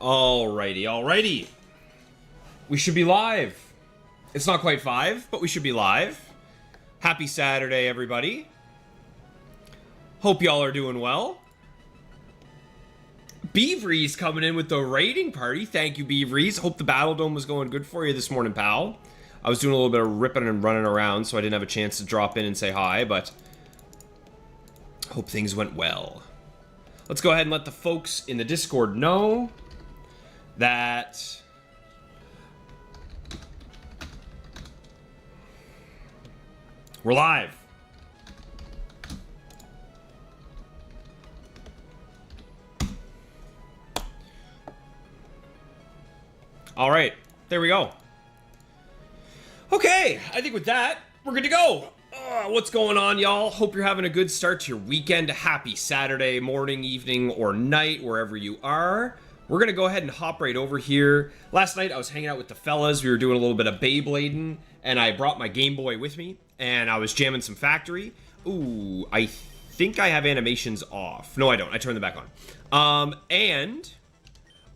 Alrighty. We should be live. It's not quite 5, but we should be live. Happy Saturday, everybody. Hope y'all are doing well. Beavery's coming in with the raiding party. Thank you, Beavery's. Hope the Battle Dome was going good for you this morning, pal. I was doing a little bit of ripping and running around, so I didn't have a chance to drop in and say hi, but hope things went well. Let's go ahead and let the folks in the Discord know that we're live. All right, there we go. Okay, I think with that, we're good to go. What's going on, y'all? Hope you're having a good start to your weekend. Happy Saturday morning, evening, or night, wherever you are. We're gonna go ahead and hop right over here. Last night, I was hanging out with the fellas. We were doing a little bit of Beyblading, and I brought my Game Boy with me, and I was jamming some Factory. Ooh, I think I have animations off. No, I don't. I turned them back on. And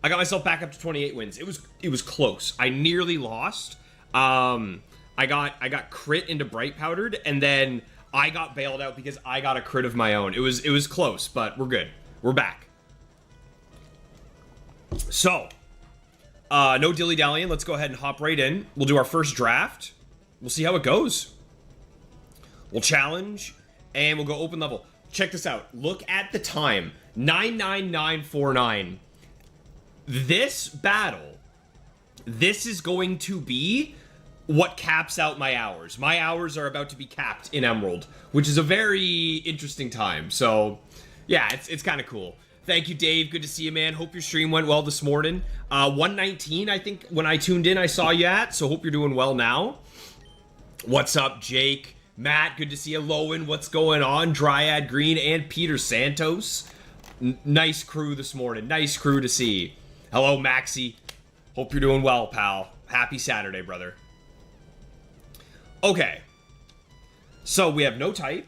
I got myself back up to 28 wins. It was close. I nearly lost. I got crit into Bright Powdered, and then I got bailed out because I got a crit of my own. It was close, but we're good. We're back. So, no dilly-dallying. Let's go ahead and hop right in. We'll do our first draft. We'll see how it goes. We'll challenge, and we'll go open level. Check this out. Look at the time. 99949. This battle, this is going to be what caps out my hours. My hours are about to be capped in Emerald, which is a very interesting time. So, yeah, it's kind of cool. Thank you, Dave. Good to see you, man. Hope your stream went well this morning. 119, I think, when I tuned in, I saw you at, so hope you're doing well now. What's up, Jake? Matt, good to see you. Lowen, what's going on? Dryad Green and Peter Santos. Nice crew this morning. Nice crew to see. Hello, Maxie. Hope you're doing well, pal. Happy Saturday, brother. Okay. So we have no type,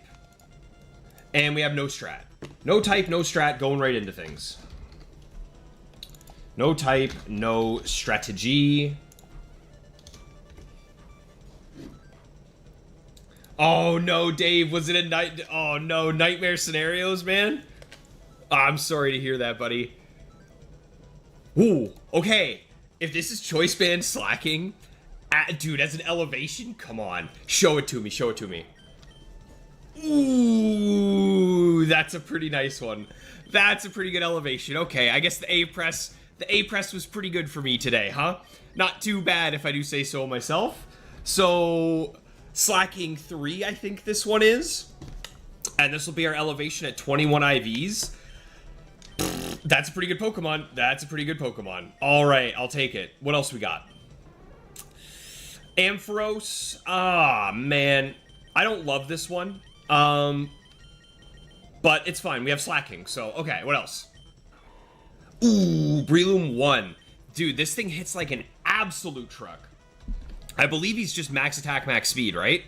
and we have no strat. No type, no strat, going right into things. No type, no strategy. Oh no, Dave, was it a night? Oh no, nightmare scenarios, man? I'm sorry to hear that, buddy. Ooh, okay. If this is choice band slacking, dude, as an elevation, come on. Show it to me, show it to me. Ooh, that's a pretty nice one. That's a pretty good elevation. Okay, I guess the A-press was pretty good for me today, huh? Not too bad if I do say so myself. So, slacking 3, I think this one is. And this will be our elevation at 21 IVs. That's a pretty good Pokemon. That's a pretty good Pokemon. Alright, I'll take it. What else we got? Ampharos. Ah, man. I don't love this one. But it's fine. We have slacking, so okay, what else? Ooh, Breloom 1. Dude, this thing hits like an absolute truck. I believe he's just max attack, max speed, right?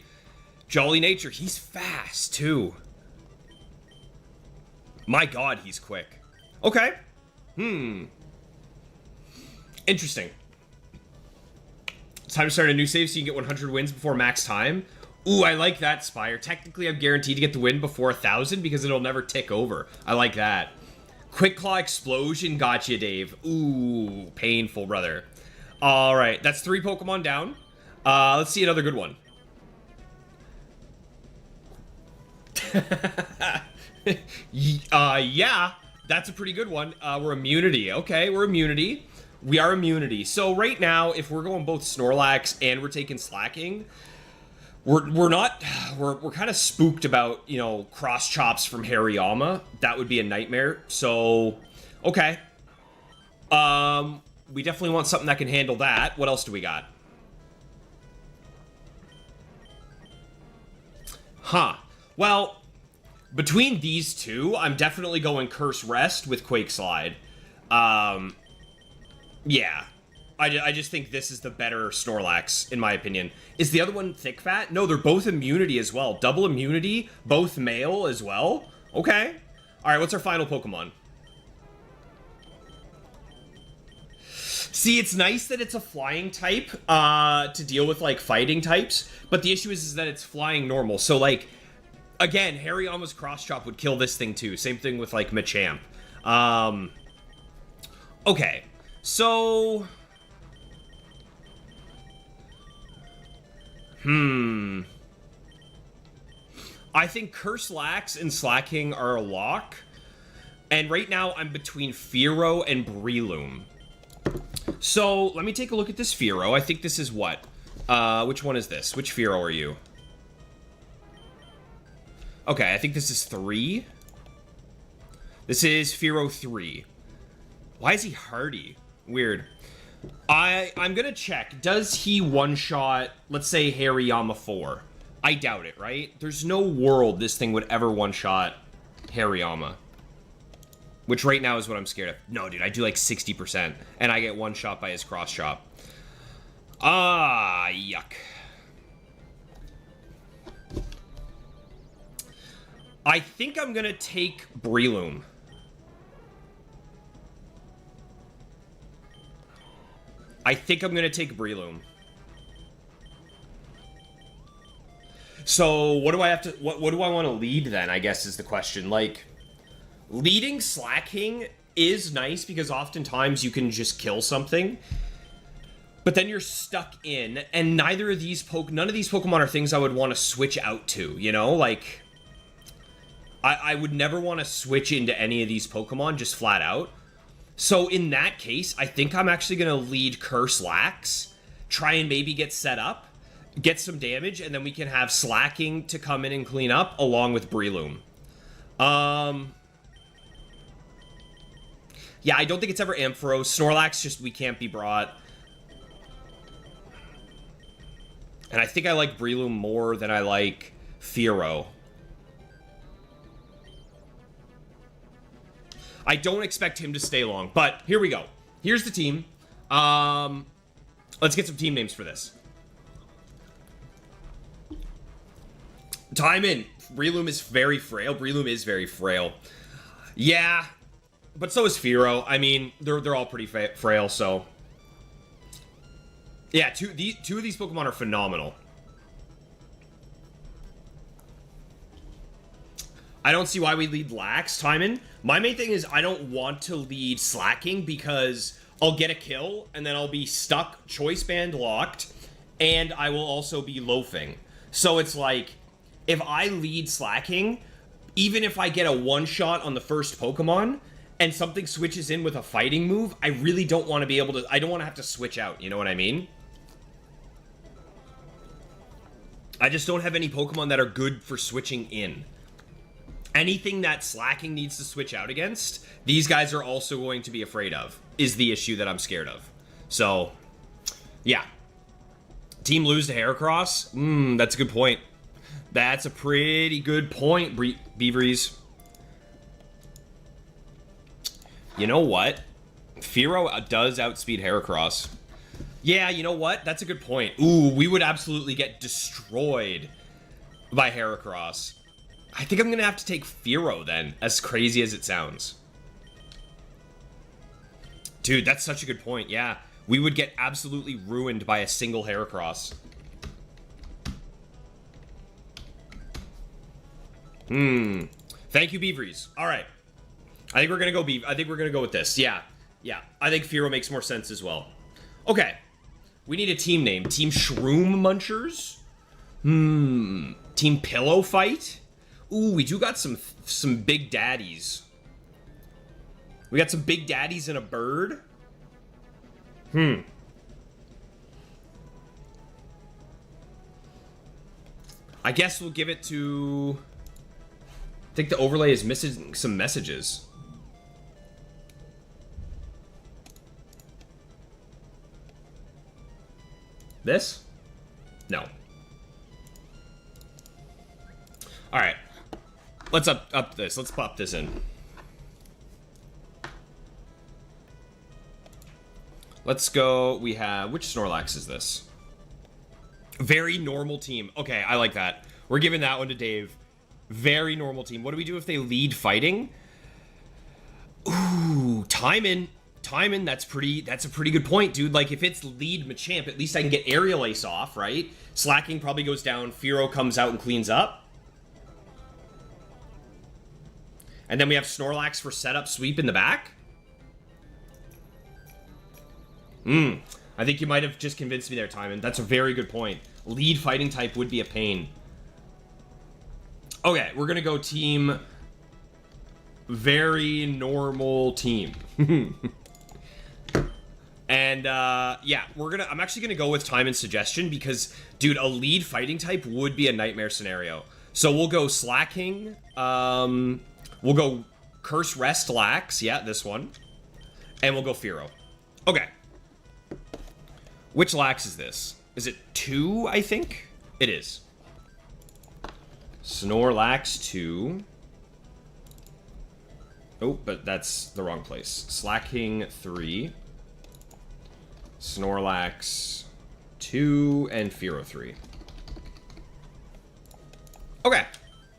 Jolly Nature, he's fast, too. My god, he's quick. Okay. Interesting. It's time to start a new save so you can get 100 wins before max time. Ooh, I like that, Spire. Technically, I'm guaranteed to get the win before 1,000 because it'll never tick over. I like that. Quick Claw Explosion got you, Dave. Ooh, painful, brother. All right, that's 3 Pokemon down. Let's see another good one. Yeah, that's a pretty good one. We're Immunity. Okay, we're Immunity. We are Immunity. So right now, if we're going both Snorlax and we're taking Slacking, we're kind of spooked about, you know, cross chops from Hariyama. That would be a nightmare. So, okay. We definitely want something that can handle that. What else do we got? Huh. Well, between these two, I'm definitely going Curse Rest with Quake Slide. Yeah. I just think this is the better Snorlax, in my opinion. Is the other one Thick Fat? No, they're both Immunity as well. Double Immunity, both male as well. Okay. Alright, what's our final Pokemon? See, it's nice that it's a flying type to deal with, like, fighting types, but the issue is that it's flying normal. So, like, again, Hariyama's cross chop would kill this thing too. Same thing with, like, Machamp. Okay, so... I think Curse Lax and Slacking are a lock. And right now, I'm between Fearow and Breloom. So, let me take a look at this Fearow. I think this is what? Which one is this? Which Fearow are you? Okay, I think this is 3. This is Fearow 3. Why is he hardy? Weird. I'm gonna check. Does he one-shot, let's say, Hariyama 4? I doubt it, right? There's no world this thing would ever one-shot Hariyama. Which right now is what I'm scared of. No, dude, I do like 60%. And I get one-shot by his cross-chop. Ah, yuck. I think I'm gonna take Breloom. I think I'm gonna take Breloom. So, what do I have to... What do I want to lead, then, I guess, is the question. Like, leading Slacking is nice, because oftentimes you can just kill something. But then you're stuck in, and none of these Pokemon are things I would want to switch out to, you know? Like, I would never want to switch into any of these Pokemon, just flat out. So, in that case, I think I'm actually going to lead Curse Lax, try and maybe get set up, get some damage, and then we can have Slacking to come in and clean up, along with Breloom. Yeah, I don't think it's ever Ampharos. Snorlax, just, we can't be brought. And I think I like Breloom more than I like Fearow. I don't expect him to stay long, but here we go. Here's the team. Let's get some team names for this. Time in. Breloom is very frail. Breloom is very frail. Yeah, but so is Fearow. I mean, they're all pretty frail, so... Yeah, two of these Pokemon are phenomenal. I don't see why we lead Lax, Timon. My main thing is I don't want to lead Slacking because I'll get a kill and then I'll be stuck choice band locked and I will also be loafing. So it's like, if I lead Slacking, even if I get a one-shot on the first Pokemon and something switches in with a fighting move, I really don't want to be able to... I don't want to have to switch out, you know what I mean? I just don't have any Pokemon that are good for switching in. Anything that Slacking needs to switch out against, these guys are also going to be afraid of, is the issue that I'm scared of. So, yeah. Team lose to Heracross? That's a good point. That's a pretty good point, Beaveries. You know what? Fearow does outspeed Heracross. Yeah, you know what? That's a good point. Ooh, we would absolutely get destroyed by Heracross. I think I'm going to have to take Fearow then, as crazy as it sounds. Dude, that's such a good point, yeah. We would get absolutely ruined by a single Heracross. Thank you, Beaveries. All right. I think we're going to go I think we're going to go with this. Yeah. Yeah. I think Fearow makes more sense as well. Okay. We need a team name. Team Shroom Munchers? Team Pillow Fight? Ooh, we do got some big daddies. We got some big daddies and a bird. I guess we'll give it to... I think the overlay is missing some messages. This? No. All right. Let's up this. Let's pop this in. Let's go. We have... Which Snorlax is this? Very normal team. Okay, I like that. We're giving that one to Dave. Very normal team. What do we do if they lead fighting? Ooh, Timon. Timon, that's a pretty good point, dude. Like, if it's lead Machamp, at least I can get Aerial Ace off, right? Slacking probably goes down, Fearow comes out and cleans up. And then we have Snorlax for setup sweep in the back. I think you might have just convinced me there, Timon. That's a very good point. Lead fighting type would be a pain. Okay, we're gonna go team... Very normal team. And, yeah, I'm actually gonna go with Timon's suggestion because, dude, a lead fighting type would be a nightmare scenario. So we'll go Slacking, we'll go Curse Rest Lax, yeah, this one. And we'll go Fearow. Okay. Which Lax is this? Is it 2, I think? It is. Snorlax 2. Oh, but that's the wrong place. Slacking 3. Snorlax 2 and Fearow 3. Okay,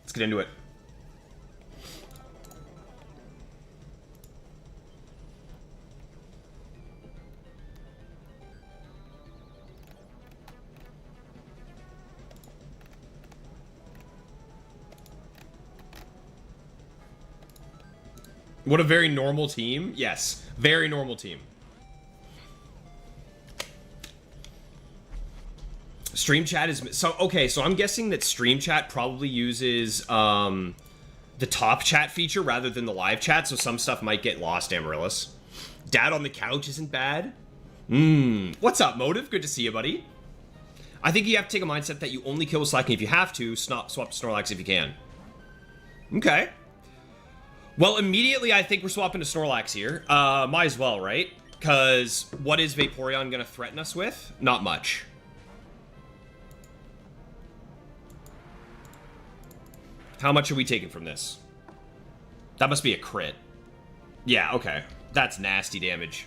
let's get into it. What a very normal team. Yes, very normal team. Stream chat is... So, okay, so I'm guessing that stream chat probably uses the top chat feature rather than the live chat, so some stuff might get lost, Amaryllis. Dad on the couch isn't bad. What's up, Motive? Good to see you, buddy. I think you have to take a mindset that you only kill with Slacking if you have to, swap to Snorlax if you can. Okay. Well, immediately I think we're swapping to Snorlax here. Might as well, right? Because what is Vaporeon going to threaten us with? Not much. How much are we taking from this? That must be a crit. Yeah, okay. That's nasty damage.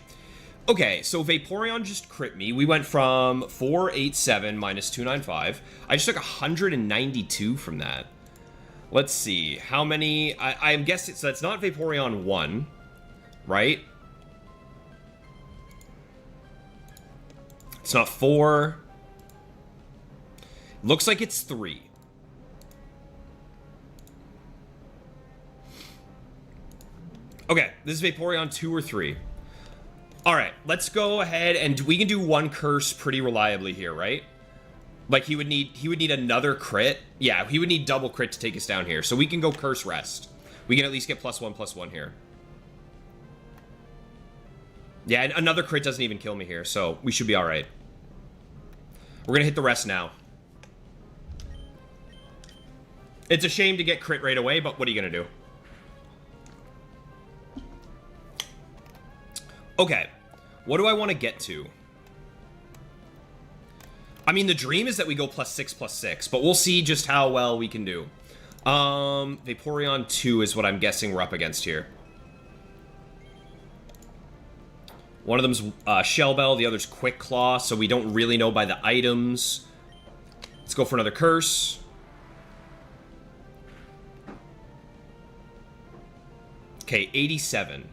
Okay, so Vaporeon just crit me. We went from 487 minus 295. I just took 192 from that. Let's see. How many... I'm guessing... So that's not Vaporeon 1, right? It's not 4. Looks like it's 3. Okay, this is Vaporeon 2 or 3. Alright, let's go ahead and we can do one curse pretty reliably here, right? Like he would need another crit. Yeah, he would need double crit to take us down here. So we can go curse rest. We can at least get +1/+1 here. Yeah, and another crit doesn't even kill me here, so we should be alright. We're gonna hit the rest now. It's a shame to get crit right away, but what are you gonna do? Okay, what do I want to get to? I mean, the dream is that we go +6/+6, but we'll see just how well we can do. Vaporeon 2 is what I'm guessing we're up against here. One of them's Shell Bell, the other's Quick Claw, so we don't really know by the items. Let's go for another curse. Okay, 87.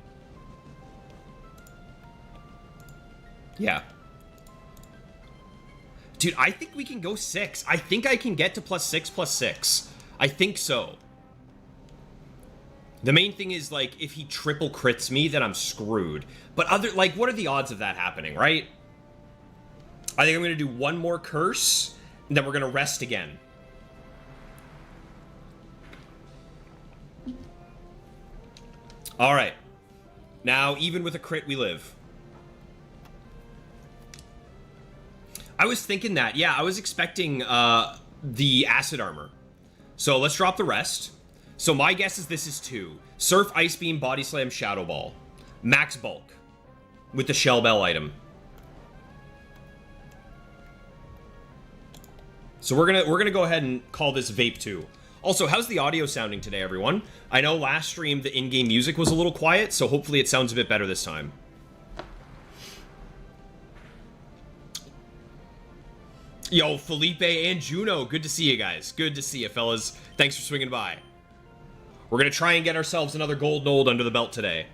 Yeah. Dude, I think we can go 6. I think I can get to +6/+6. I think so. The main thing is, like, if he triple crits me, then I'm screwed. But like, what are the odds of that happening, right? I think I'm going to do one more curse, and then we're going to rest again. Alright. Now, even with a crit, we live. I was thinking that. Yeah, I was expecting the Acid Armor. So let's drop the rest. So my guess is this is 2. Surf, Ice Beam, Body Slam, Shadow Ball. Max bulk. With the Shell Bell item. So we're gonna go ahead and call this Vape 2. Also, how's the audio sounding today, everyone? I know last stream the in-game music was a little quiet, so hopefully it sounds a bit better this time. Yo, Felipe and Juno, good to see you guys. Good to see you, fellas. Thanks for swinging by. We're gonna try and get ourselves another gold node under the belt today.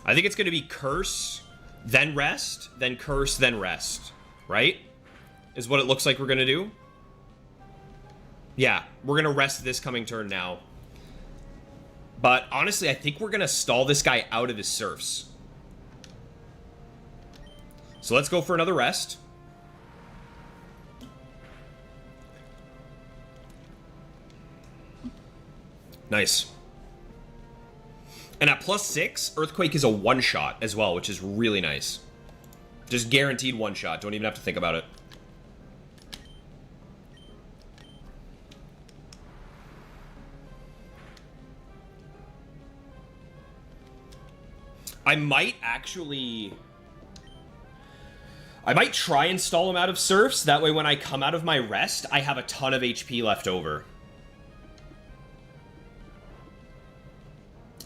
I think it's going to be curse, then rest, then curse, then rest. Right? Is what it looks like we're going to do. Yeah, we're going to rest this coming turn now. But honestly, I think we're going to stall this guy out of his surfs. So let's go for another rest. Nice. And at +6, Earthquake is a one-shot as well, which is really nice. Just guaranteed one-shot. Don't even have to think about it. I might try and stall him out of surfs. That way when I come out of my rest, I have a ton of HP left over.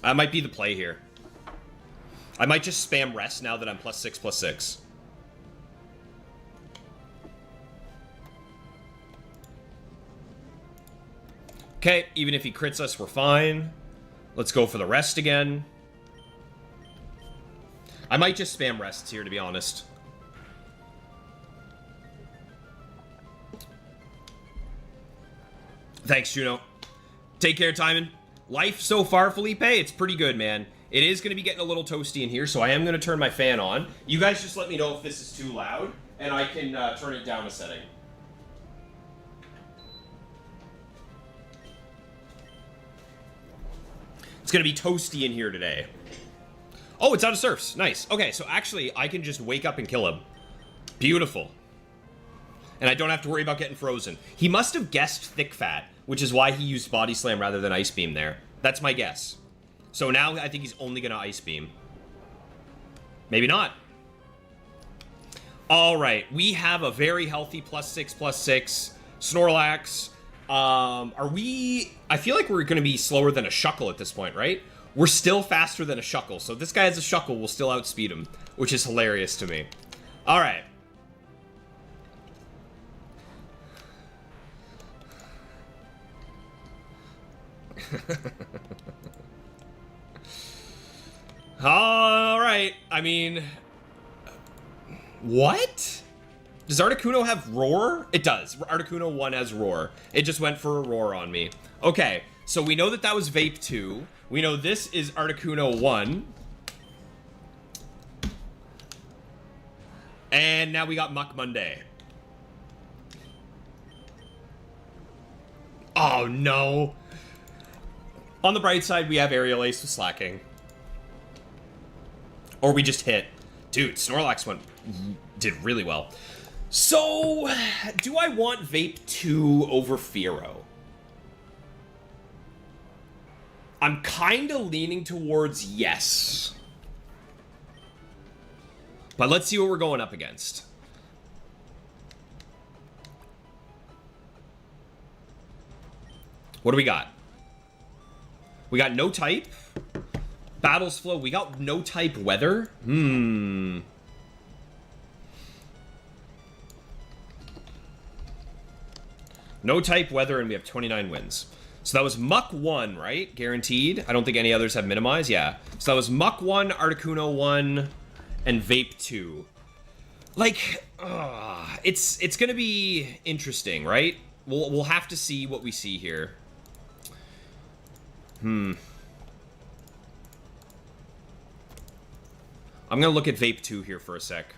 That might be the play here. I might just spam rest now that I'm +6/+6. Okay, even if he crits us, we're fine. Let's go for the rest again. I might just spam rests here, to be honest. Thanks, Juno. Take care, Timon. Life so far, Felipe, it's pretty good, man. It is going to be getting a little toasty in here, so I am going to turn my fan on. You guys just let me know if this is too loud, and I can turn it down a setting. It's going to be toasty in here today. Oh, it's out of surfs. Nice. Okay, so actually, I can just wake up and kill him. Beautiful. And I don't have to worry about getting frozen. He must have guessed Thick Fat, which is why he used Body Slam rather than Ice Beam there. That's my guess. So now I think he's only going to Ice Beam. Maybe not. All right, we have a very healthy +6/+6 Snorlax. Are we... I feel like we're going to be slower than a Shuckle at this point, right? We're still faster than a Shuckle, so if this guy has a Shuckle, we'll still outspeed him, which is hilarious to me. All right. All right. I mean, what? Does Articuno have Roar? It does. Articuno 1 has Roar. It just went for a Roar on me. Okay, so we know that that was Vape 2. We know this is Articuno 1. And now we got Muck Monday. Oh, no. On the bright side, we have Aerial Ace with Slacking. Or we just hit. Dude, Snorlax did really well. So, do I want Vape 2 over Fearow? I'm kind of leaning towards yes. But let's see what we're going up against. What do we got? We got no type. Battles flow. We got no type weather. No type weather, and we have 29 wins. So that was Muck 1, right? Guaranteed. I don't think any others have minimized. Yeah. So that was Muck 1, Articuno 1, and Vape 2. Like, it's gonna be interesting, right? We'll have to see what we see here. I'm gonna look at Vape 2 here for a sec.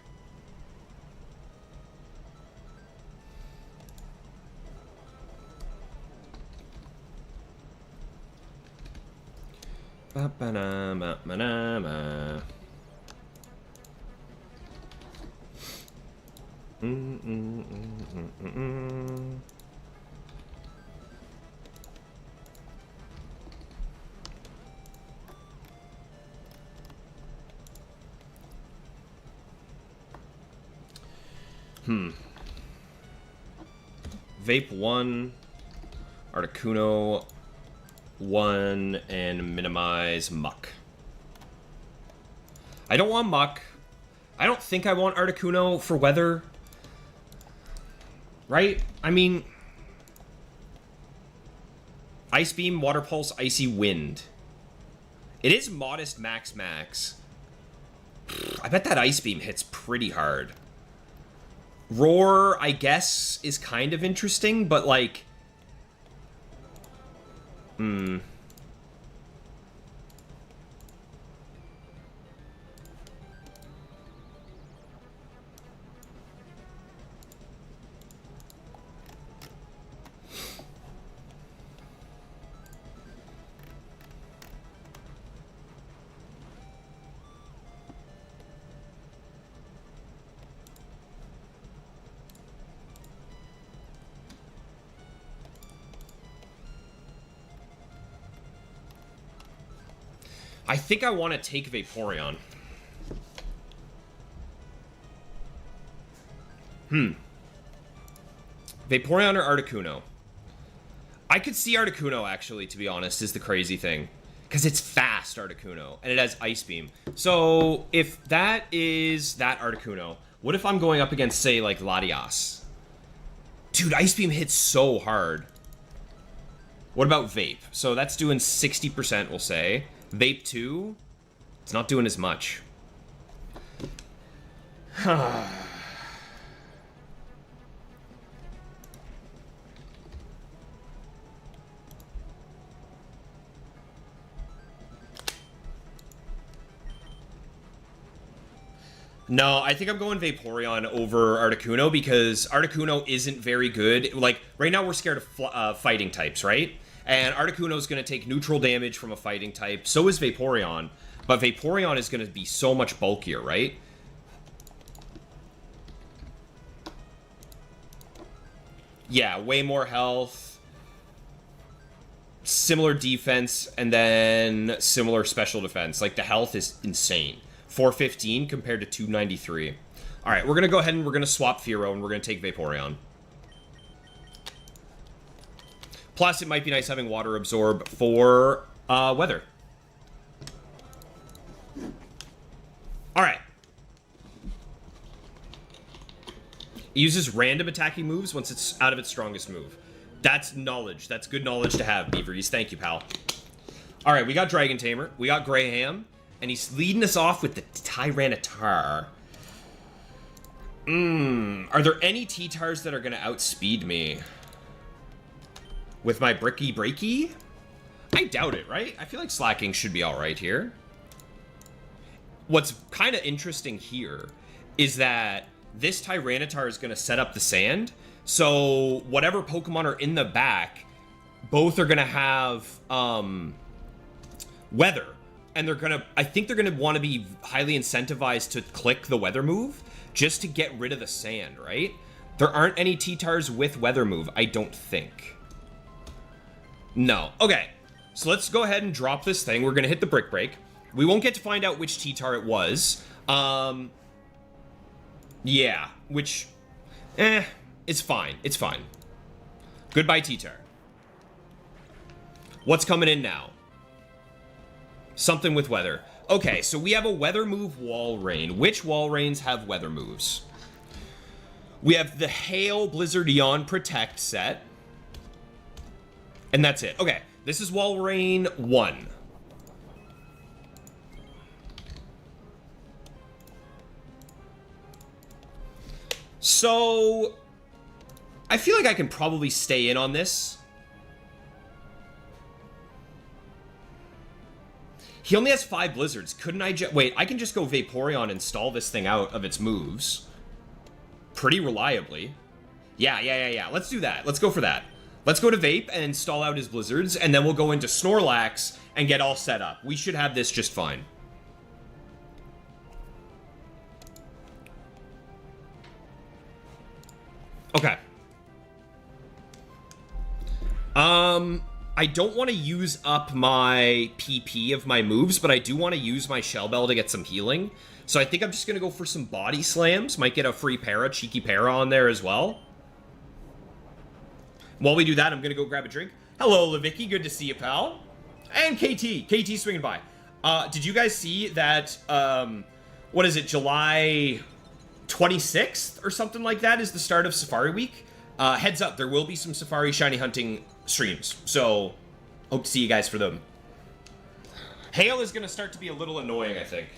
Vape 1, Articuno 1, and minimize Muck. I don't want Muck. I don't think I want Articuno for weather. Right? I mean... Ice Beam, Water Pulse, Icy Wind. It is modest max. I bet that Ice Beam hits pretty hard. Roar, I guess, is kind of interesting, but like... I think I want to take Vaporeon. Vaporeon or Articuno? I could see Articuno, actually, to be honest, is the crazy thing. Because it's fast, Articuno, and it has Ice Beam. So, if that is that Articuno, what if I'm going up against, say, like, Latias? Dude, Ice Beam hits so hard. What about Vape? So that's doing 60%, we'll say. Vape 2, it's not doing as much. No, I think I'm going Vaporeon over Articuno because Articuno isn't very good. Like, right now we're scared of fighting types, right? And Articuno's going to take neutral damage from a fighting type. So is Vaporeon. But Vaporeon is going to be so much bulkier, right? Yeah, way more health. Similar defense, and then similar special defense. Like, the health is insane. 415 compared to 293. Alright, we're going to go ahead and we're going to swap Fearow, and we're going to take Vaporeon. Plus, it might be nice having Water Absorb for Weather. Alright. It uses random attacking moves once it's out of its strongest move. That's knowledge. That's good knowledge to have, Beaveries. Thank you, pal. Alright, we got Dragon Tamer. We got Greyham. And he's leading us off with the Tyranitar. Are there any T-Tars that are going to outspeed me? With my Bricky Breaky? I doubt it, right? I feel like Slacking should be alright here. What's kind of interesting here is that this Tyranitar is going to set up the sand. So whatever Pokemon are in the back, both are going to have Weather. And they're going to, I think they're going to want to be highly incentivized to click the Weather move just to get rid of the sand, right? There aren't any T-Tars with Weather move, I don't think. No. Okay. So let's go ahead and drop this thing. We're going to hit the Brick Break. We won't get to find out which T-Tar it was. Yeah. Which, it's fine. It's fine. Goodbye, T-Tar. What's coming in now? Something with Weather. Okay, so we have a Weather move Walrein. Which Walreins have Weather moves? We have the Hail, Blizzard, Yawn, Protect set. And that's it. Okay, this is Walrein 1. So, I feel like I can probably stay in on this. He only has 5 Blizzards. Couldn't I just... Wait, I can just go Vaporeon and stall this thing out of its moves. Pretty reliably. Yeah. Let's do that. Let's go for that. Let's go to Vape and stall out his Blizzards, and then we'll go into Snorlax and get all set up. We should have this just fine. Okay. I don't want to use up my PP of my moves, but I do want to use my Shell Bell to get some healing. So I think I'm just going to go for some Body Slams. Might get a free Cheeky Para on there as well. While we do that, I'm going to go grab a drink. Hello, Levicki. Good to see you, pal. And KT. KT swinging by. Did you guys see that, what is it, July 26th or something like that is the start of Safari Week? Heads up, there will be some Safari Shiny Hunting streams, so hope to see you guys for them. Hail is going to start to be a little annoying, I think.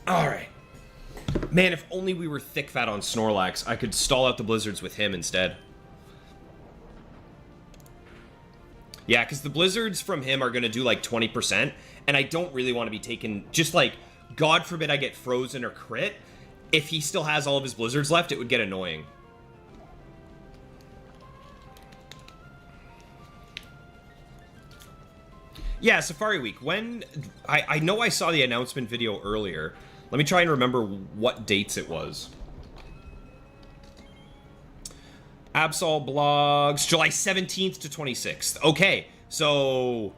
Alright. Man, if only we were thick fat on Snorlax, I could stall out the blizzards with him instead. Yeah, because the blizzards from him are going to do like 20%, and I don't really want to be taking... Just like, God forbid I get frozen or crit. If he still has all of his blizzards left, it would get annoying. Yeah, Safari Week. When... I know I saw the announcement video earlier. Let me try and remember what dates it was. Absol blogs, July 17th to 26th. Okay, so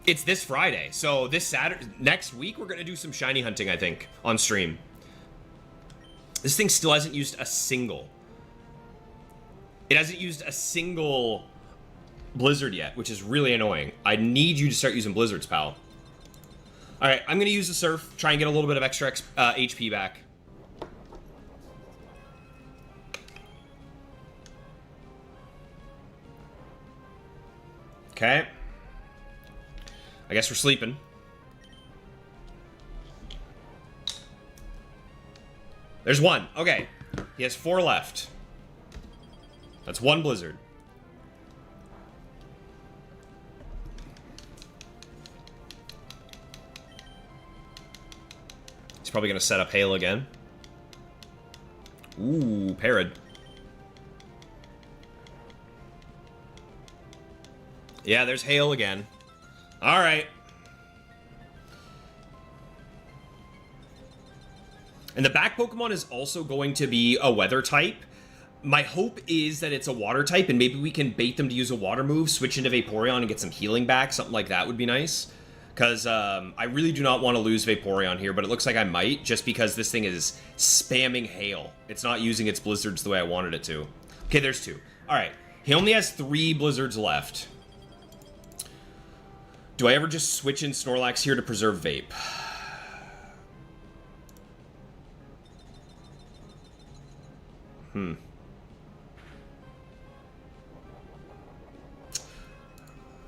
it's this Friday. So this Saturday, next week, we're going to do some shiny hunting, I think, on stream. This thing still hasn't used a single. It hasn't used a single blizzard yet, which is really annoying. I need you to start using blizzards, pal. All right, I'm going to use the surf, try and get a little bit of extra HP back. Okay. I guess we're sleeping. There's one. Okay. He has 4 left. That's 1 blizzard. He's probably going to set up Hail again. Ooh, Parad. Yeah, there's Hail again. All right. And the back Pokemon is also going to be a weather type. My hope is that it's a water type, and maybe we can bait them to use a water move, switch into Vaporeon, and get some healing back. Something like that would be nice. Because I really do not want to lose Vaporeon here, but it looks like I might, just because this thing is spamming Hail. It's not using its blizzards the way I wanted it to. Okay, there's 2. All right. He only has 3 blizzards left. Do I ever just switch in Snorlax here to preserve Vape?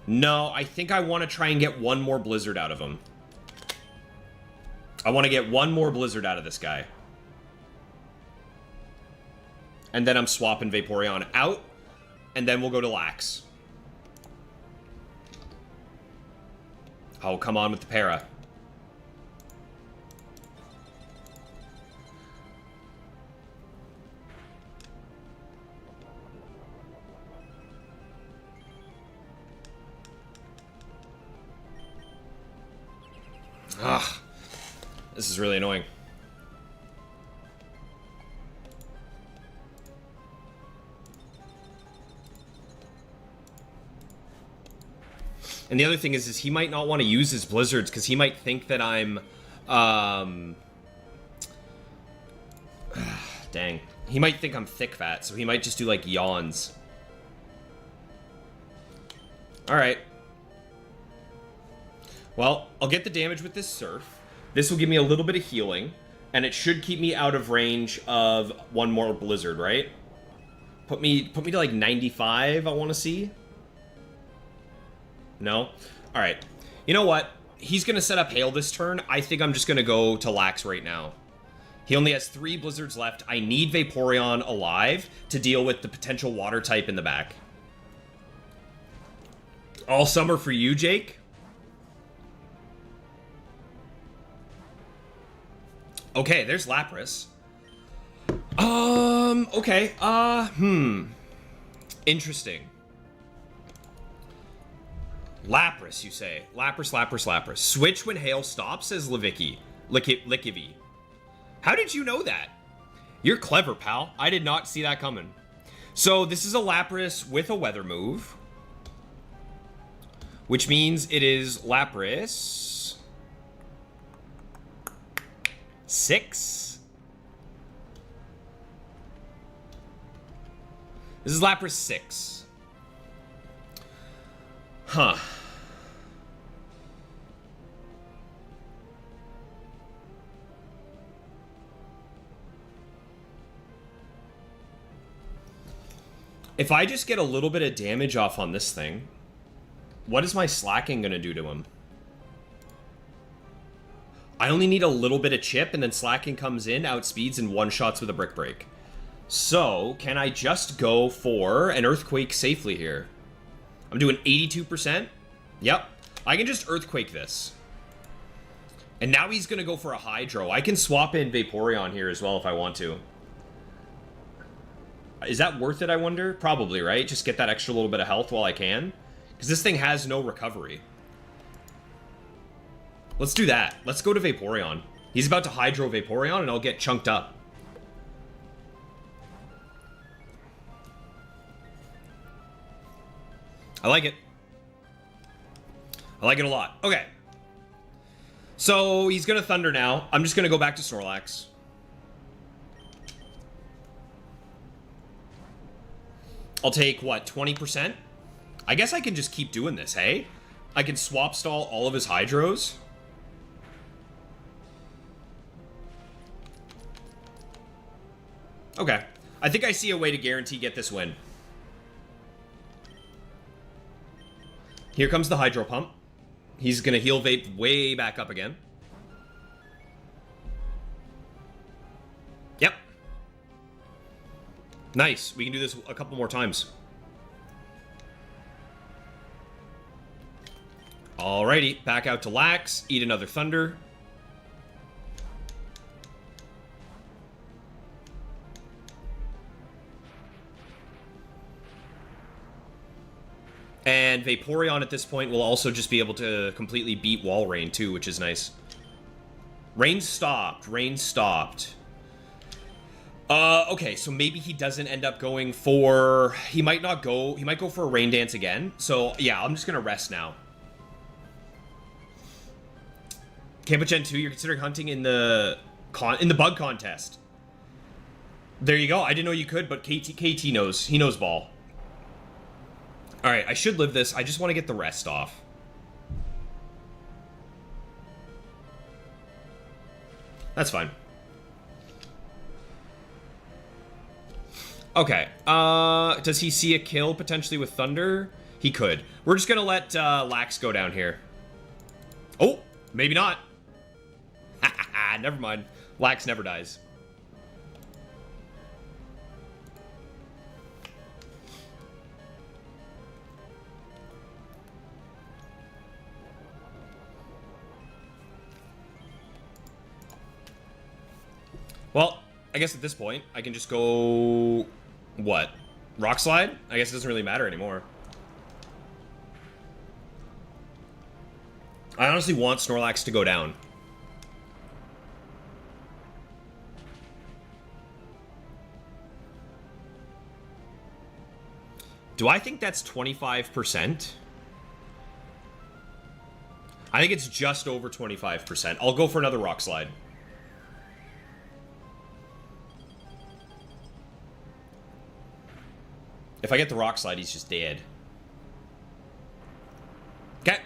No, I think I want to try and get 1 more blizzard out of him. I want to get 1 more blizzard out of this guy. And then I'm swapping Vaporeon out, and then we'll go to Lax. Oh, come on with the para. Ugh. This is really annoying. And the other thing is he might not want to use his blizzards because he might think that I'm, dang. He might think I'm thick fat, so he might just do like yawns. All right. Well, I'll get the damage with this Surf. This will give me a little bit of healing, and it should keep me out of range of 1 more blizzard, right? Put me to like 95, I want to see. No? All right. You know what? He's going to set up Hail this turn. I think I'm just going to go to Lax right now. He only has 3 blizzards left. I need Vaporeon alive to deal with the potential water type in the back. All summer for you, Jake? Okay, there's Lapras. Okay, interesting. Lapras, you say? Lapras. Switch when Hail stops, says Lickivy. How did you know that? You're clever, pal. I did not see that coming. So, this is a Lapras with a weather move. Which means it is Lapras 6. This is Lapras 6. Huh. If I just get a little bit of damage off on this thing, what is my slacking going to do to him? I only need a little bit of chip, and then slacking comes in, outspeeds, and one-shots with a brick break. So, can I just go for an earthquake safely here? I'm doing 82%. Yep. I can just earthquake this. And now he's going to go for a hydro. I can swap in Vaporeon here as well if I want to. Is that worth it, I wonder? Probably, right? Just get that extra little bit of health while I can. Because this thing has no recovery. Let's do that. Let's go to Vaporeon. He's about to hydro Vaporeon and I'll get chunked up. I like it. I like it a lot. Okay. So he's going to Thunder now. I'm just going to go back to Snorlax. I'll take, what, 20%? I guess I can just keep doing this, hey? I can swap stall all of his Hydros. Okay. I think I see a way to guarantee get this win. Here comes the Hydro Pump. He's going to heal Vape way back up again. Yep. Nice. We can do this a couple more times. Alrighty. Back out to Lax. Eat another Thunder. And Vaporeon at this point will also just be able to completely beat Wall Rain too, which is nice. Rain stopped. Rain stopped. Okay, so maybe he doesn't end up going for... He might not go... He might go for a Rain Dance again. So, yeah, I'm just going to rest now. Campa Gen 2, you're considering hunting in the bug contest. There you go. I didn't know you could, but KT knows. He knows ball. Alright, I should live this. I just want to get the rest off. That's fine. Okay. Does he see a kill potentially with Thunder? He could. We're just gonna let Lax go down here. Oh, maybe not. Never mind. Lax never dies. Well, I guess at this point, I can just go... What? Rock Slide? I guess it doesn't really matter anymore. I honestly want Snorlax to go down. Do I think that's 25%? I think it's just over 25%. I'll go for another Rock Slide. If I get the Rock Slide, he's just dead. Okay.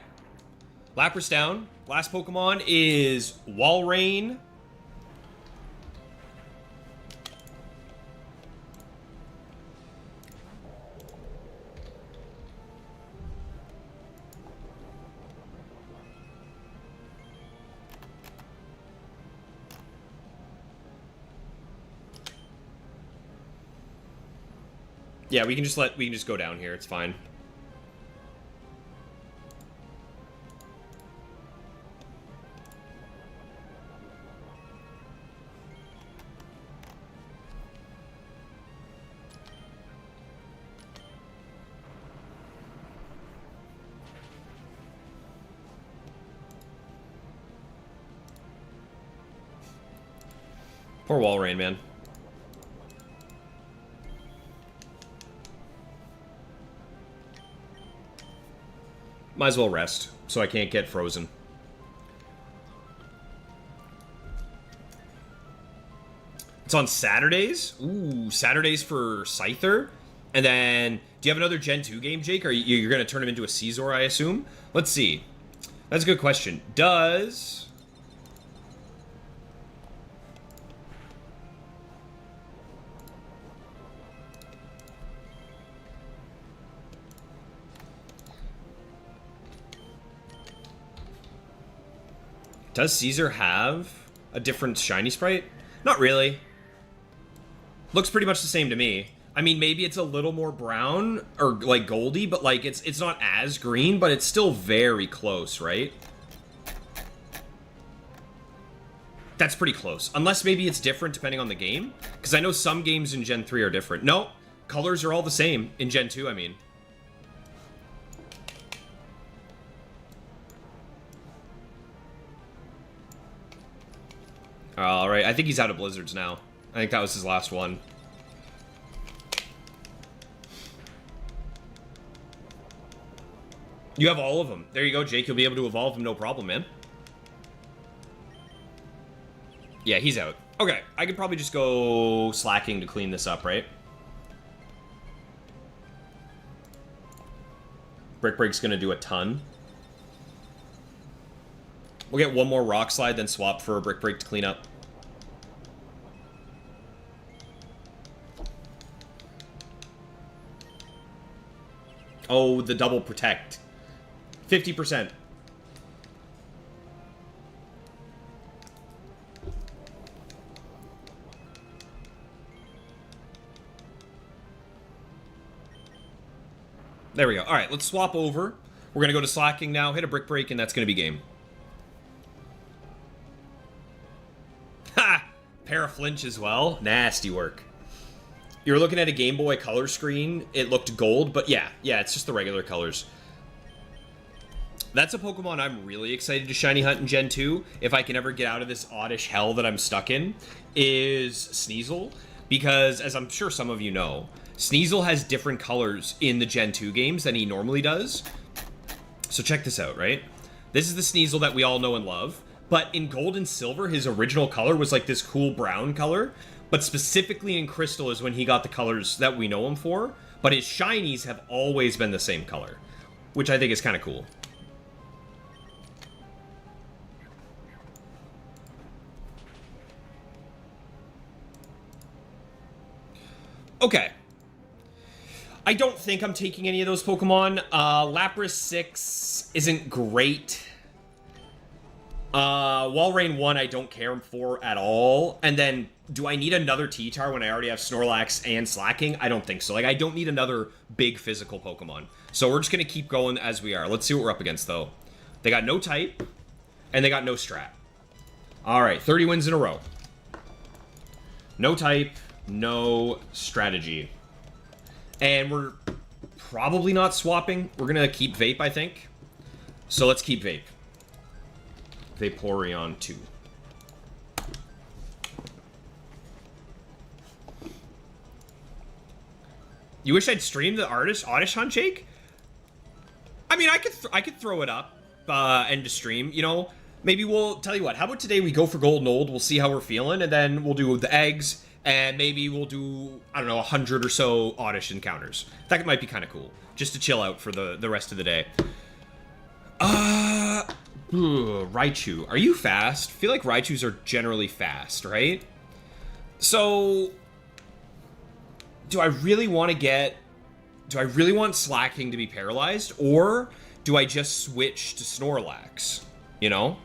Lapras down. Last Pokemon is Walrein. Yeah, we can just go down here. It's fine. Poor Walrein, man. Might as well rest, so I can't get frozen. It's on Saturdays? Ooh, Saturdays for Scyther? And then, do you have another Gen 2 game, Jake? Or you're going to turn him into a Caesar, I assume? Let's see. That's a good question. Does... Does Caesar have a different shiny sprite? Not really. Looks pretty much the same to me. I mean, maybe it's a little more brown or like goldy, but like it's not as green, but it's still very close, right? That's pretty close. Unless maybe it's different depending on the game. Because I know some games in Gen 3 are different. No, colors are all the same in Gen 2, I mean. Alright, I think he's out of blizzards now. I think that was his last one. You have all of them. There you go, Jake. You'll be able to evolve them, no problem, man. Yeah, he's out. Okay, I could probably just go slacking to clean this up, right? Brick Break's gonna do a ton. We'll get one more Rock Slide, then swap for a Brick Break to clean up. Oh, the double protect. 50%. There we go. All right, let's swap over. We're going to go to slacking now, hit a Brick Break, and that's going to be game. Ha! Paraflinch as well. Nasty work. You're looking at a Game Boy Color screen. It looked gold, but yeah, it's just the regular colors. That's a Pokemon I'm really excited to shiny hunt in Gen 2, if I can ever get out of this oddish hell that I'm stuck in, is Sneasel. Because, as I'm sure some of you know, Sneasel has different colors in the Gen 2 games than he normally does. So check this out, right? This is the Sneasel that we all know and love, but in Gold and Silver, his original color was like this cool brown color, but specifically in Crystal is when he got the colors that we know him for, but his shinies have always been the same color, which I think is kind of cool. Okay. I don't think I'm taking any of those Pokemon. Lapras 6 isn't great. Walrein 1 I don't care for at all. And then, do I need another T-Tar when I already have Snorlax and Slacking? I don't think so. Like, I don't need another big physical Pokemon. So we're just going to keep going as we are. Let's see what we're up against, though. They got no type, and they got no strat. Alright, 30 wins in a row. No type, no strategy. And we're probably not swapping. We're going to keep Vape, I think. So let's keep Vape. Vaporeon 2. You wish I'd stream the Oddish Hunt, Jake? I mean, I could throw it up and just stream, you know. Maybe we'll tell you what. How about today we go for Gold and Old? We'll see how we're feeling, and then we'll do the eggs, and maybe we'll do, I don't know, 100 or so Oddish encounters. That might be kind of cool, just to chill out for the rest of the day. Raichu. Are you fast? I feel like Raichus are generally fast, right? So, do I really want Slacking to be paralyzed, or do I just switch to Snorlax? You know?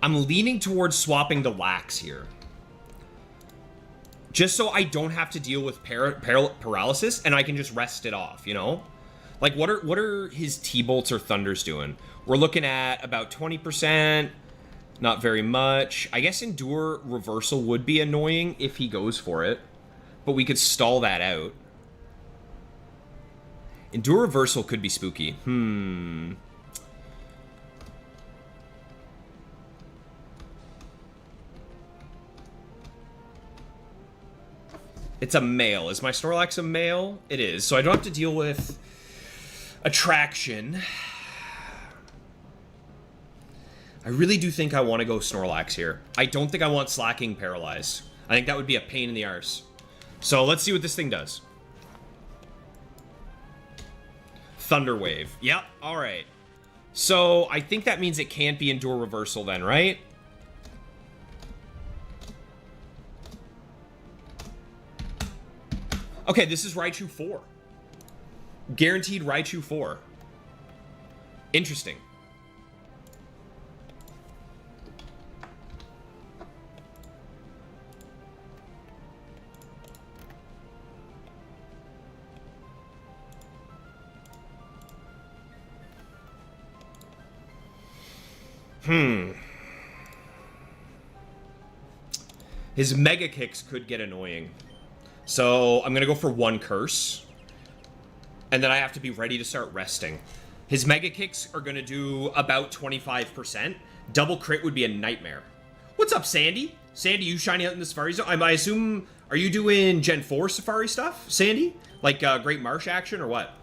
I'm leaning towards swapping to Lax here. Just so I don't have to deal with paralysis, and I can just rest it off, you know? Like, what are his T-Bolts or Thunders doing? We're looking at about 20%, not very much. I guess Endure Reversal would be annoying if he goes for it, but we could stall that out. Endure Reversal could be spooky. It's a male. Is my Snorlax a male? It is. So I don't have to deal with Attraction. I really do think I want to go Snorlax here. I don't think I want Slacking Paralyzed. I think that would be a pain in the arse. So let's see what this thing does. Thunder Wave. Yep, alright. So I think that means it can't be Endure Reversal then, right? Okay, this is Raichu 4. Guaranteed Raichu 4. Interesting. His Mega Kicks could get annoying. So I'm going to go for 1 Curse. And then I have to be ready to start resting. His Mega Kicks are going to do about 25%. Double crit would be a nightmare. What's up, Sandy? Sandy, you shining out in the Safari Zone? I assume, are you doing Gen 4 Safari stuff, Sandy? Like Great Marsh action or what?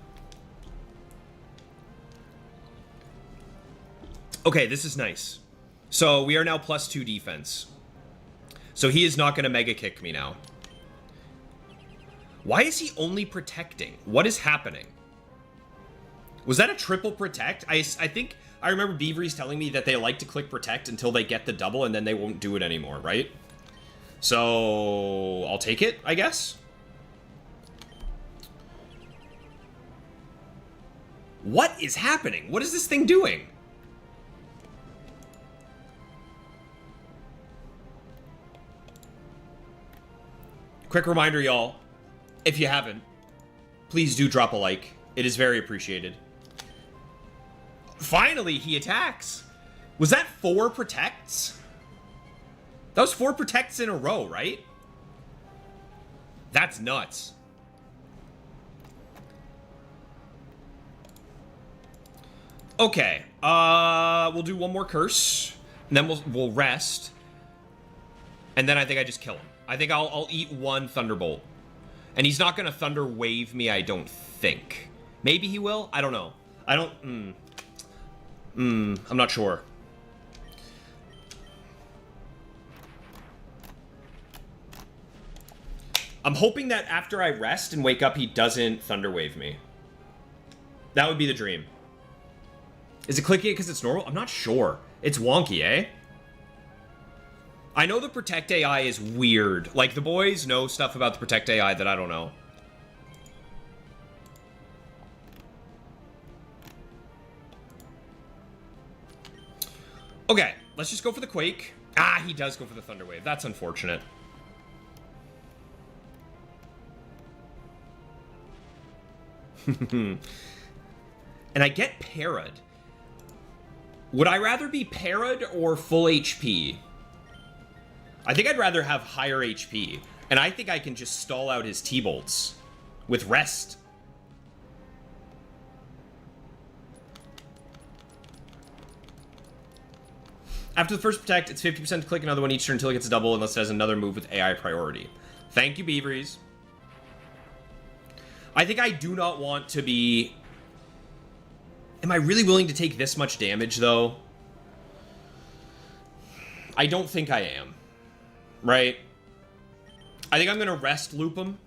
Okay, this is nice. So we are now +2 defense. So he is not going to Mega Kick me now. Why is he only protecting? What is happening? Was that a triple protect? I think I remember Beavery's telling me that they like to click protect until they get the double and then they won't do it anymore, right? So I'll take it, I guess. What is happening? What is this thing doing? Quick reminder, y'all. If you haven't, please do drop a like. It is very appreciated. Finally, he attacks. Was that 4 protects? That was 4 protects in a row, right? That's nuts. Okay. We'll do 1 more curse. And then we'll rest. And then I think I just kill him. I think I'll eat 1 Thunderbolt. And he's not going to Thunder Wave me, I don't think. Maybe he will? I don't know. I don't... I'm not sure. I'm hoping that after I rest and wake up, he doesn't Thunder Wave me. That would be the dream. Is it clicking it because it's normal? I'm not sure. It's wonky, eh? I know the Protect AI is weird. Like, the boys know stuff about the Protect AI that I don't know. Okay, let's just go for the Quake. Ah, he does go for the Thunder Wave. That's unfortunate. And I get parried. Would I rather be parried or full HP? I think I'd rather have higher HP. And I think I can just stall out his T-Bolts with rest. After the first protect, it's 50% to click another one each turn until it gets a double unless it has another move with AI priority. Thank you, Beaveries. I think I do not want to be... Am I really willing to take this much damage, though? I don't think I am. Right? I think I'm going to rest loop him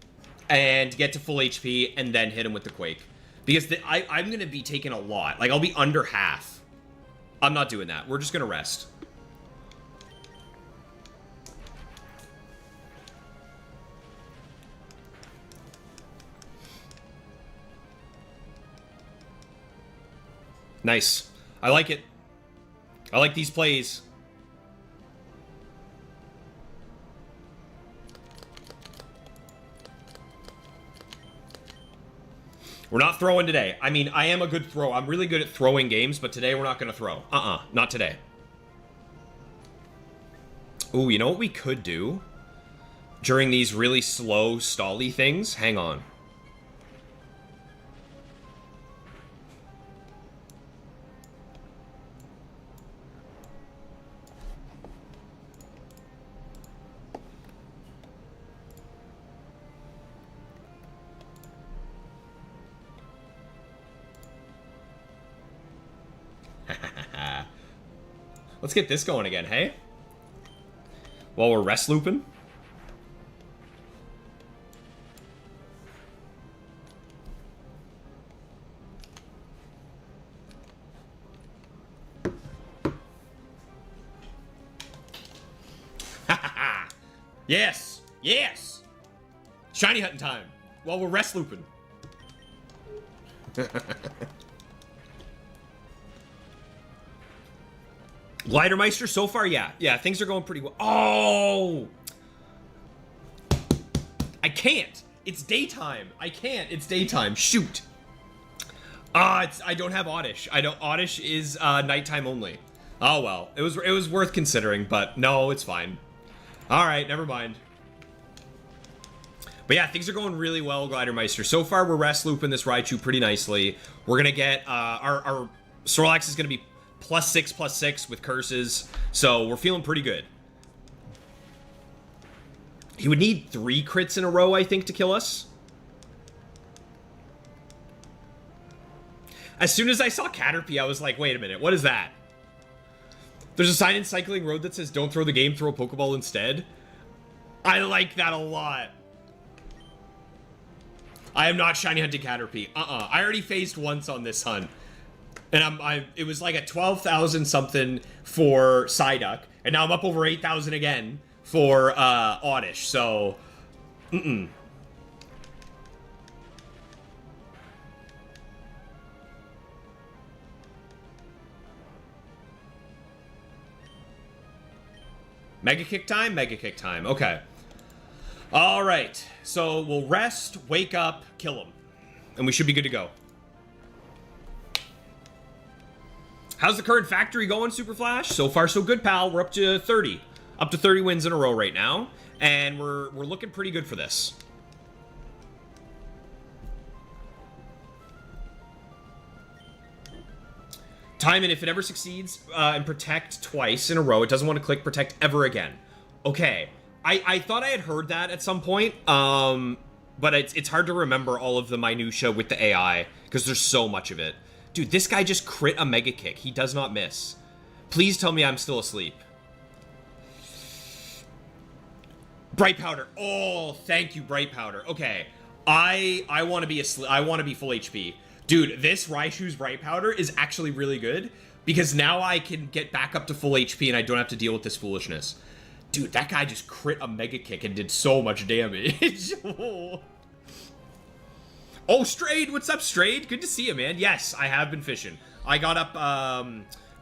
and get to full HP and then hit him with the Quake. Because I'm going to be taking a lot. Like, I'll be under half. I'm not doing that. We're just going to rest. Nice. I like it. I like these plays. We're not throwing today. I mean, I am a good thrower. I'm really good at throwing games, but today we're not going to throw. Not today. Ooh, you know what we could do? During these really slow, stally things? Hang on. Let's get this going again, hey? While we're rest looping. Yes! Yes! Shiny hunting time! While we're rest looping. Glidermeister, so far, yeah. Yeah, things are going pretty well. Oh! I can't. It's daytime. I can't. It's daytime. Shoot. I don't have Oddish. Oddish is nighttime only. Oh well. It was worth considering, but no, it's fine. Alright, never mind. But yeah, things are going really well, Glidermeister. So far, we're rest looping this Raichu pretty nicely. We're gonna get, our Snorlax is gonna be +6/+6 with curses, so we're feeling pretty good. He would need 3 crits in a row, I think, to kill us. As soon as I saw Caterpie, I was like, wait a minute, what is that? There's a sign in Cycling Road that says, don't throw the game, throw a Pokeball instead. I like that a lot. I am not shiny hunting Caterpie. I already phased once on this hunt. And it was like a 12,000 something for Psyduck. And now I'm up over 8,000 again for Oddish. So, Mega Kick time? Mega Kick time. Okay. Alright. So we'll rest, wake up, kill him. And we should be good to go. How's the current factory going, Super Flash? So far, so good, pal. We're up to 30. Up to 30 wins in a row right now. And we're looking pretty good for this. Time and if it ever succeeds, and protect twice in a row, it doesn't want to click protect ever again. Okay. I thought I had heard that at some point, but it's hard to remember all of the minutia with the AI, because there's so much of it. Dude, this guy just crit a Mega Kick. He does not miss. Please tell me I'm still asleep. Bright Powder. Oh, thank you, Bright Powder. Okay. I want to be asleep. I want to be full HP. Dude, this Raichu's Bright Powder is actually really good, because now I can get back up to full HP and I don't have to deal with this foolishness. Dude, that guy just crit a Mega Kick and did so much damage. Oh, Strayed! What's up, Strayed? Good to see you, man. Yes, I have been fishing. I got up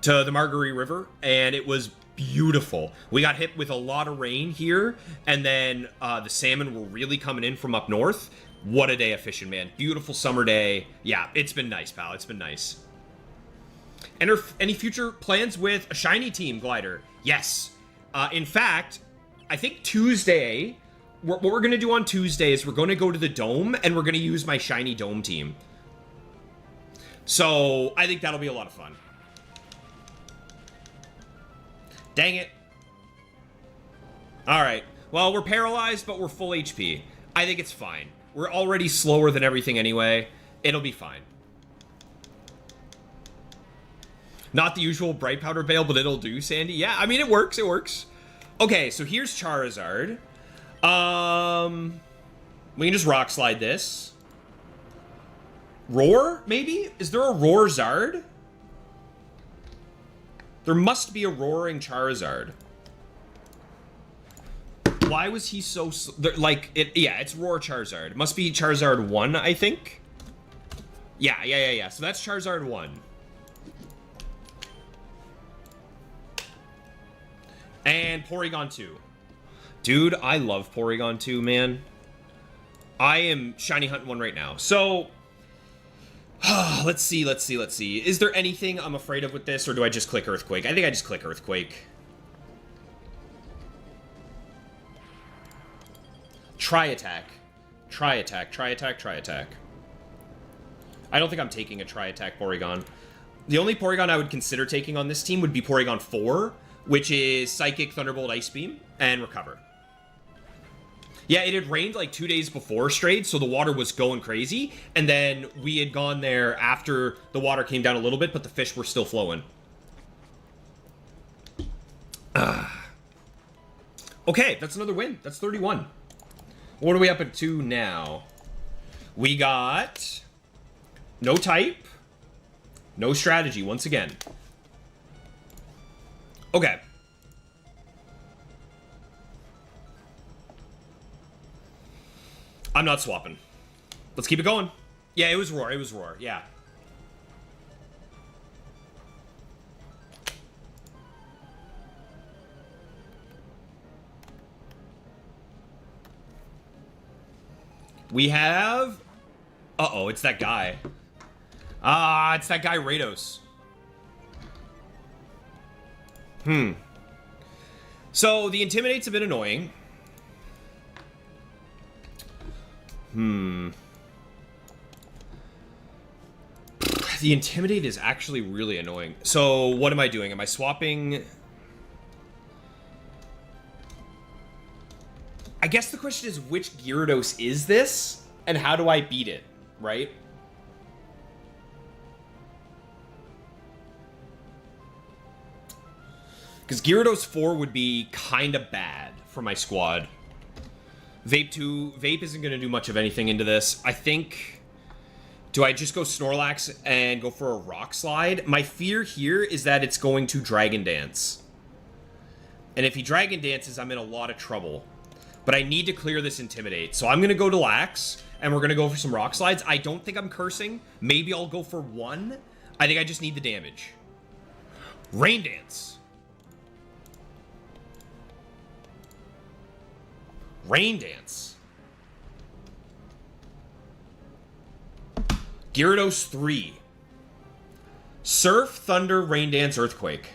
to the Margaree River, and it was beautiful. We got hit with a lot of rain here, and then the salmon were really coming in from up north. What a day of fishing, man. Beautiful summer day. Yeah, it's been nice, pal. It's been nice. And any future plans with a shiny team, Glider? Yes. In fact, I think Tuesday... What we're going to do on Tuesday is we're going to go to the Dome, and we're going to use my shiny Dome team. So, I think that'll be a lot of fun. Dang it. Alright. Well, we're paralyzed, but we're full HP. I think it's fine. We're already slower than everything anyway. It'll be fine. Not the usual Bright Powder bail, but it'll do, Sandy. Yeah, I mean, it works. It works. Okay, so here's Charizard. We can just Rock Slide this. Roar, maybe? Is there a Roar Zard? There must be a Roaring Charizard. Why was he so... Like, yeah, it's Roar Charizard. It must be Charizard 1, I think. Yeah. So that's Charizard 1. And Porygon 2. Dude, I love Porygon 2, man. I am shiny hunting one right now. So, let's see. Is there anything I'm afraid of with this, or do I just click Earthquake? I think I just click Earthquake. Tri-Attack. Tri-Attack. I don't think I'm taking a Tri-Attack Porygon. The only Porygon I would consider taking on this team would be Porygon 4, which is Psychic, Thunderbolt, Ice Beam, and Recover. Yeah, it had rained like 2 days before Strayed, so the water was going crazy. And then we had gone there after the water came down a little bit, but the fish were still flowing. Okay, that's another win. That's 31. What are we up to now? We got no type, no strategy once again. Okay. I'm not swapping. Let's keep it going. Yeah, it was Roar. It was Roar. Yeah. We have... Uh-oh, it's that guy. Ah, it's that guy, Rados. So, the Intimidate's a bit annoying. The Intimidate is actually really annoying. So, what am I doing? Am I swapping... I guess the question is, which Gyarados is this? And how do I beat it, right? Because Gyarados 4 would be kind of bad for my squad. Vape 2... Vape isn't going to do much of anything into this. I think... Do I just go Snorlax and go for a Rock Slide? My fear here is that it's going to Dragon Dance. And if he Dragon Dances, I'm in a lot of trouble. But I need to clear this Intimidate. So I'm going to go to Lax, and we're going to go for some Rock Slides. I don't think I'm cursing. Maybe I'll go for one. I think I just need the damage. Rain Dance. Rain Dance. Gyarados 3. Surf, Thunder, Rain Dance, Earthquake.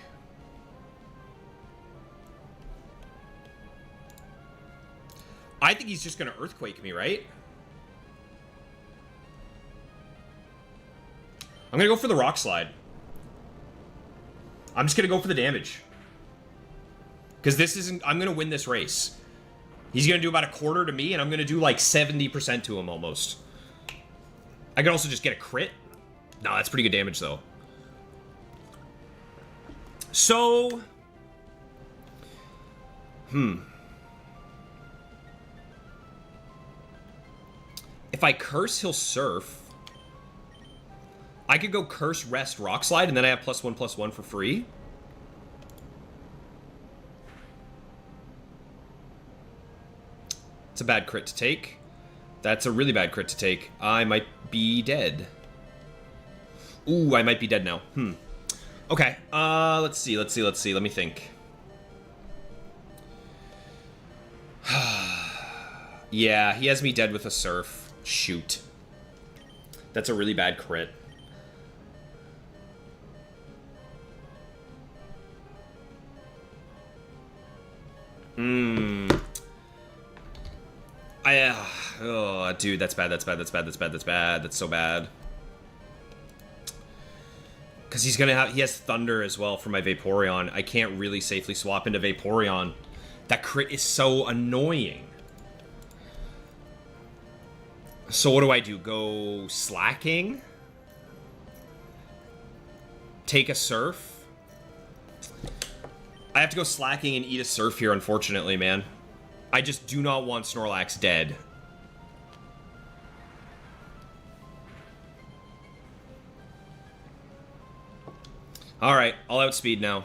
I think he's just going to Earthquake me, right? I'm going to go for the Rock Slide. I'm just going to go for the damage. Because this isn't... I'm going to win this race. He's going to do about a quarter to me, and I'm going to do like 70% to him almost. I could also just get a crit. No, that's pretty good damage, though. So... If I Curse, he'll Surf. I could go Curse, Rest, Rock Slide, and then I have +1/+1 for free. It's a bad crit to take. That's a really bad crit to take. I might be dead. Ooh, I might be dead now. Okay, let's see. Let me think. Yeah, he has me dead with a Surf. Shoot. That's a really bad crit. Oh, dude, that's bad. That's so bad. Because he's gonna have... He has Thunder as well for my Vaporeon. I can't really safely swap into Vaporeon. That crit is so annoying. So what do I do? Go Slacking? Take a Surf? I have to go Slacking and eat a Surf here, unfortunately, man. I just do not want Snorlax dead. Alright, I'll outspeed now.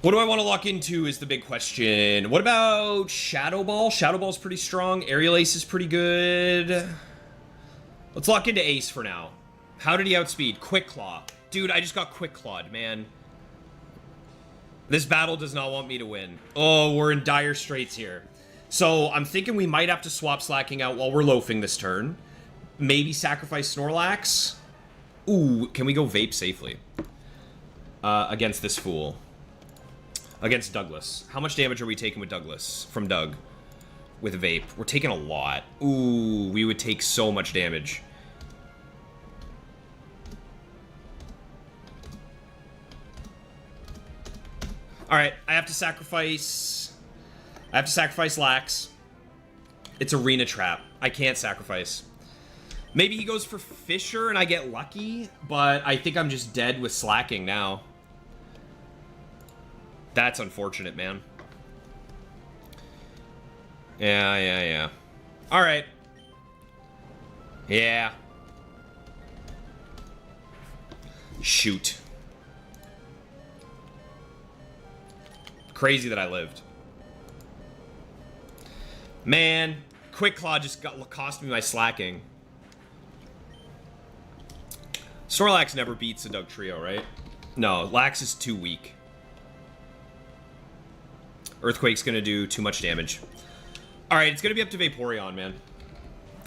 What do I want to lock into is the big question. What about Shadow Ball? Shadow Ball's pretty strong. Aerial Ace is pretty good. Let's lock into Ace for now. How did he outspeed? Quick Claw. Dude, I just got Quick Clawed, man. This battle does not want me to win. Oh, we're in dire straits here. So, I'm thinking we might have to swap Slacking out while we're loafing this turn. Maybe sacrifice Snorlax. Ooh, can we go Vape safely? Against this fool. Against Douglas. How much damage are we taking with Douglas? From Doug. With Vape. We're taking a lot. Ooh, we would take so much damage. Alright, I have to sacrifice Lax. It's Arena Trap. I can't sacrifice. Maybe he goes for Fisher and I get lucky, but I think I'm just dead with Slacking now. That's unfortunate, man. Yeah. Alright. Yeah. Shoot. Crazy that I lived. Man, Quick Claw just cost me my Slacking. Snorlax never beats a Dugtrio, right? No, Lax is too weak. Earthquake's gonna do too much damage. Alright, it's gonna be up to Vaporeon, man.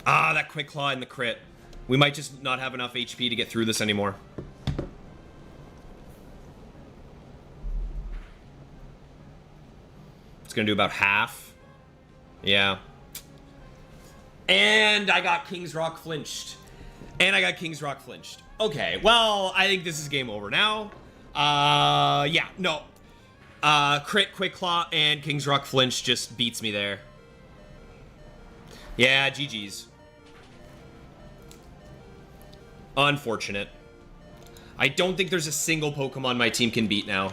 Ah, that Quick Claw and the crit. We might just not have enough HP to get through this anymore. It's gonna do about half. Yeah. And I got King's Rock flinched. Okay, well, I think this is game over now. Yeah, no. Crit, Quick Claw, and King's Rock flinch just beats me there. Yeah, GG's. Unfortunate. I don't think there's a single Pokemon my team can beat now.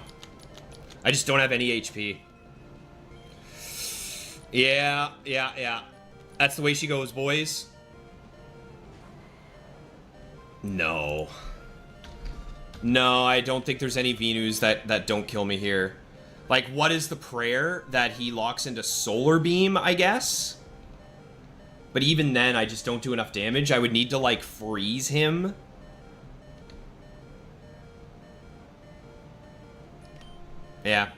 I just don't have any HP. Yeah. That's the way she goes, boys. No. No, I don't think there's any Venus that don't kill me here. Like, what is the prayer? That he locks into Solar Beam, I guess? But even then, I just don't do enough damage. I would need to, like, freeze him. Yeah.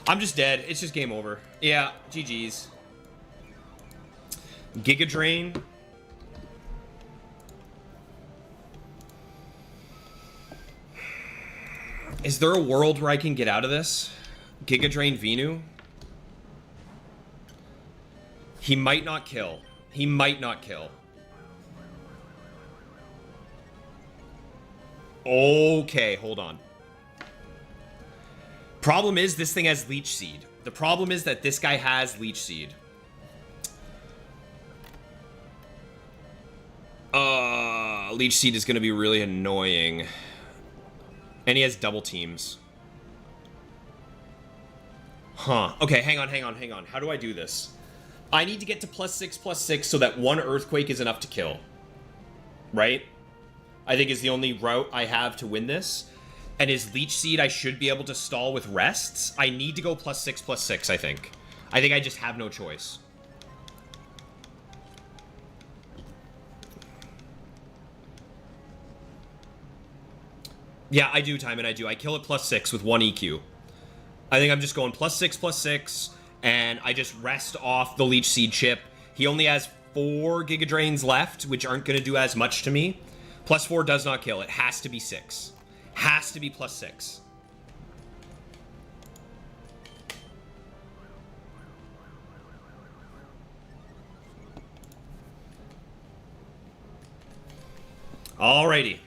I'm just dead. It's just game over. Yeah, GG's. Giga Drain. Is there a world where I can get out of this? Giga Drain Venu? He might not kill. He might not kill. Okay, hold on. Problem is, this thing has Leech Seed. The problem is that this guy has Leech Seed. Leech Seed is going to be really annoying. And he has double teams. Huh. Okay, hang on. How do I do this? I need to get to +6/+6 so that one Earthquake is enough to kill. Right? I think is the only route I have to win this. And his Leech Seed, I should be able to stall with rests. I need to go +6/+6, I think. I think I just have no choice. Yeah, I do, Timon, I do. I kill it +6 with 1 EQ. I think I'm just going +6/+6, and I just rest off the Leech Seed chip. He only has 4 Giga Drains left, which aren't going to do as much to me. +4 does not kill. It has to be 6. Has to be +6. Alrighty.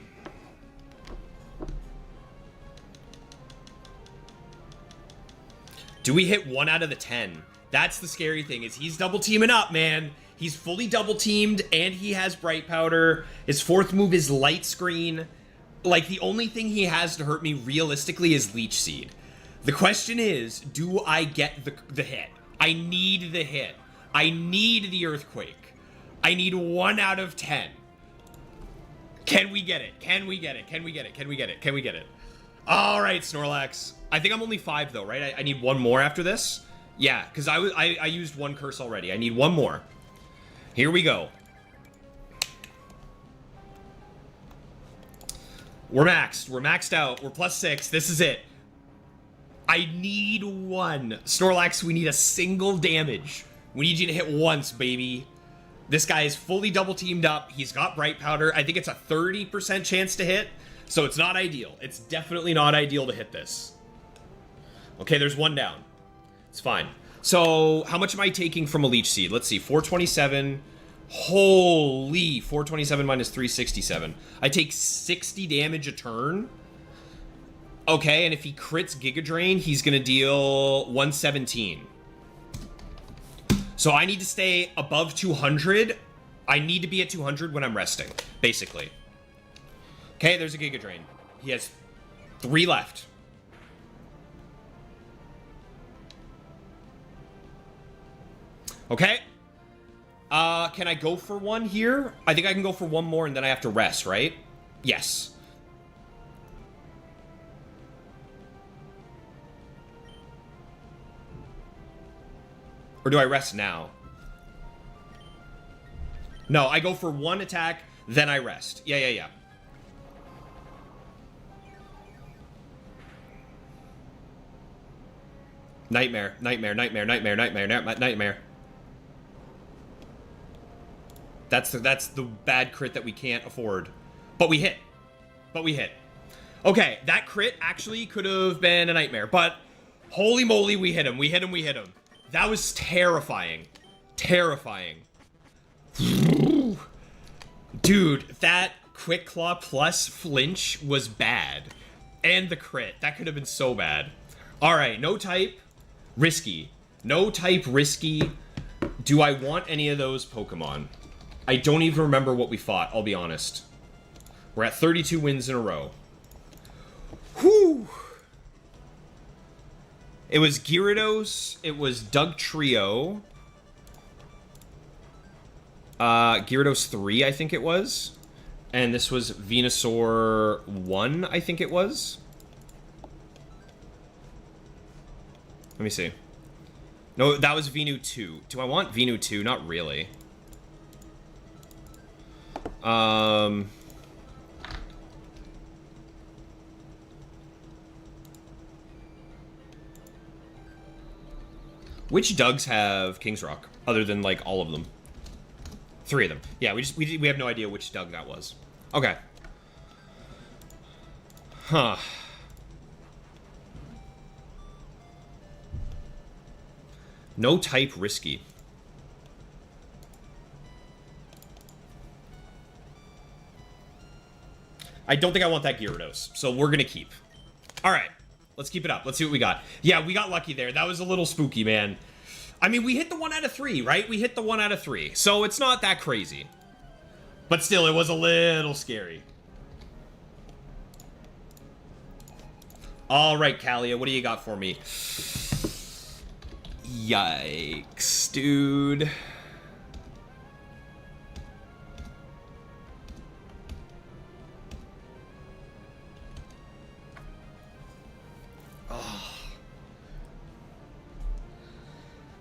Do we hit 1 out of the 10? That's the scary thing, is he's double teaming up, man. He's fully double teamed, and he has Bright Powder. His 4th move is Light Screen. Like, the only thing he has to hurt me realistically is Leech Seed. The question is, do I get the hit? I need the hit. I need the Earthquake. I need 1 out of 10. Can we get it? Can we get it? Can we get it? Can we get it? Can we get it? All right, Snorlax. I think I'm only 5 though, right? I need 1 more after this. Yeah, because I used 1 curse already. I need 1 more. Here we go. We're maxed. We're maxed out. We're +6. This is it. I need 1. Snorlax, we need a single damage. We need you to hit once, baby. This guy is fully double teamed up. He's got Bright Powder. I think it's a 30% chance to hit. So it's not ideal. It's definitely not ideal to hit this. Okay, there's 1 down. It's fine. So how much am I taking from a Leech Seed? Let's see, 427. Holy, 427 minus 367. I take 60 damage a turn. Okay, and if he crits Giga Drain, he's going to deal 117. So I need to stay above 200. I need to be at 200 when I'm resting, basically. Okay, there's a Giga Drain. He has 3 left. Okay. Can I go for 1 here? I think I can go for 1 more and then I have to rest, right? Yes. Or do I rest now? No, I go for 1 attack, then I rest. Yeah. Nightmare, nightmare, nightmare, nightmare, nightmare, nightmare. That's the bad crit that we can't afford. But we hit. But we hit. Okay, that crit actually could have been a nightmare, but holy moly, we hit him. We hit him, we hit him. That was terrifying. Terrifying. Dude, that Quick Claw plus flinch was bad. And the crit. That could have been so bad. Alright, no type. Risky. No type risky. Do I want any of those Pokemon? I don't even remember what we fought, I'll be honest. We're at 32 wins in a row. Whew! It was Gyarados, it was Dugtrio. Gyarados 3, I think it was. And this was Venusaur 1, I think it was. Let me see. No, that was Venu 2. Do I want Venu 2? Not really. Which Dugs have King's Rock, other than, like, all of them? 3 of them. Yeah, we have no idea which Doug that was. Okay. Huh. No type risky. I don't think I want that Gyarados, so we're gonna keep. Alright, let's keep it up. Let's see what we got. Yeah, we got lucky there. That was a little spooky, man. I mean, we hit the 1 out of 3, right? We hit the 1 out of 3, so it's not that crazy. But still, it was a little scary. Alright, Kalia, what do you got for me? Yikes, dude.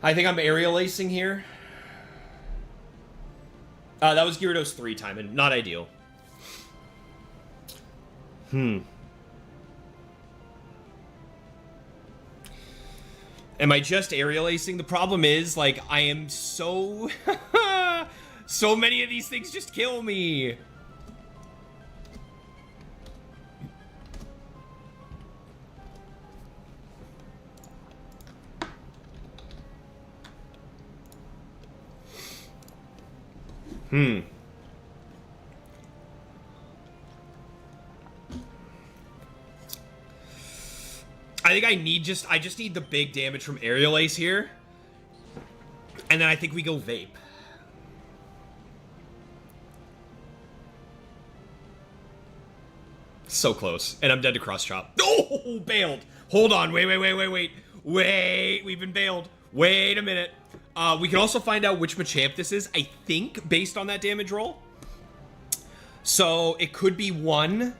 I think I'm aerial acing here. That was Gyarados 3 time, and not ideal. Am I just aerial acing? The problem is, like, I am so... so many of these things just kill me. I think I just need the big damage from Aerial Ace here. And then I think we go Vape. So close. And I'm dead to Cross Chop. Oh, bailed. Hold on. Wait. Wait, we've been bailed. Wait a minute. We can also find out which Machamp this is, I think, based on that damage roll. So, it could be 1.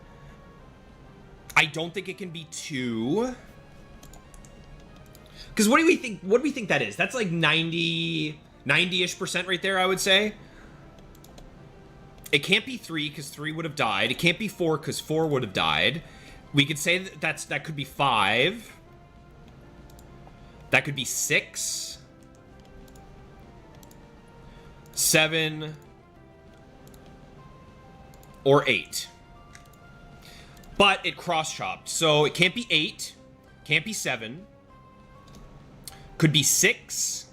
I don't think it can be 2. Because what do we think that is? That's like 90-ish% right there, I would say. It can't be 3, because 3 would have died. It can't be 4, because 4 would have died. We could say that could be 5. That could be 6. 7. Or 8. But it cross-chopped, so it can't be 8. Can't be 7. Could be 6.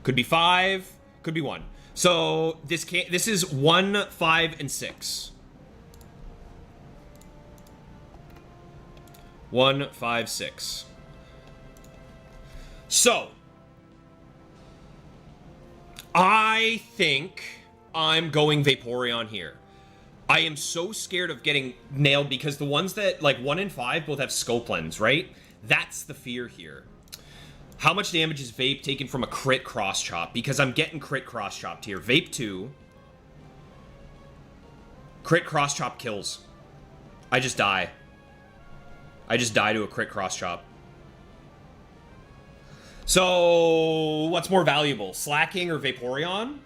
Could be 5. Could be 1. So this is 1, 5, and 6. 1, 5, 6. So I think I'm going Vaporeon here. I am so scared of getting nailed because the ones that, like, 1 and 5 both have Scope Lens, right? That's the fear here. How much damage is Vape taken from a crit cross chop? Because I'm getting crit cross chopped here. Vape 2. Crit cross chop kills. I just die. I just die to a crit cross chop. So, what's more valuable? Slacking or Vaporeon?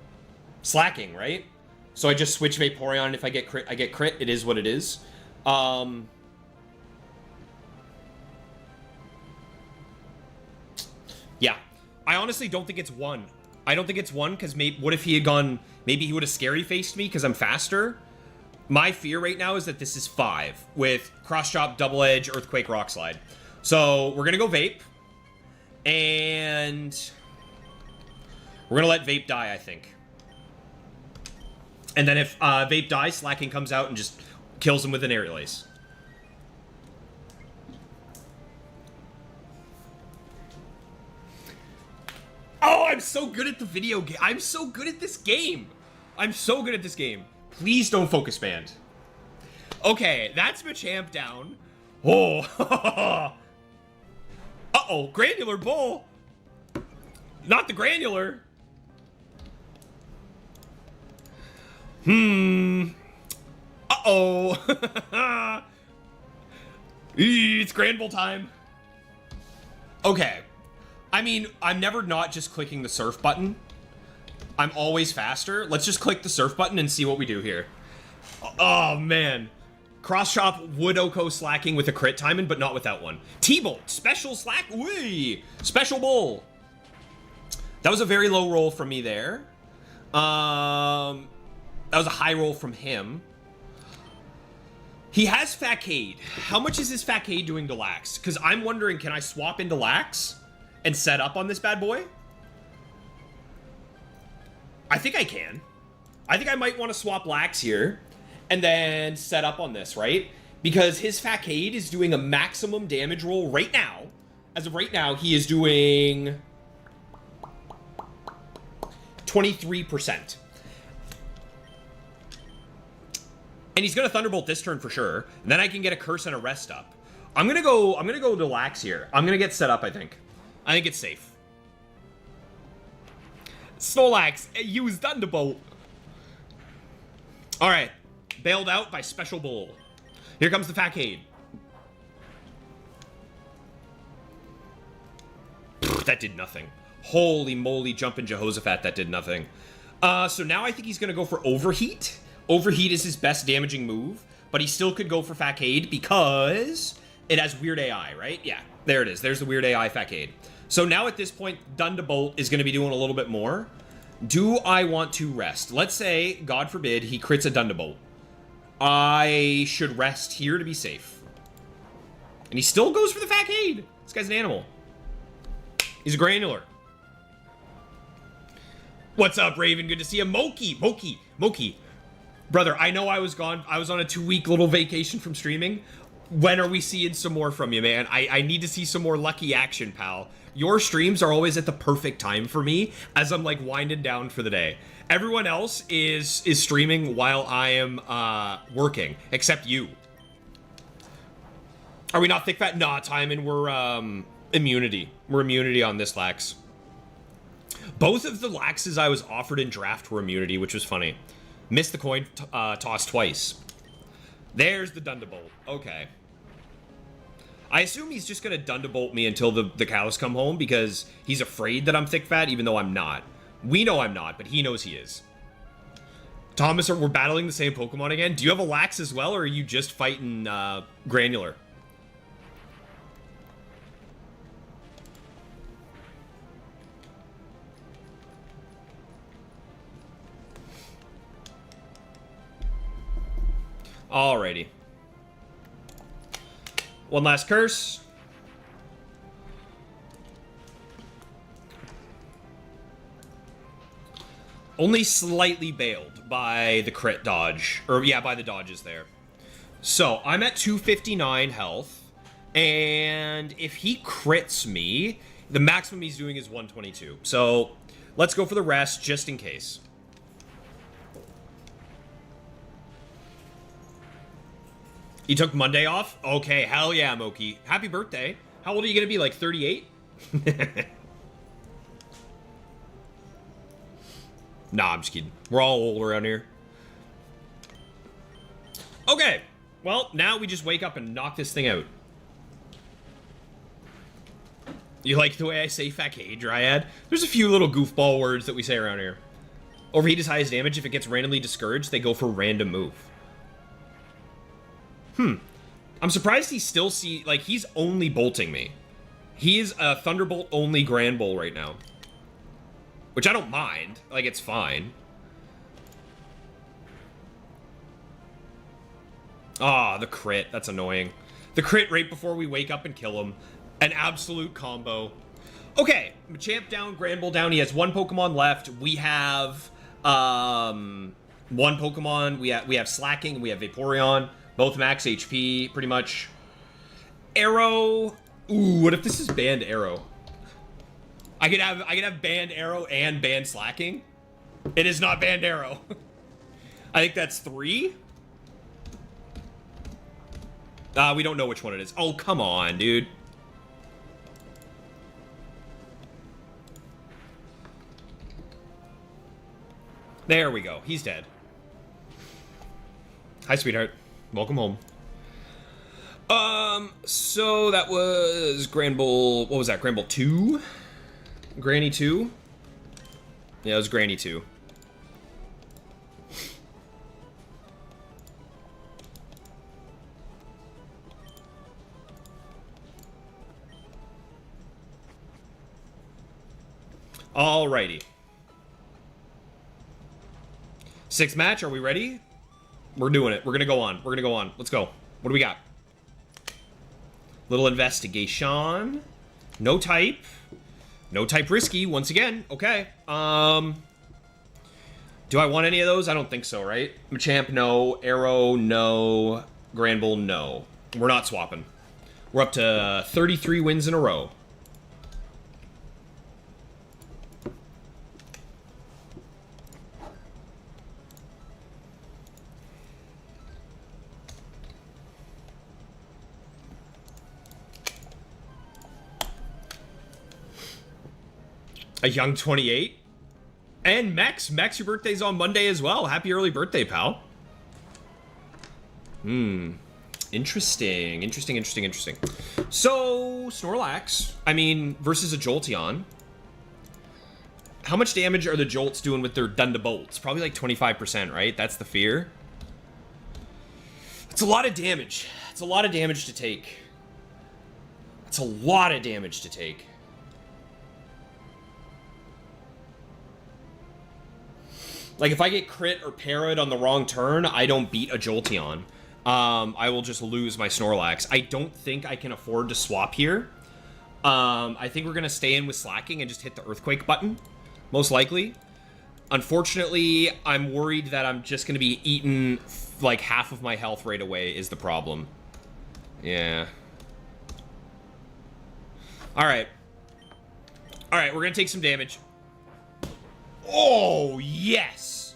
Slacking, right? So I just switch Vaporeon. If I get crit, I get crit. It is what it is. Yeah. I honestly don't think it's 1. I don't think it's 1 because what if he had gone... Maybe he would have scary faced me because I'm faster. My fear right now is that this is 5 with Cross Chop, Double Edge, Earthquake, Rock Slide. So we're going to go Vape. And we're going to let Vape die, I think. And then if Vape dies, Slacking comes out and just kills him with an Aerial Ace. Oh, I'm so good at the video game. I'm so good at this game. I'm so good at this game. Please don't focus band. Okay, that's Machamp down. Oh. Uh-oh, Granular Bull. Not the Granular. Uh-oh. It's Grand Bull time. Okay. I mean, I'm never not just clicking the surf button. I'm always faster. Let's just click the surf button and see what we do here. Oh, man. Cross Chop would OHKO Slacking with a crit timing, but not with that one. T-Bolt, special slack, wee! Special Bull. That was a very low roll from me there. That was a high roll from him. He has Facade. How much is his Facade doing to Lax? Because I'm wondering, can I swap into Lax and set up on this bad boy? I think I can. I think I might want to swap Lax here and then set up on this, right? Because his Facade is doing a maximum damage roll right now. As of right now, he is doing 23%. And he's gonna Thunderbolt this turn for sure. And then I can get a Curse and a Rest up. I'm gonna go to Lax here. I'm gonna get set up, I think. I think it's safe. Snorlax, use Thunderbolt. Alright. Bailed out by Special Bull. Here comes the Facade. That did nothing. Holy moly, jumping Jehoshaphat, that did nothing. So now I think he's gonna go for Overheat. Overheat is his best damaging move, but he still could go for Facade because it has weird AI, right? Yeah, there it is. There's the weird AI Facade. So now at this point, Thunderbolt is going to be doing a little bit more. Do I want to rest? Let's say, God forbid, he crits a Thunderbolt. I should rest here to be safe. And he still goes for the Facade. This guy's an animal. He's a Granular. What's up, Raven? Good to see you. Moki. Brother, I know I was gone. I was on a 2-week little vacation from streaming. When are we seeing some more from you, man? I need to see some more lucky action, pal. Your streams are always at the perfect time for me as I'm like winding down for the day. Everyone else is streaming while I am working, except you. Are we not thick fat? Nah, Timon, we're immunity. We're immunity on this Lax. Both of the Laxes I was offered in draft were immunity, which was funny. Missed the coin toss twice. There's the Thunderbolt. Okay. I assume he's just going to Thunderbolt me until the cows come home because he's afraid that I'm thick fat, even though I'm not. We know I'm not, but he knows he is. Thomas, we're battling the same Pokemon again. Do you have a Lax as well, or are you just fighting Granular? Alrighty. One last curse. Only slightly bailed by the crit dodge. Or, yeah, by the dodges there. So, I'm at 259 health. And if he crits me, the maximum he's doing is 122. So, let's go for the rest just in case. You took Monday off? Okay, hell yeah, Moki. Happy birthday. How old are you going to be, like 38? Nah, I'm just kidding. We're all old around here. Okay, well, now we just wake up and knock this thing out. You like the way I say Facade, Dryad? There's a few little goofball words that we say around here. Overheat is highest damage. If it gets randomly discouraged, they go for random move. I'm surprised he still he's only bolting me. He is a Thunderbolt only Grand Bull right now. Which I don't mind. Like, it's fine. Ah, the crit. That's annoying. The crit right before we wake up and kill him. An absolute combo. Okay, Machamp down, Grand Bull down. He has one Pokemon left. We have one Pokemon. We have Slacking. We have Vaporeon. Both max HP, pretty much. Arrow. Ooh, what if this is banned Arrow? I could have banned Arrow and banned Slacking. It is not banned Arrow. I think that's 3. We don't know which one it is. Oh, come on, dude. There we go. He's dead. Hi, sweetheart. Welcome home. So that was Grand Bull. What was that? Grand Bull 2? Granny 2? Yeah, it was Granny 2. Alrighty. 6th match, are we ready? We're doing it. We're gonna go on. We're gonna go on. Let's go. What do we got? Little investigation. No type. No type risky, once again. Okay. Do I want any of those? I don't think so, right? Machamp, no. Arrow, no. Grand Bull, no. We're not swapping. We're up to 33 wins in a row. A young 28. And Mex, your birthday's on Monday as well. Happy early birthday, pal. Interesting. So, Snorlax, I mean, versus a Jolteon. How much damage are the Jolts doing with their Thunderbolts? Probably like 25%, right? That's the fear. It's a lot of damage. It's a lot of damage to take. It's a lot of damage to take. Like, if I get crit or parried on the wrong turn, I don't beat a Jolteon. I will just lose my Snorlax. I don't think I can afford to swap here. I think we're going to stay in with Slacking and just hit the Earthquake button, most likely. Unfortunately, I'm worried that I'm just going to be eating, like, half of my health right away is the problem. Yeah. Alright. Alright, we're going to take some damage. Oh, yes.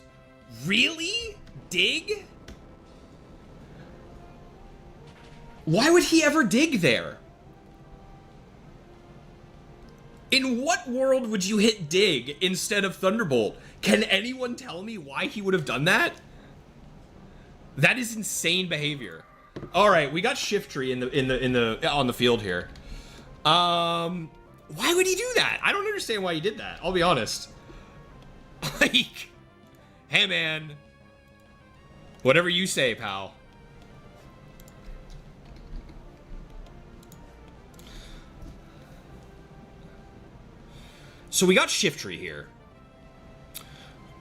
Really? Dig? Why would he ever dig there? In what world would you hit dig instead of Thunderbolt? Can anyone tell me why he would have done that? That is insane behavior. All right, we got Shiftry on the field here. Why would he do that? I don't understand why he did that. I'll be honest. Like, hey man, whatever you say, pal. So we got Shiftry here.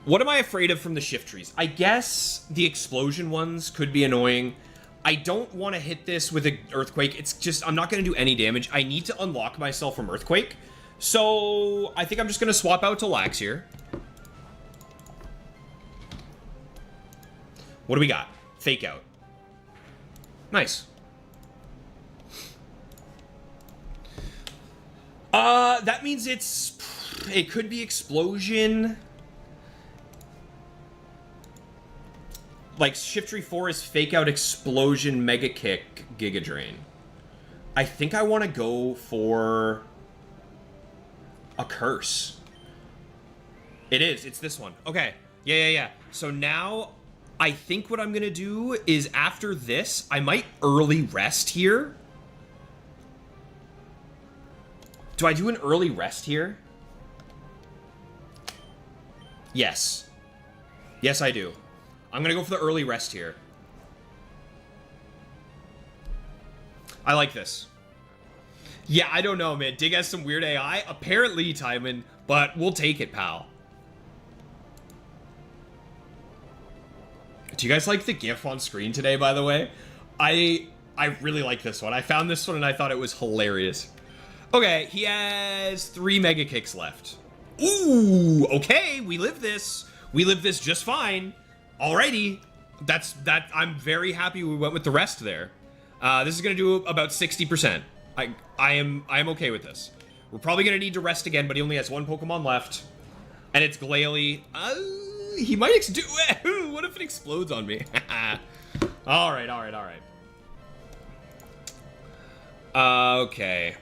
What am I afraid of from the Shiftries? I guess the explosion ones could be annoying. I don't want to hit this with an Earthquake. It's just, I'm not going to do any damage. I need to unlock myself from Earthquake. So I think I'm just going to swap out to Lax here. What do we got? Fake Out. Nice. That means it could be Explosion. Like, Shiftry 4 is Fake Out, Explosion, Mega Kick, Giga Drain. I think I want to go for a Curse. It is. It's this one. Okay. Yeah. So now, I think what I'm going to do is after this, I might early rest here. Do I do an early rest here? Yes. Yes, I do. I'm going to go for the early rest here. I like this. Yeah, I don't know, man. Dig has some weird AI. Apparently, Timon, but we'll take it, pal. Do you guys like the GIF on screen today, by the way? I really like this one. I found this one and I thought it was hilarious. Okay, he has 3 Mega Kicks left. Ooh, okay, we live this. We live this just fine. Alrighty. I'm very happy we went with the rest there. This is gonna do about 60%. I am okay with this. We're probably gonna need to rest again, but he only has 1 Pokemon left. And it's Glalie. He might do it. What if it explodes on me? Alright. Okay.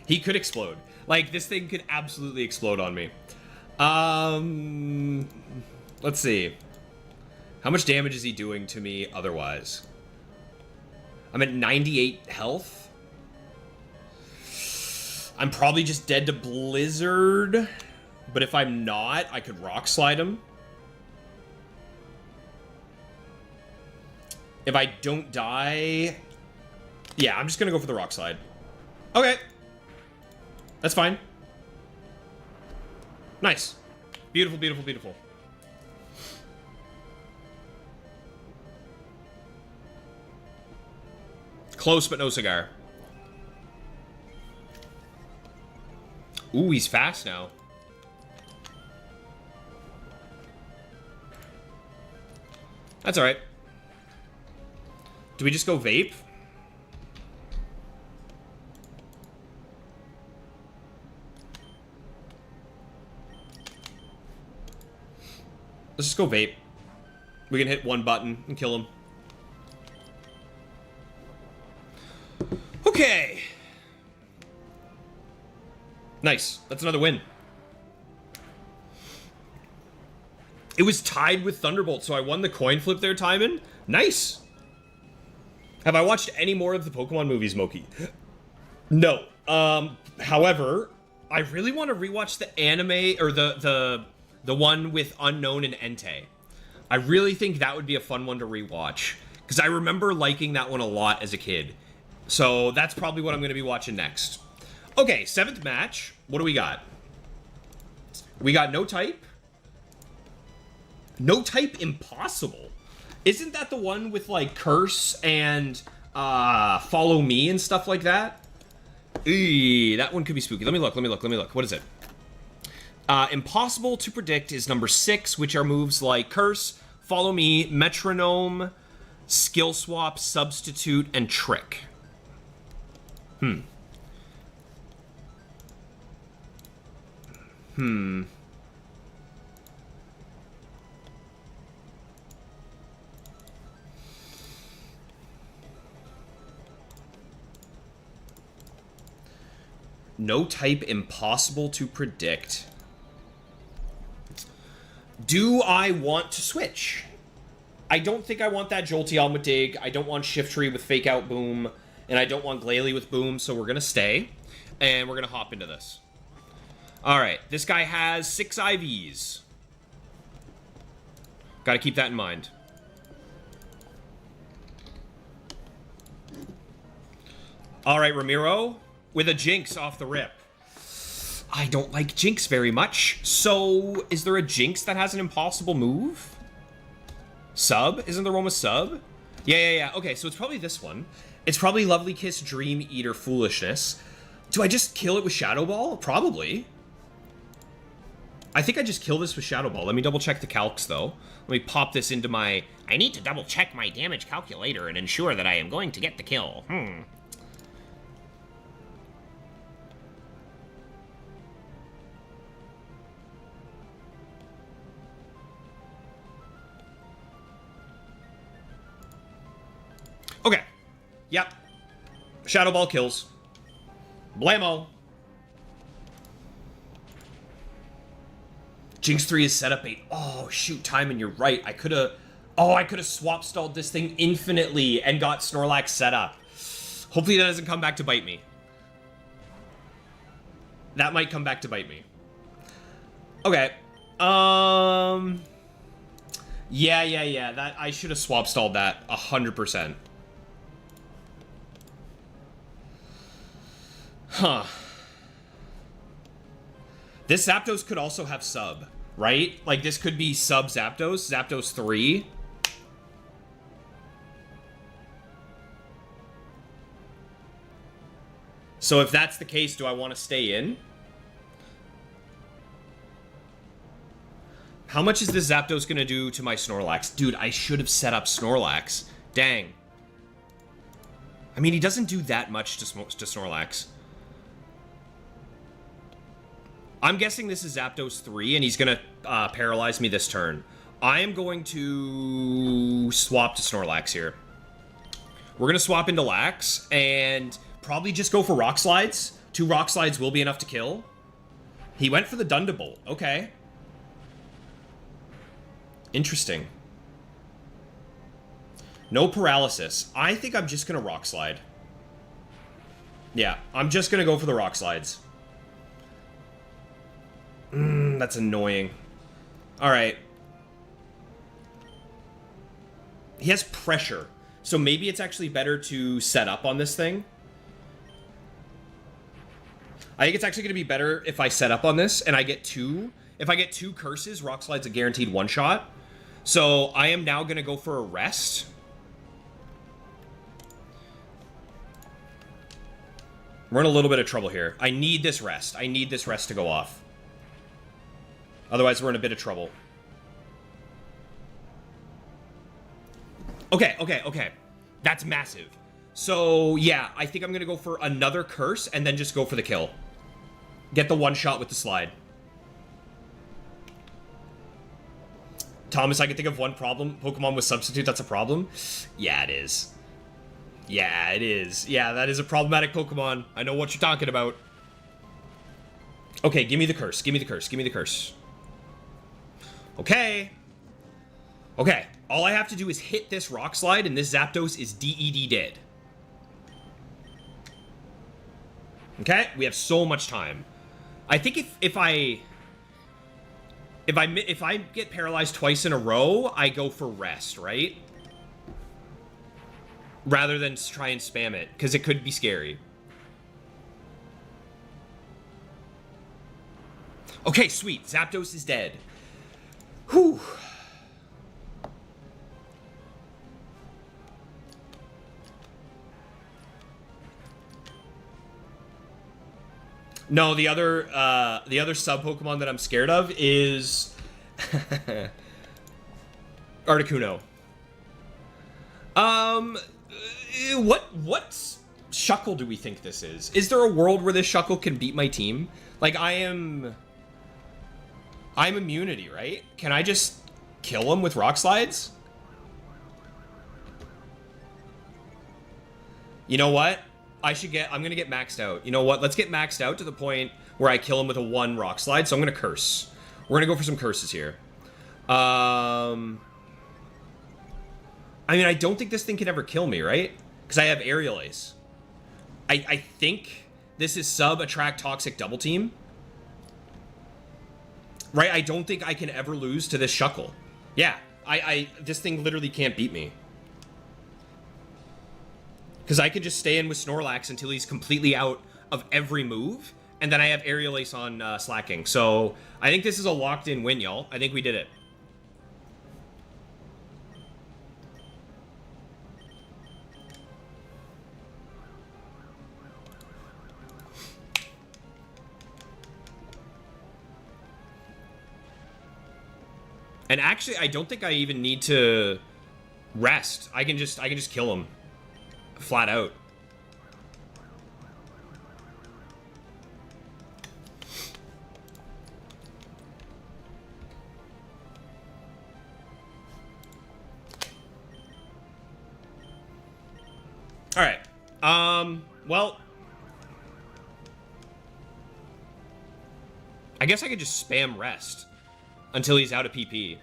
He could explode. Like, this thing could absolutely explode on me. Let's see. How much damage is he doing to me otherwise? I'm at 98 health. I'm probably just dead to Blizzard. But if I'm not, I could Rock Slide him. If I don't die... Yeah, I'm just gonna go for the Rock Slide. Okay. That's fine. Nice. Beautiful, beautiful, beautiful. Close, but no cigar. Ooh, he's fast now. That's alright. Do we just go vape? Let's just go vape. We can hit 1 button and kill him. Okay. Nice. That's another win. It was tied with Thunderbolt, so I won the coin flip there, Timon. Nice. Have I watched any more of the Pokemon movies, Moki? No. However, I really want to rewatch the anime, or the one with Unknown and Entei. I really think that would be a fun one to rewatch, because I remember liking that one a lot as a kid. So that's probably what I'm going to be watching next. Okay, 7th match. What do we got? We got no type. No type impossible. Isn't that the one with, like, Curse and Follow Me and stuff like that? Eee, that one could be spooky. Let me look. What is it? Impossible to predict is number 6, which are moves like Curse, Follow Me, Metronome, Skill Swap, Substitute, and Trick. No type impossible to predict. Do I want to switch? I don't think I want that Jolteon with Dig. I don't want Shiftry with Fake Out Boom. And I don't want Glalie with Boom, so we're going to stay. And we're going to hop into this. Alright, this guy has 6 IVs. Got to keep that in mind. Alright, Ramiro. With a Jinx off the rip. I don't like Jinx very much. So, is there a Jinx that has an impossible move? Sub? Isn't there one with Sub? Yeah. Okay, so it's probably this one. It's probably Lovely Kiss, Dream Eater, Foolishness. Do I just kill it with Shadow Ball? Probably. I think I just kill this with Shadow Ball. Let me double check the calcs, though. Let me pop this into my... I need to double check my damage calculator and ensure that I am going to get the kill. Okay. Yep. Shadow Ball kills. Blammo. Jinx 3 is set up 8. Oh, shoot, Timon, you're right. I could have... Oh, I could have swap stalled this thing infinitely and got Snorlax set up. Hopefully that doesn't come back to bite me. That might come back to bite me. Okay. Yeah. That I should have swap stalled that 100%. Huh. This Zapdos could also have sub, right? Like, this could be sub Zapdos, Zapdos 3. So if that's the case, do I want to stay in? How much is this Zapdos going to do to my Snorlax? Dude, I should have set up Snorlax. Dang. I mean, he doesn't do that much to Snorlax. I'm guessing this is Zapdos 3, and he's going to paralyze me this turn. I am going to swap to Snorlax here. We're going to swap into Lax, and probably just go for Rock Slides. 2 Rock Slides will be enough to kill. He went for the Thunderbolt. Okay. Interesting. No paralysis. I think I'm just going to Rock Slide. Yeah, I'm just going to go for the Rock Slides. That's annoying. Alright. He has pressure. So maybe it's actually better to set up on this thing. I think it's actually going to be better if I set up on this and I get 2. If I get 2 curses, Rock Slide's a guaranteed one-shot. So I am now going to go for a rest. We're in a little bit of trouble here. I need this rest. I need this rest to go off. Otherwise, we're in a bit of trouble. Okay. That's massive. So, yeah, I think I'm going to go for another curse and then just go for the kill. Get the one shot with the slide. Thomas, I can think of one problem. Pokemon with substitute, that's a problem? Yeah, it is. Yeah, it is. Yeah, that is a problematic Pokemon. I know what you're talking about. Okay, give me the curse. Give me the curse. Give me the curse. Okay. Okay, all I have to do is hit this Rock Slide, and this Zapdos is DED dead. Okay, we have so much time. I think if I get paralyzed twice in a row, I go for rest, right? Rather than try and spam it, because it could be scary. Okay, sweet. Zapdos is dead. Whew. No, the other sub Pokemon that I'm scared of is Articuno. What Shuckle do we think this is? Is there a world where this Shuckle can beat my team? Like, I'm immunity, right? Can I just kill him with Rock Slides? You know what? I'm gonna get maxed out. You know what? Let's get maxed out to the point where I kill him with a 1 Rock Slide. So I'm gonna curse. We're gonna go for some curses here. I mean, I don't think this thing can ever kill me, right? Because I have Aerial Ace. I think this is sub attract toxic double team. Right? I don't think I can ever lose to this Shuckle. Yeah, this thing literally can't beat me. Because I could just stay in with Snorlax until he's completely out of every move, and then I have Aerial Ace on Slacking. So I think this is a locked-in win, y'all. I think we did it. And actually, I don't think I even need to rest. I can just kill him. Flat out. All right. Well, I guess I could just spam rest until he's out of PP.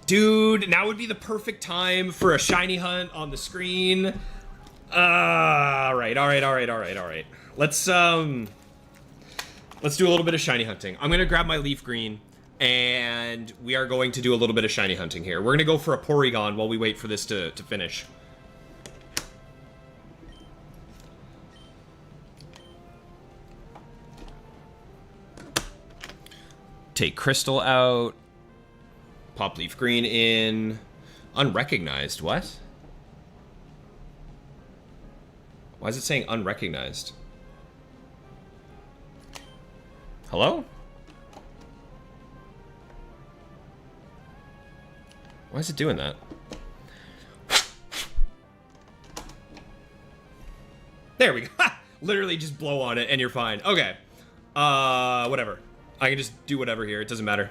Dude, now would be the perfect time for a shiny hunt on the screen. All right. Let's do a little bit of shiny hunting. I'm gonna grab my leaf green. And we are going to do a little bit of shiny hunting here. We're going to go for a Porygon while we wait for this to finish. Take Crystal out. Pop Leaf Green in. Unrecognized. What? Why is it saying unrecognized? Hello? Why is it doing that? There we go. Literally just blow on it and you're fine. Okay. Whatever. I can just do whatever here. It doesn't matter.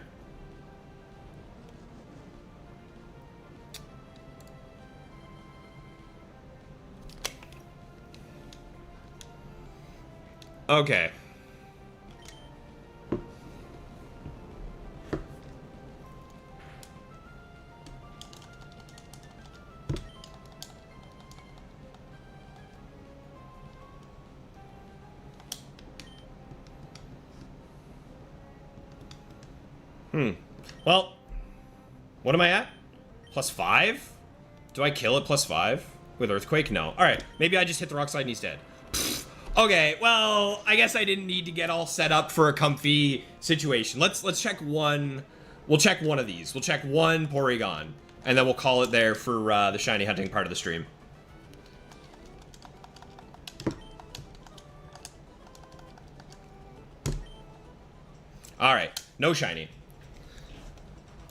Okay. Well, what am I at? +5? Do I kill at +5 with Earthquake? No. All right, maybe I just hit the rock slide and he's dead. Okay, well, I guess I didn't need to get all set up for a comfy situation. Let's check one. We'll check one of these. We'll check one Porygon, and then we'll call it there for the shiny hunting part of the stream. All right, no shiny.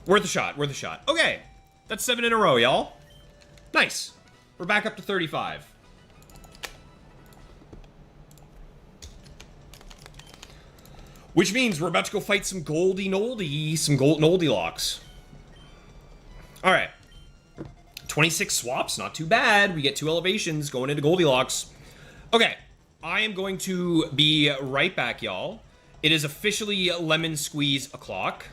Worth a shot, worth a shot. Okay, that's 7 in a row, y'all. Nice. We're back up to 35. Which means we're about to go fight some Goldilocks. All right. 26 swaps, not too bad. We get 2 elevations going into Goldilocks. Okay, I am going to be right back, y'all. It is officially lemon squeeze o'clock.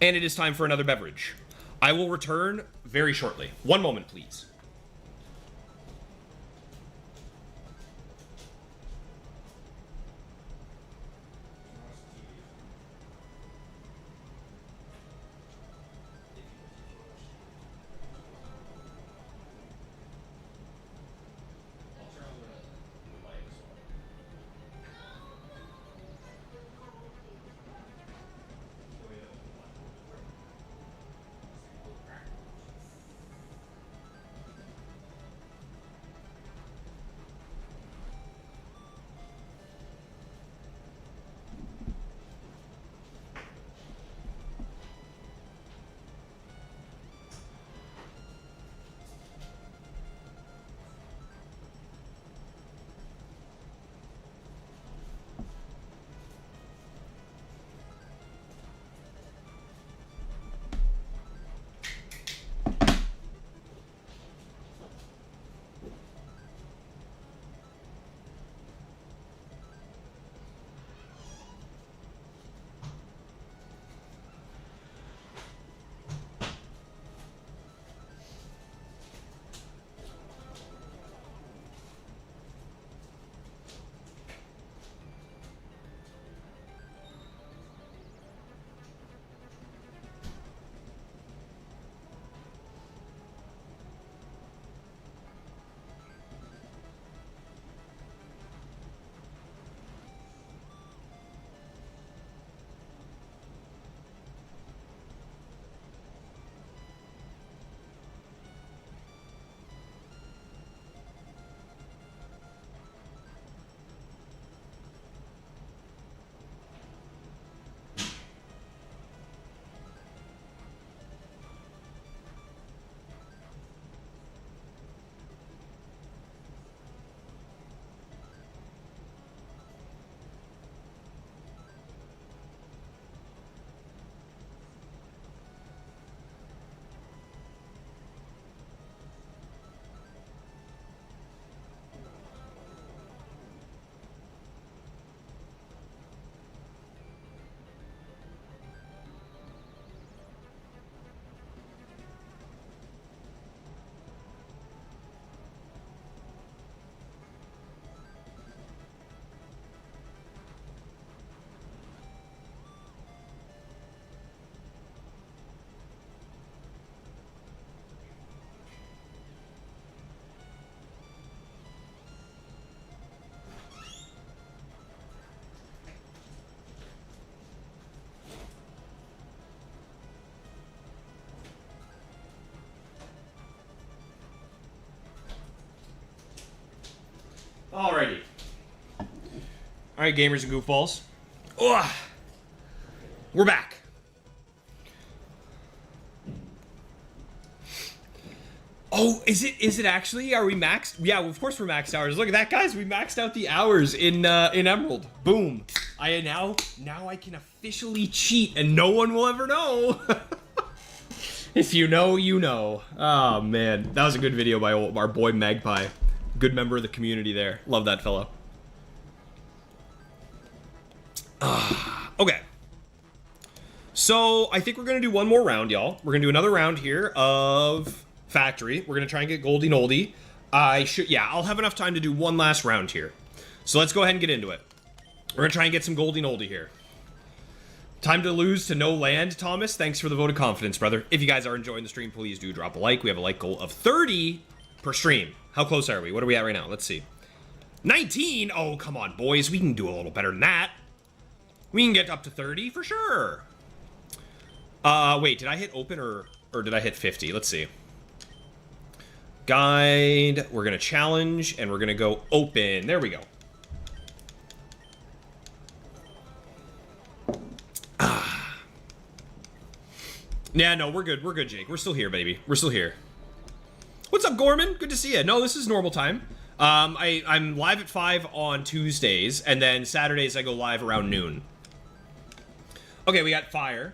And it is time for another beverage. I will return very shortly. One moment, please. Alrighty. Alright, gamers and goofballs. Ugh. We're back. Oh, is it actually? Are we maxed? Yeah, of course we're maxed hours. Look at that, guys. We maxed out the hours in Emerald. Boom. Now I can officially cheat and no one will ever know. If you know, you know. Oh, man. That was a good video by our boy Magpie. Good member of the community there. Love that fellow. Okay. So, I think we're going to do one more round, y'all. We're going to do another round here of Factory. We're going to try and get Goldie Noldy. I'll have enough time to do one last round here. So, let's go ahead and get into it. We're going to try and get some Goldie Noldy here. Time to lose to no land, Thomas. Thanks for the vote of confidence, brother. If you guys are enjoying the stream, please do drop a like. We have a like goal of 30 per stream. How close are we? What are we at right now? Let's see. 19? Oh, come on, boys. We can do a little better than that. We can get up to 30 for sure. Wait, did I hit open or did I hit 50? Let's see. Guide. We're going to challenge and we're going to go open. There we go. Yeah, no, we're good. We're good, Jake. We're still here, baby. We're still here. What's up, Gorman? Good to see you. No, this is normal time. I'm live at 5 on Tuesdays, and then Saturdays I go live around noon. Okay, we got fire.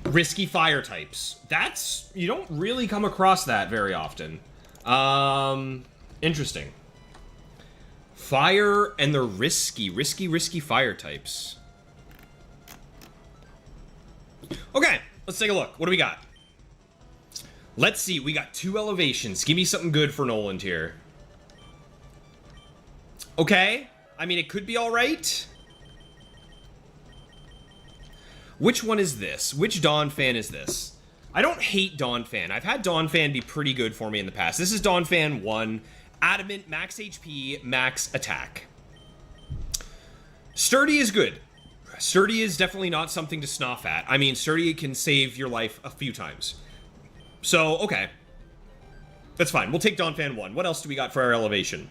Risky fire types. You don't really come across that very often. Interesting. Fire and the risky fire types. Okay, let's take a look. What do we got? Let's see. We got 2 elevations. Give me something good for Noland here. Okay. I mean, it could be all right. Which one is this? Which Dawn Fan is this? I don't hate Dawn Fan. I've had Dawn Fan be pretty good for me in the past. This is Dawn Fan 1. Adamant, max HP, max attack. Sturdy is good. Sturdy is definitely not something to scoff at. I mean, Sturdy can save your life a few times. So, okay. That's fine. We'll take Dawn Fan 1. What else do we got for our elevation?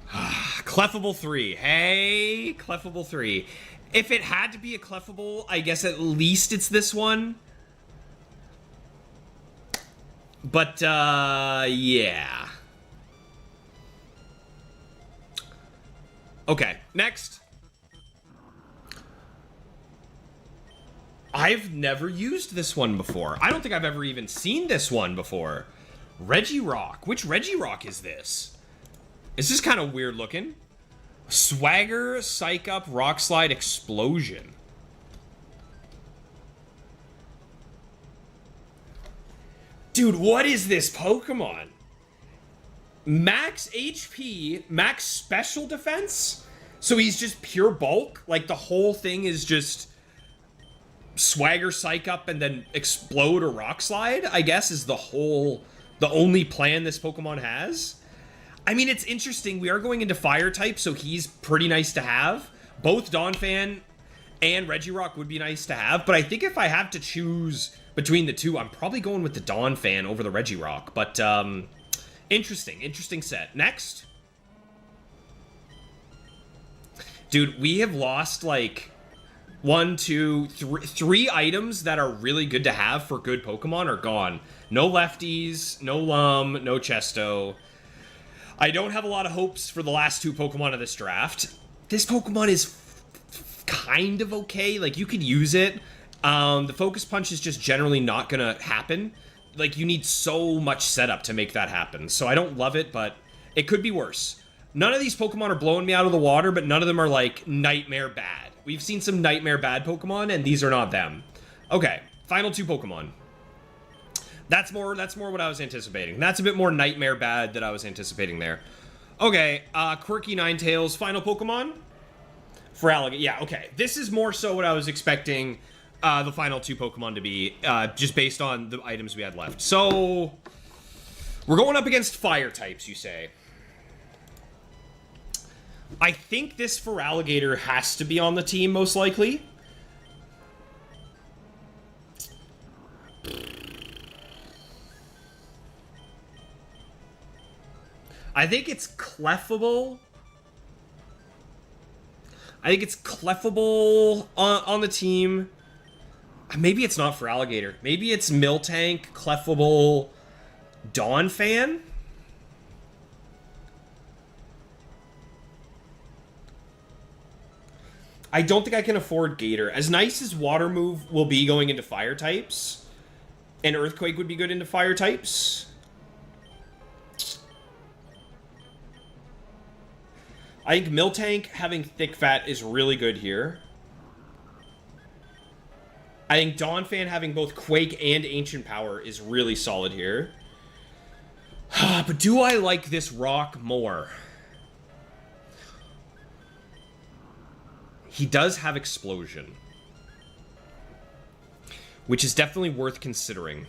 Cleffable 3. Hey, Cleffable 3. If it had to be a Cleffable, I guess at least it's this one. But, yeah. Okay, next. I've never used this one before. I don't think I've ever even seen this one before. Regirock. Which Regirock is this? Is this kind of weird looking? Swagger, Psych Up, Rock Slide, Explosion. Dude, what is this Pokemon? Max HP, max special defense? So he's just pure bulk? Like the whole thing is just Swagger, Psych Up, and then Explode or Rock Slide, I guess, is the only plan this Pokemon has? I mean, it's interesting. We are going into Fire type, so he's pretty nice to have. Both Donphan and Regirock would be nice to have, but I think if I have to choose between the two, I'm probably going with the Donphan over the Regirock. But, interesting set. Next. Dude, we have lost, like, 1, 2, 3 items that are really good to have for good Pokemon are gone. No Lefties, no Lum, no Chesto. I don't have a lot of hopes for the last 2 Pokemon of this draft. This Pokemon is kind of okay. Like, you could use it. The Focus Punch is just generally not gonna happen. Like, you need so much setup to make that happen. So I don't love it, but it could be worse. None of these Pokemon are blowing me out of the water, but none of them are, like, nightmare bad. We've seen some nightmare bad Pokemon, and these are not them. Okay, final 2 Pokemon. That's more what I was anticipating. That's a bit more nightmare bad that I was anticipating there. Okay, Quirky Ninetales, final Pokemon? For Alligator, yeah, okay. This is more so what I was expecting the final 2 Pokemon to be, just based on the items we had left. So, we're going up against Fire types, you say. I think this Feraligatr has to be on the team, most likely. I think it's cleffable. I think it's cleffable on the team. Maybe it's not for Alligator. Maybe it's Miltank, cleffable, Dawn Fan. I don't think I can afford Gator. As nice as Water Move will be going into fire types, and Earthquake would be good into fire types, I think Miltank having Thick Fat is really good here. I think Dawn Fan having both Quake and Ancient Power is really solid here. But do I like this rock more? He does have Explosion, which is definitely worth considering.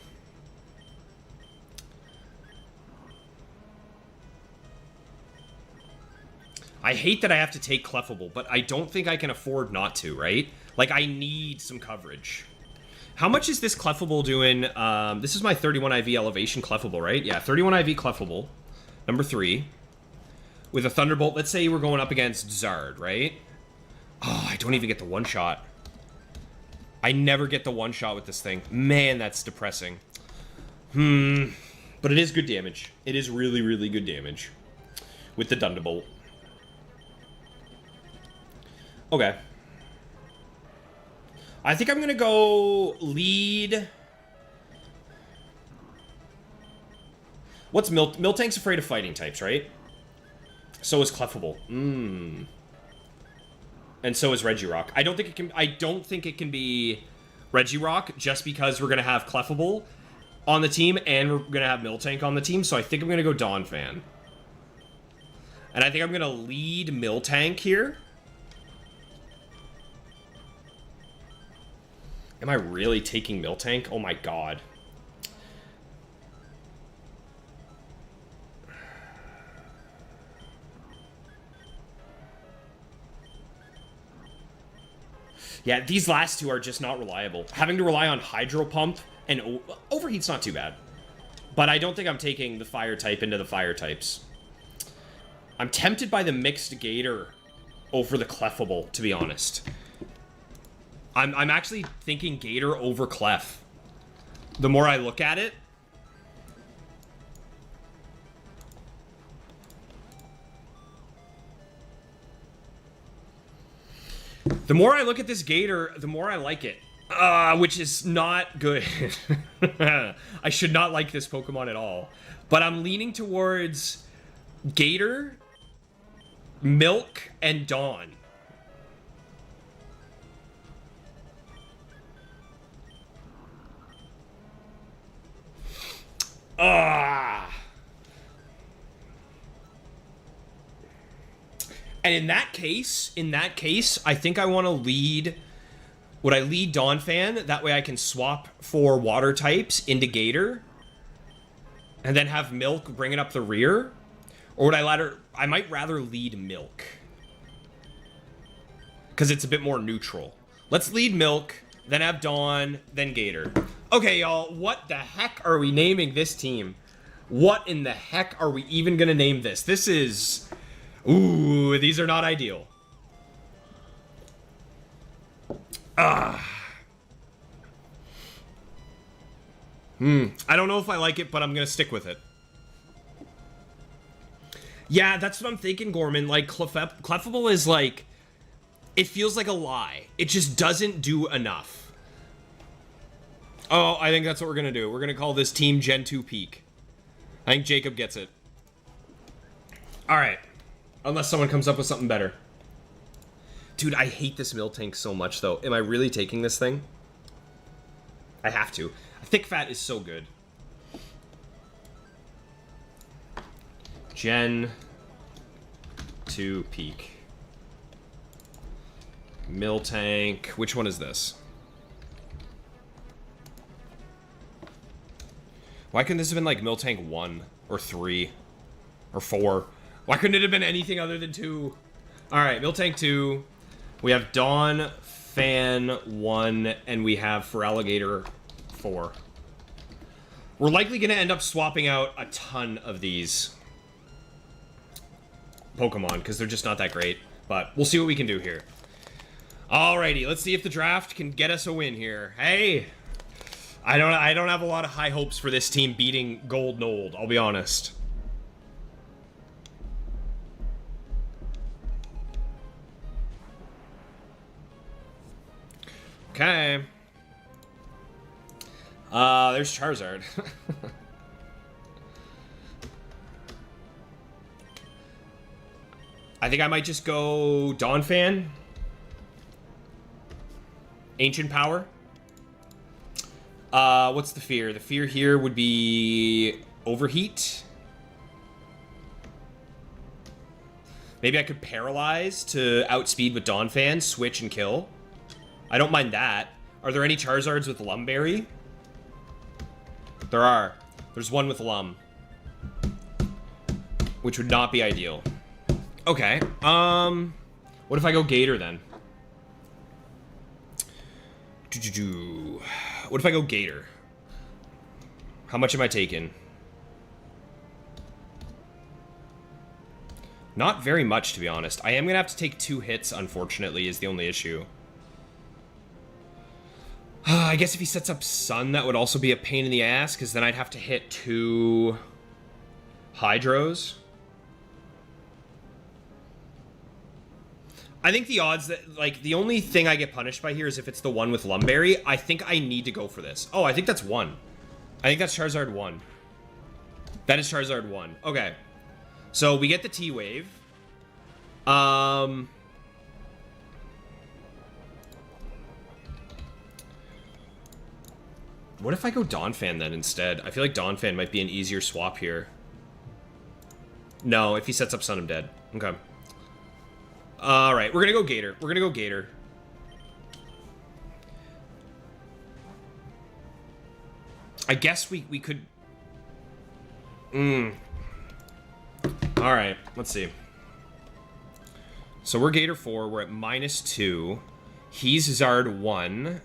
I hate that I have to take Cleffable, but I don't think I can afford not to, right? Like, I need some coverage. How much is this Cleffable doing? This is my 31 IV elevation Cleffable, right? Yeah, 31 IV Cleffable, number 3. With a Thunderbolt, let's say we're going up against Zard, right? Oh, I don't even get the one-shot. I never get the one-shot with this thing. Man, that's depressing. But it is good damage. It is really, really good damage. With the Thunderbolt. Okay. I think I'm gonna go lead. What's Miltank's afraid of fighting types, right? So is Cleffable. And so is Regirock. I don't think it can be Regirock just because we're gonna have Cleffable on the team and we're gonna have Miltank on the team. So I think I'm gonna go Dawn Fan. And I think I'm gonna lead Miltank here. Am I really taking Miltank? Oh my god. Yeah, these last two are just not reliable. Having to rely on Hydro Pump and Overheat's not too bad. But I don't think I'm taking the Fire type into the Fire types. I'm tempted by the mixed Gator over the Cleffable, to be honest. I'm actually thinking Gator over Clef. The more I look at it. The more I look at this Gator, the more I like it. Which is not good. I should not like this Pokemon at all. But I'm leaning towards Gator, Milk, and Dawn. And in that case, I think I want to lead. Would I lead Dawn Fan? That way I can swap for water types into Gator. And then have Milk bring it up the rear? Or would I might rather lead Milk. Because it's a bit more neutral. Let's lead Milk, then have Dawn, then Gator. Okay, y'all, what the heck are we naming this team? What in the heck are we even gonna name this? This is... Ooh, these are not ideal. I don't know if I like it, but I'm gonna stick with it. Yeah, that's what I'm thinking, Gorman. Like, Cleffable is like... It feels like a lie. It just doesn't do enough. Oh, I think that's what we're gonna do. We're gonna call this Team Gen 2 Peak. I think Jacob gets it. Alright. Unless someone comes up with something better. Dude, I hate this Miltank so much, though. Am I really taking this thing? I have to. Thick Fat is so good. Gen 2 Peak. Miltank. Which one is this? Why couldn't this have been like Miltank 1 or 3 or 4? Why couldn't it have been anything other than 2? Alright, Miltank 2. We have Dawn Fan 1, and we have for Alligator 4. We're likely going to end up swapping out a ton of these. Pokemon, because they're just not that great. But we'll see what we can do here. Alrighty, let's see if the draft can get us a win here. Hey! I don't have a lot of high hopes for this team beating Gold Nold, I'll be honest. Okay. There's Charizard. I think I might just go Donphan. Ancient Power. What's the fear? The fear here would be Overheat. Maybe I could Paralyze to outspeed with Donphan, switch and kill. I don't mind that. Are there any Charizards with Lumberry? There are. There's one with Lum. Which would not be ideal. Okay. What if I go Gator then? What if I go Gator? How much am I taking? Not very much, to be honest. I am going to have to take 2 hits, unfortunately, is the only issue. I guess if he sets up Sun, that would also be a pain in the ass, because then I'd have to hit 2 Hydros. I think the odds that, like, the only thing I get punished by here is if it's the one with Lumberry. I think I need to go for this. Oh, I think that's 1. I think that's Charizard 1. That is Charizard 1. Okay. So we get the T-Wave. What if I go Donphan then instead? I feel like Donphan might be an easier swap here. No, if he sets up Sun, I'm dead. Okay. Alright, we're gonna go Gator. We're gonna go Gator. I guess we could... Alright, let's see. So we're Gator 4, we're at -2. He's Zard 1.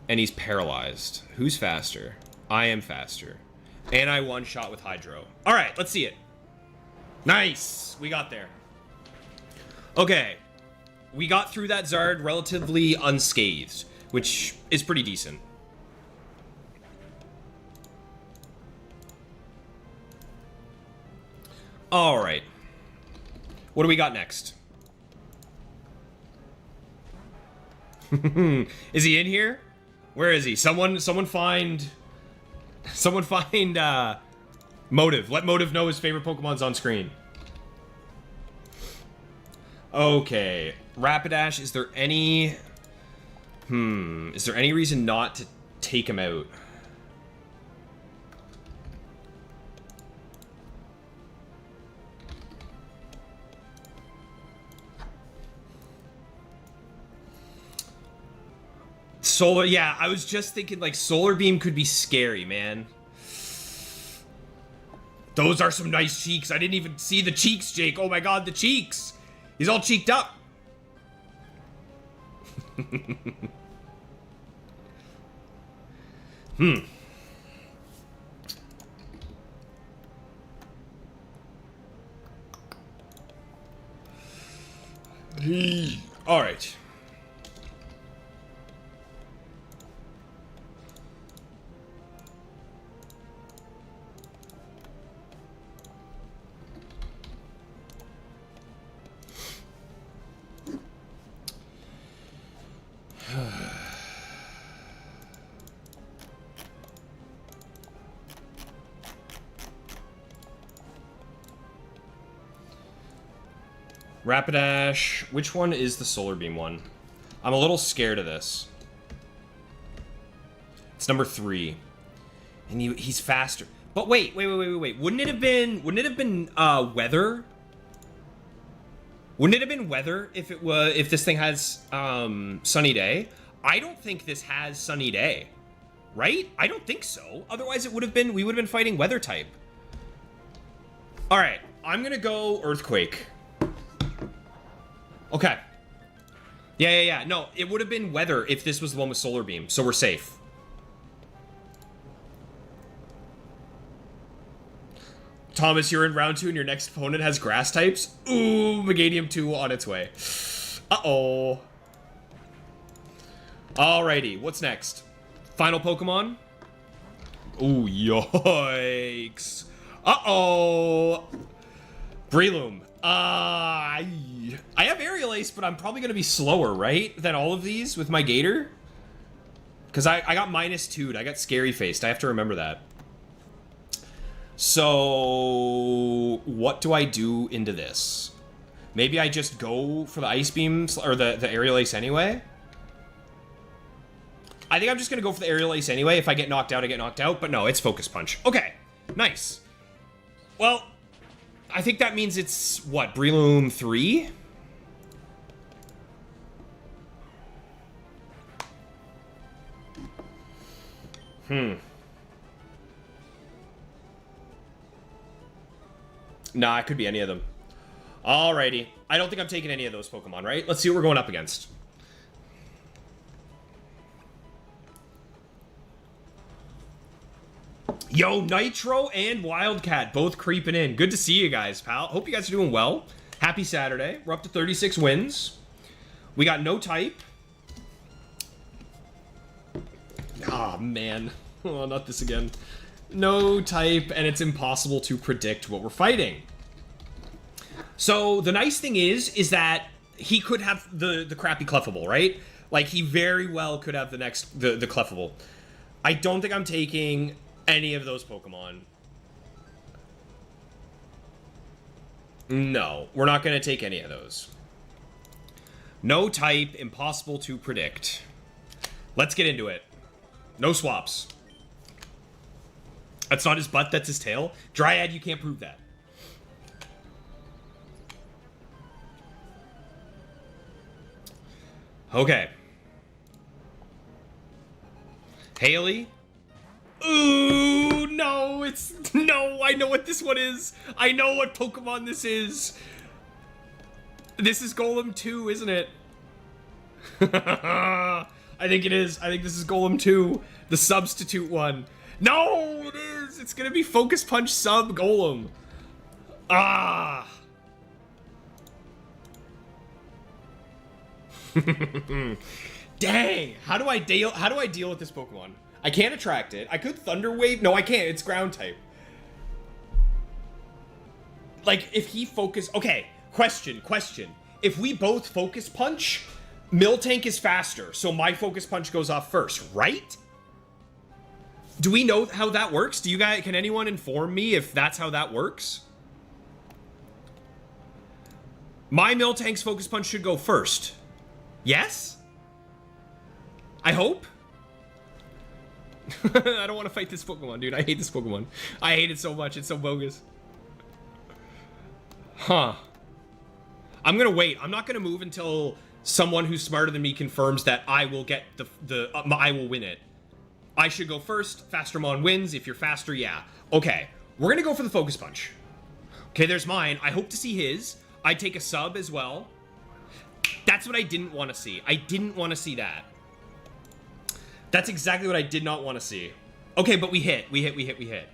And he's paralyzed. Who's faster? I am faster. And I one-shot with Hydro. Alright, let's see it. Nice! We got there. Okay. We got through that Zard relatively unscathed, which is pretty decent. Alright. What do we got next? Is he in here? Where is he? Someone find Motive. Let Motive know his favorite Pokemon's on screen. Okay. Rapidash, is there any... Is there any reason not to take him out? Solar, yeah, I was just thinking, like, Solar Beam could be scary, man. Those are some nice cheeks. I didn't even see the cheeks, Jake. Oh my god, the cheeks. He's all cheeked up. All right. Rapidash. Which one is the Solar Beam one? I'm a little scared of this. It's number 3. And he's faster. But wait. Wouldn't it have been weather? Wouldn't it have been weather if this thing has sunny day? I don't think this has sunny day. Right? I don't think so. Otherwise we would have been fighting weather type. All right, I'm going to go Earthquake. Okay. Yeah. No, it would have been weather if this was the one with Solar Beam, so we're safe. Thomas, you're in round 2 and your next opponent has grass types. Ooh, Meganium 2 on its way. Uh-oh. Alrighty, what's next? Final Pokemon? Ooh, yikes. Uh-oh. Breloom. I have Aerial Ace, but I'm probably going to be slower, right? Than all of these with my Gator? Because I got -2'd. I got Scary Faced. I have to remember that. So, what do I do into this? Maybe I just go for the Ice Beams, or the Aerial Ace anyway? I think I'm just going to go for the Aerial Ace anyway. If I get knocked out, I get knocked out. But no, it's Focus Punch. Okay, nice. Well, I think that means it's, what, Breloom 3? Nah, it could be any of them. Alrighty. I don't think I'm taking any of those Pokemon, right? Let's see what we're going up against. Yo, Nitro and Wildcat both creeping in. Good to see you guys, pal. Hope you guys are doing well. Happy Saturday. We're up to 36 wins. We got no type. Ah, man. Oh, not this again. No type, and it's impossible to predict what we're fighting. So, the nice thing is that he could have the crappy Clefable, right? Like, he very well could have the Clefable. I don't think I'm taking any of those Pokemon. No, we're not going to take any of those. No type, impossible to predict. Let's get into it. No swaps. That's not his butt, that's his tail. Dryad, you can't prove that. Okay. Haley. Ooh, no, no, I know what this one is. I know what Pokemon this is. This is Golem 2, isn't it? I think it is. I think this is Golem 2, the substitute one. No, it is. It's going to be Focus Punch sub Golem. Ah. Dang. How do I deal with this Pokemon? I can't attract it. I could Thunder Wave. No, I can't. It's ground type. Like, if he focus... Okay, question. If we both Focus Punch, Miltank is faster, so my Focus Punch goes off first, right? Do we know how that works? Do you guys... Can anyone inform me if that's how that works? My Miltank's Focus Punch should go first. Yes? I hope? I don't want to fight this Pokemon, dude. I hate this Pokemon. I hate it so much. It's so bogus. Huh. I'm gonna wait. I'm not gonna move until someone who's smarter than me confirms that I will get I will win it. I should go first. Fastermon wins. If you're faster, yeah. Okay. We're gonna go for the Focus Punch. Okay, there's mine. I hope to see his. I take a sub as well. That's what I didn't want to see. I didn't want to see that. That's exactly what I did not want to see. Okay, but we hit. We hit.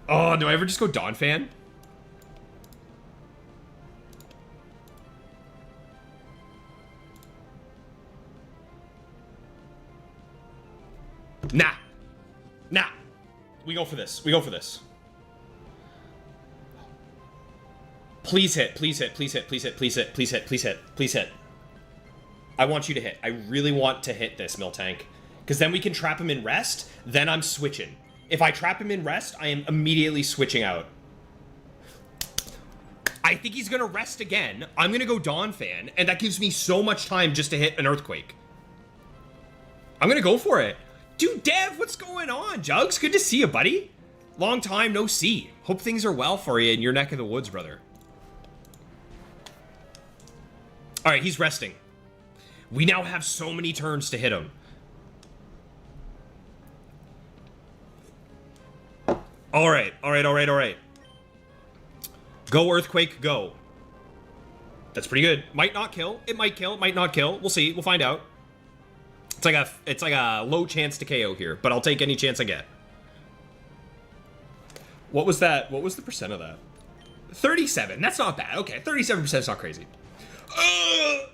Oh, do I ever just go Donphan? Nah. We go for this. Please hit. Please hit. I want you to hit. I really want to hit this, Miltank. Because then we can trap him in rest, then I'm switching. If I trap him in rest, I am immediately switching out. I think he's going to rest again. I'm going to go Donphan, and that gives me so much time just to hit an Earthquake. I'm going to go for it. Dude, Dev, what's going on? Jugs, good to see you, buddy. Long time no see. Hope things are well for you in your neck of the woods, brother. All right, he's resting. We now have so many turns to hit him. All right. Go, Earthquake, go. That's pretty good. Might not kill. It might kill. It might not kill. We'll see. We'll find out. It's like a low chance to KO here, but I'll take any chance I get. What was that? What was the percent of that? 37. That's not bad. Okay, 37% is not crazy. Oh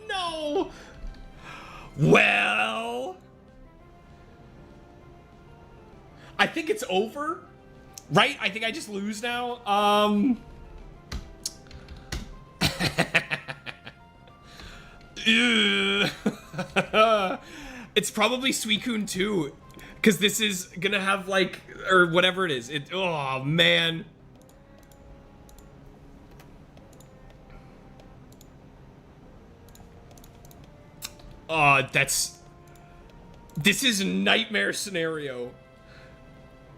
no. Well, I think it's over, right? I think I just lose now. It's probably Suicune 2, because this is gonna have like, or whatever it is. Oh man. Oh, this is a nightmare scenario.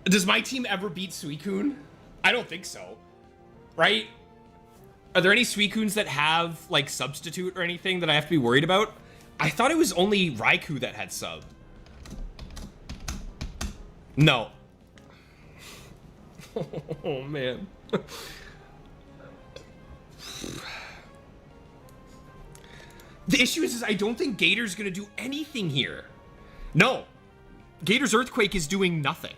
Does my team ever beat Suicune? I don't think so, right? Are there any Suicunes that have like substitute or anything that I have to be worried about? I thought it was only Raikou that had sub. No. Oh man. The issue is I don't think Gator's gonna do anything here. No. Gator's Earthquake is doing nothing.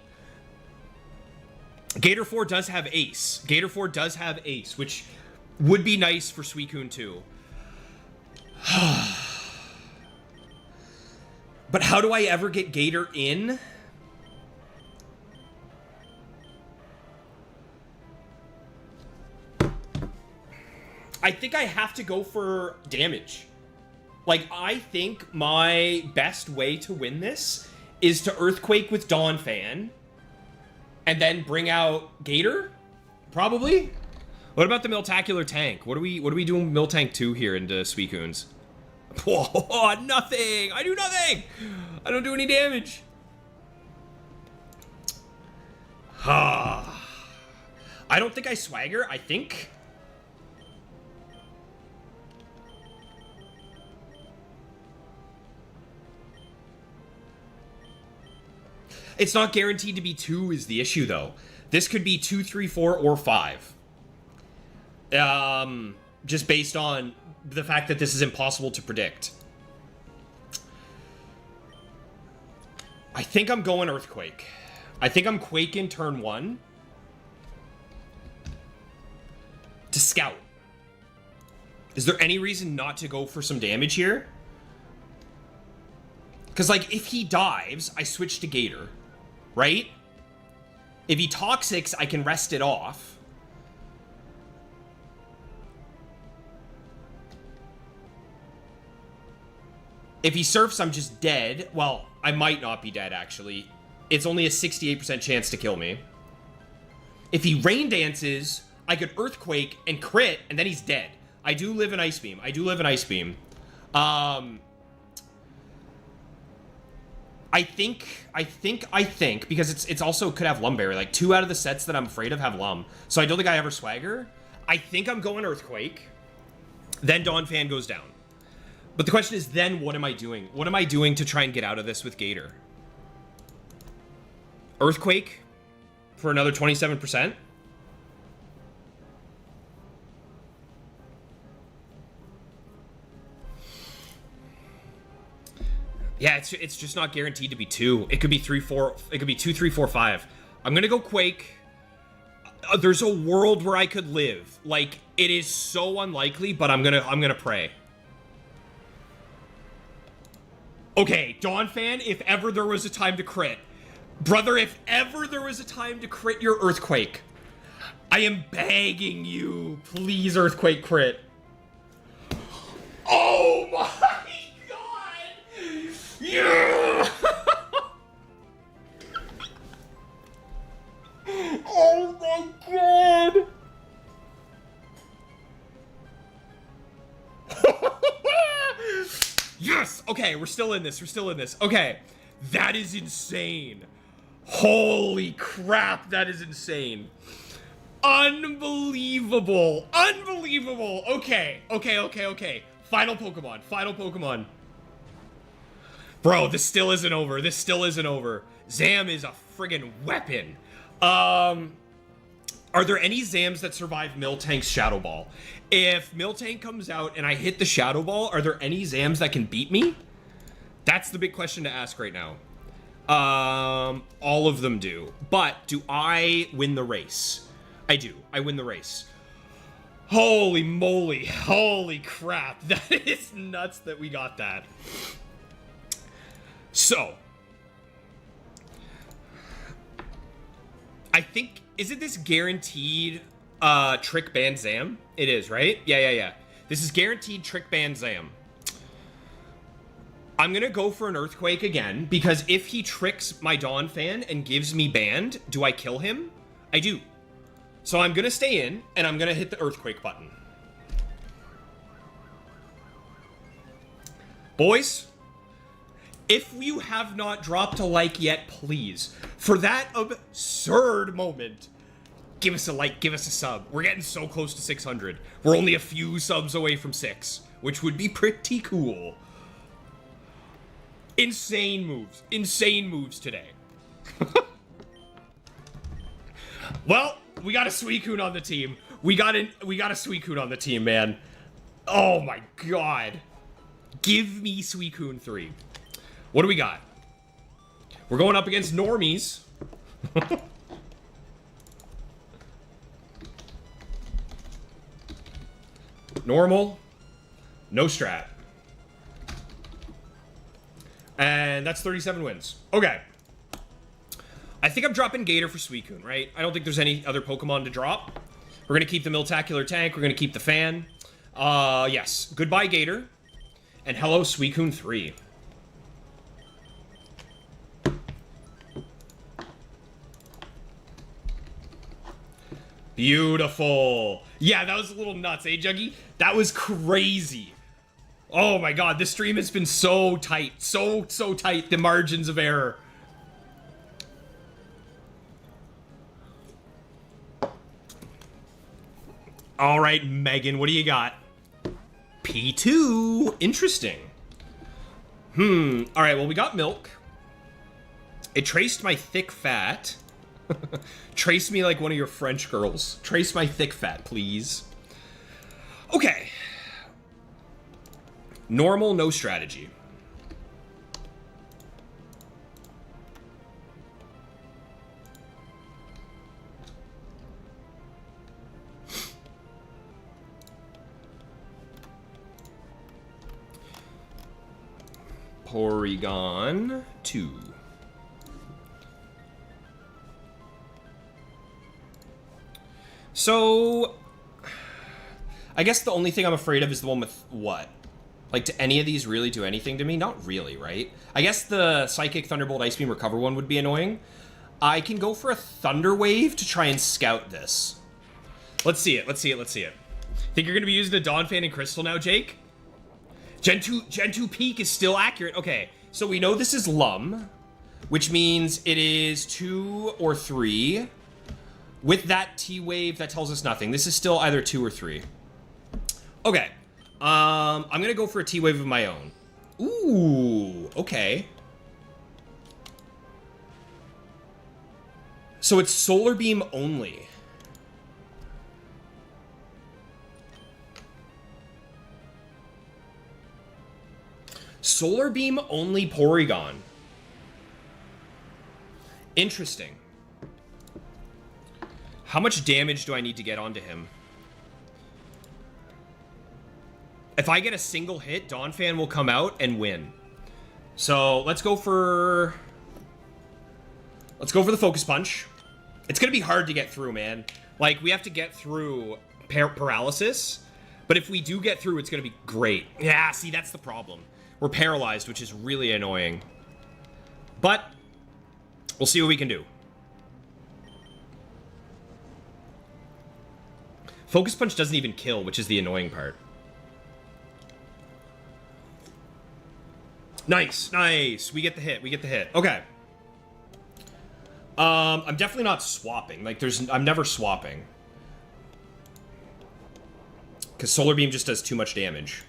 Gator 4 does have Ace. Gator 4 does have Ace, which would be nice for Suicune 2. But how do I ever get Gator in? I think I have to go for damage. Like, I think my best way to win this is to Earthquake with Donphan and then bring out Gator, probably. What about the Miltacular Tank? What are we doing with Miltank 2 here into Suicunes? Whoa, nothing! I do nothing! I don't do any damage. I don't think I swagger, I think. It's not guaranteed to be 2 is the issue, though. This could be 2, 3, 4, or 5. Just based on the fact that this is impossible to predict. I think I'm going Earthquake. I think I'm Quaking turn 1. To scout. Is there any reason not to go for some damage here? Because, like, if he dives, I switch to Gator. Right? If he Toxics, I can rest it off. If he Surfs, I'm just dead. Well, I might not be dead, actually. It's only a 68% chance to kill me. If he Rain Dances, I could Earthquake and crit, and then he's dead. I do live in Ice Beam. I do live in Ice Beam. I think, because it's also could have Lumberry. Like, 2 out of the sets that I'm afraid of have Lum. So I don't think I ever swagger. I think I'm going Earthquake. Then Donphan goes down. But the question is, then what am I doing? What am I doing to try and get out of this with Gator? Earthquake for another 27%? Yeah, it's just not guaranteed to be 2. It could be 3, 4. It could be 2, 3, 4, 5. I'm gonna go Quake. There's a world where I could live. Like, it is so unlikely, but I'm gonna pray. Okay, Donphan, if ever there was a time to crit. Brother, if ever there was a time to crit your Earthquake, I am begging you, please Earthquake crit. Oh my god! Yeah! Oh my god! Yes! Okay, we're still in this. We're still in this. Okay. That is insane. Holy crap, that is insane. Unbelievable. Unbelievable. Okay. Okay. Final Pokemon. Final Pokemon. Bro, this still isn't over. This still isn't over. Zam is a friggin' weapon. Are there any Zams that survive Miltank's Shadow Ball? If Miltank comes out and I hit the Shadow Ball, are there any Zams that can beat me? That's the big question to ask right now. All of them do. But do I win the race? I do. I win the race. Holy moly. Holy crap. That is nuts that we got that. So. I think, isn't this guaranteed Trick Ban Zam? It is, right? Yeah. This is guaranteed Trick Ban Zam. I'm gonna go for an Earthquake again, because if he tricks my Dawn fan and gives me banned, do I kill him? I do. So I'm gonna stay in, and I'm gonna hit the Earthquake button. Boys, if you have not dropped a like yet, please, for that absurd moment, give us a like, give us a sub. We're getting so close to 600. We're only a few subs away from 6, which would be pretty cool. Insane moves today. Well, we got a Suicune on the team. We got a Suicune on the team, man. Oh my god. Give me Suicune 3. What do we got? We're going up against normies. Normal. No strat. And that's 37 wins. Okay. I think I'm dropping Gator for Suicune, right? I don't think there's any other Pokemon to drop. We're going to keep the Miltacular Tank. We're going to keep the Fan. Yes. Goodbye, Gator. And hello, Suicune 3. Beautiful. Yeah, that was a little nuts, eh, Juggy? That was crazy. Oh my god, this stream has been so tight. So tight, the margins of error. Alright, Megan, what do you got? P2. Interesting. Alright, well, we got milk. It traced my thick fat. Trace me like one of your French girls. Trace my thick fat, please. Okay. Normal, no strategy. Porygon 2. So, I guess the only thing I'm afraid of is the one with what? Like, do any of these really do anything to me? Not really, right? I guess the Psychic, Thunderbolt, Ice Beam, Recover one would be annoying. I can go for a Thunder Wave to try and scout this. Let's see it. Think you're going to be using the Dawn Fan and Crystal now, Jake? Gen 2 Peak is still accurate. Okay, so we know this is Lum, which means it is 2 or 3. With that T-Wave, that tells us nothing. This is still either 2 or 3. Okay. I'm gonna go for a T-Wave of my own. Ooh, okay. So it's Solar Beam only. Solar Beam only Porygon. Interesting. How much damage do I need to get onto him? If I get a single hit, Dawn Fan will come out and win. So let's go for the Focus Punch. It's gonna be hard to get through, man. Like, we have to get through paralysis, but if we do get through, it's gonna be great. Yeah, see, that's the problem. We're paralyzed, which is really annoying. But we'll see what we can do. Focus Punch doesn't even kill, which is the annoying part. Nice. We get the hit. Okay. I'm definitely not swapping. Like, I'm never swapping. Because Solar Beam just does too much damage.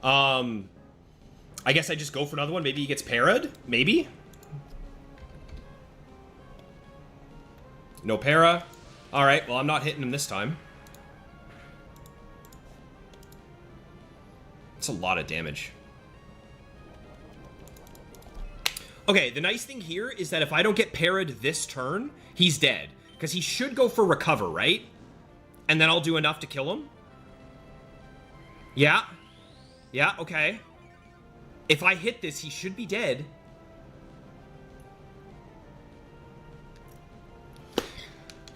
I guess I just go for another one. Maybe he gets parried? Maybe? No para. Alright, well, I'm not hitting him this time. It's a lot of damage. Okay, the nice thing here is that if I don't get parried this turn, he's dead. Because he should go for recover, right? And then I'll do enough to kill him. Yeah. Yeah, okay. If I hit this, he should be dead.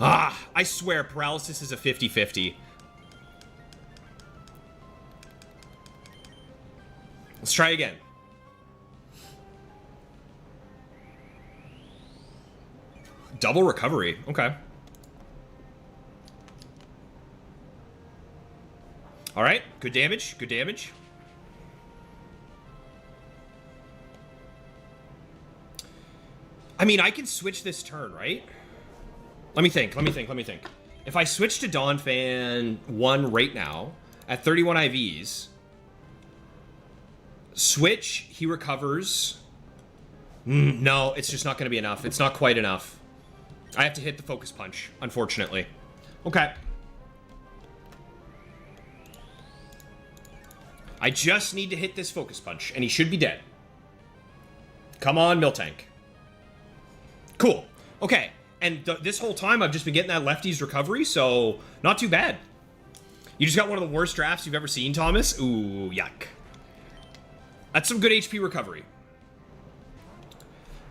Ah, I swear, paralysis is a 50-50. Let's try again. Double recovery. Okay. All right. Good damage. Good damage. I mean, I can switch this turn, right? Let me think. Let me think. Let me think. If I switch to Donphan 1 right now at 31 IVs, switch, he recovers. No, it's just not going to be enough. It's not quite enough. I have to hit the focus punch, unfortunately. Okay. I just need to hit this focus punch, and he should be dead. Come on, Miltank. Cool. Okay, and this whole time I've just been getting that lefties recovery, so not too bad. You just got one of the worst drafts you've ever seen, Thomas? Ooh, yuck. That's some good HP recovery.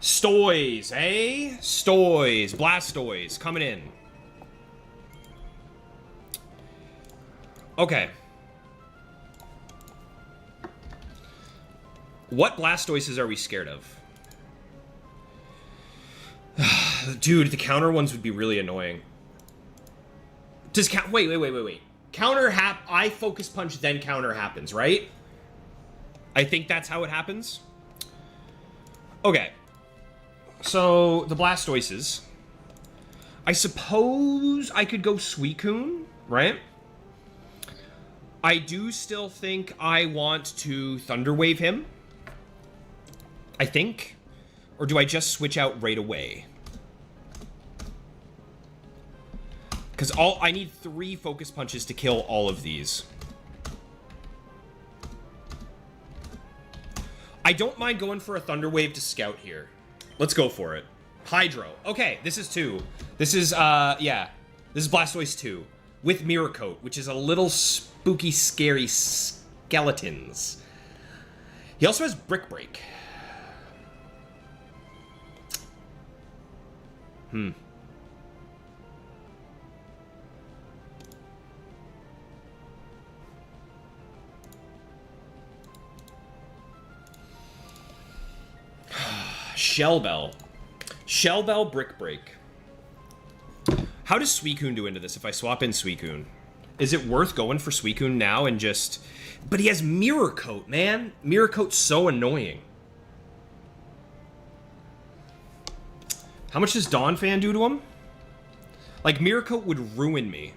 Stoys, eh? Stoys, Blastoise, coming in. Okay. What Blastoises are we scared of? Dude, the counter ones would be really annoying. Does wait. Counter I focus punch, then counter happens, right? I think that's how it happens. Okay. So, the Blastoises. I suppose I could go Suicune, right? I do still think I want to Thunder Wave him. I think. Or do I just switch out right away? Because I need 3 focus punches to kill all of these. I don't mind going for a Thunder Wave to scout here. Let's go for it. Hydro. Okay, this is 2. This is, yeah. This is Blastoise 2. With Mirror Coat, which is a little spooky, scary skeletons. He also has Brick Break. Shell Bell. Shell Bell, Brick Break. How does Suicune do into this if I swap in Suicune? Is it worth going for Suicune now and just... But he has Mirror Coat, man. Mirror Coat's so annoying. How much does Donphan do to him? Like, Mirror Coat would ruin me.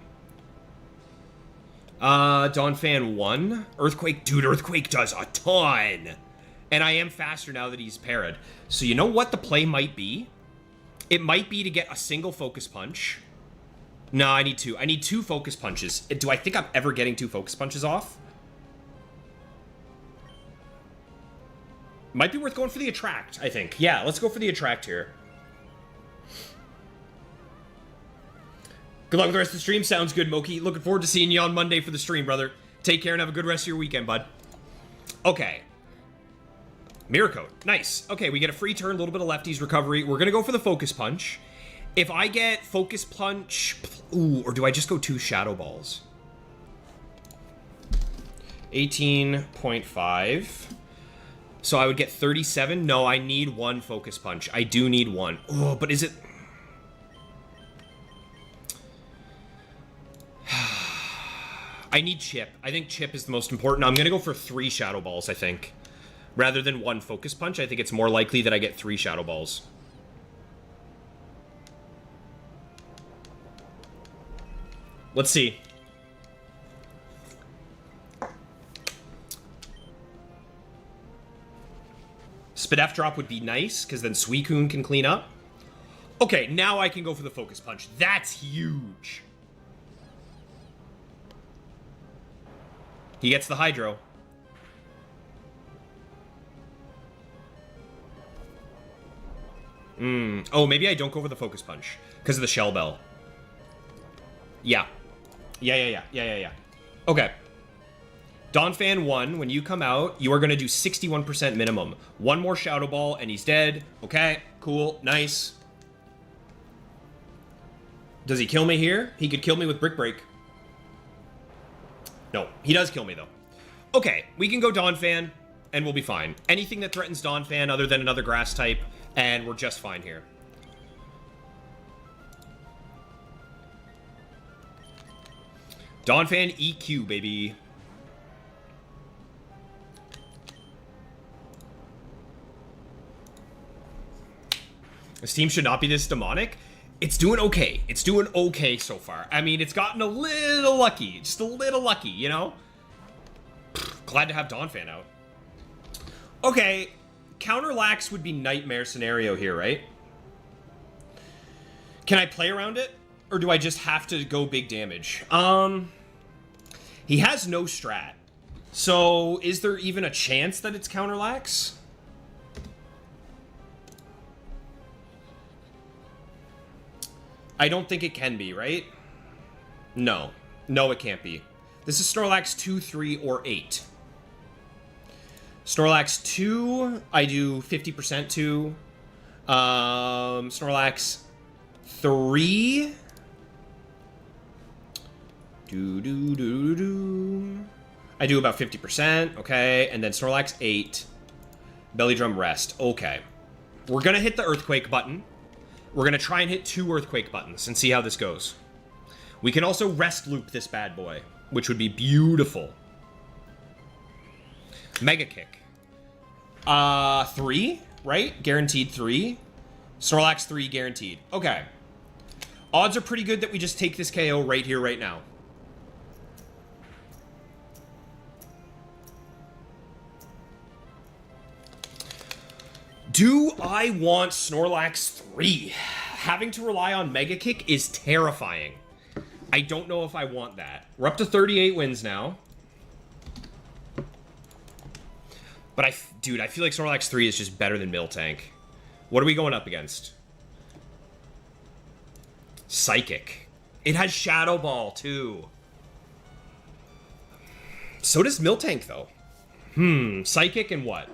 Donphan 1. Earthquake. Dude, Earthquake does a ton. And I am faster now that he's parried. So you know what the play might be? It might be to get a single focus punch. No, I need 2. I need 2 focus punches. Do I think I'm ever getting 2 focus punches off? Might be worth going for the Attract, I think. Yeah, let's go for the Attract here. Good luck with the rest of the stream. Sounds good, Moki. Looking forward to seeing you on Monday for the stream, brother. Take care and have a good rest of your weekend, bud. Okay. Mirror Coat. Nice. Okay, we get a free turn, a little bit of lefties recovery. We're going to go for the Focus Punch. If I get Focus Punch... Ooh, or do I just go 2 Shadow Balls? 18.5. So I would get 37. No, I need 1 Focus Punch. I do need 1. Oh, but is it... I need Chip. I think Chip is the most important. I'm going to go for 3 Shadow Balls, I think. Rather than 1 Focus Punch, I think it's more likely that I get 3 Shadow Balls. Let's see. Spadef drop would be nice, because then Suicune can clean up. Okay, now I can go for the Focus Punch. That's huge. He gets the Hydro. Oh, maybe I don't go for the Focus Punch because of the Shell Bell. Yeah. Yeah. Okay. Donphan 1, when you come out, you are going to do 61% minimum. One more Shadow Ball, and he's dead. Okay, cool, nice. Does he kill me here? He could kill me with Brick Break. No, he does kill me, though. Okay, we can go Donphan, and we'll be fine. Anything that threatens Donphan other than another Grass type, and we're just fine here. Donphan EQ, baby. This team should not be this demonic. It's doing okay. It's doing okay so far. I mean, it's gotten a little lucky. Just a little lucky, you know? Glad to have Donphan out. Okay, counter Lax would be nightmare scenario here, right? Can I play around it? Or do I just have to go big damage? He has no strat. So, is there even a chance that it's counter Lax? I don't think it can be, right? No. No, it can't be. This is Snorlax 2, 3, or 8. Snorlax 2, I do 50% to. Snorlax 3. I do about 50%, okay. And then Snorlax 8. Belly Drum Rest, okay. We're gonna hit the Earthquake button. We're going to try and hit 2 Earthquake buttons and see how this goes. We can also Rest Loop this bad boy, which would be beautiful. Mega Kick. 3, right? Guaranteed 3. Snorlax 3 guaranteed. Okay. Odds are pretty good that we just take this KO right here, right now. Do I want Snorlax 3? Having to rely on Mega Kick is terrifying. I don't know if I want that. We're up to 38 wins now. But dude, I feel like Snorlax 3 is just better than Miltank. What are we going up against? Psychic. It has Shadow Ball, too. So does Miltank, though. Psychic and what?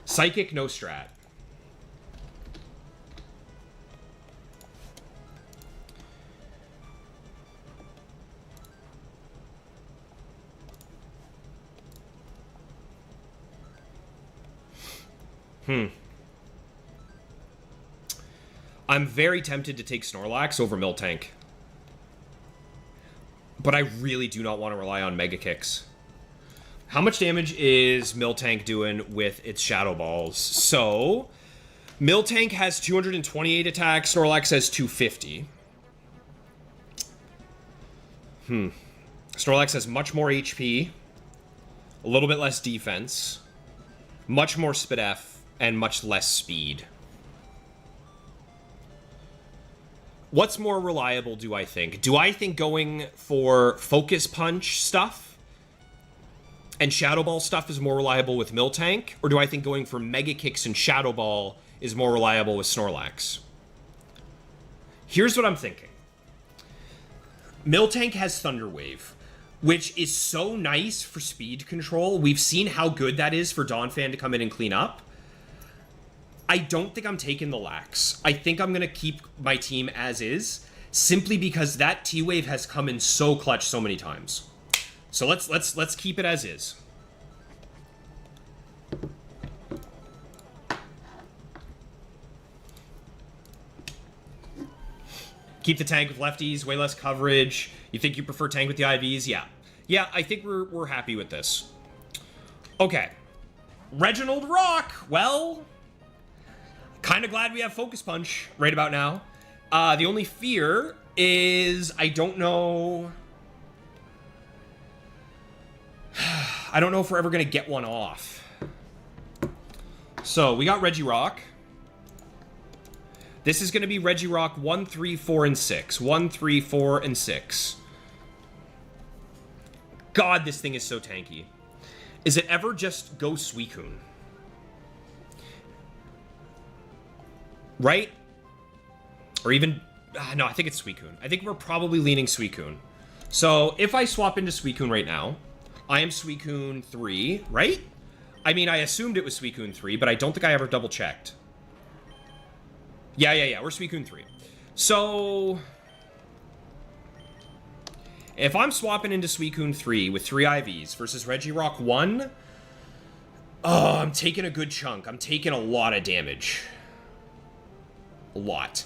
Psychic, no strat. I'm very tempted to take Snorlax over Miltank. But I really do not want to rely on Mega Kicks. How much damage is Miltank doing with its Shadow Balls? So, Miltank has 228 attack, Snorlax has 250. Snorlax has much more HP, a little bit less defense, much more Spidef, and much less speed. What's more reliable, do I think? Do I think going for Focus Punch stuff and Shadow Ball stuff is more reliable with Miltank? Or do I think going for Mega Kicks and Shadow Ball is more reliable with Snorlax? Here's what I'm thinking. Miltank has Thunder Wave, which is so nice for speed control. We've seen how good that is for Donphan to come in and clean up. I don't think I'm taking the Lax. I think I'm going to keep my team as is, simply because that T-Wave has come in so clutch so many times. So let's keep it as is. Keep the tank with lefties, way less coverage. You think you prefer tank with the IVs? Yeah. Yeah, I think we're happy with this. Okay. Reginald Rock. Well, kind of glad we have Focus Punch right about now. The only fear is I don't know... I don't know if we're ever going to get one off. So, we got Regirock. This is going to be Regirock 1, 3, 4, and 6. 1, 3, 4, and 6. God, this thing is so tanky. Is it ever just go Suicune? right? Or even, no, I think it's Suicune. I think we're probably leaning Suicune. So if I swap into Suicune right now, I am Suicune 3, right? I mean, I assumed it was Suicune 3, but I don't think I ever double checked. Yeah, we're Suicune 3. So if I'm swapping into Suicune 3 with 3 IVs versus Regirock 1, oh, I'm taking a good chunk. I'm taking a lot of damage. A lot.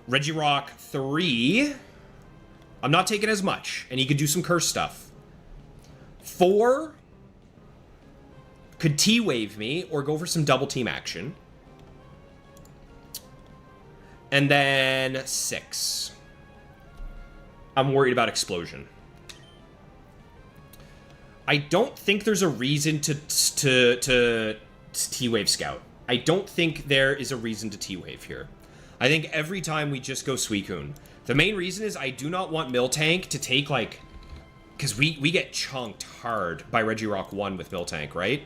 Regirock 3, I'm not taking as much, and he could do some curse stuff. 4 could T-Wave me or go for some double team action. And then 6. I'm worried about Explosion. I don't think there's a reason to T-Wave Scout. I don't think there is a reason to T-Wave here. I think every time we just go Suicune. The main reason is I do not want Miltank to take, like... Because we get chunked hard by Regirock 1 with Miltank, right?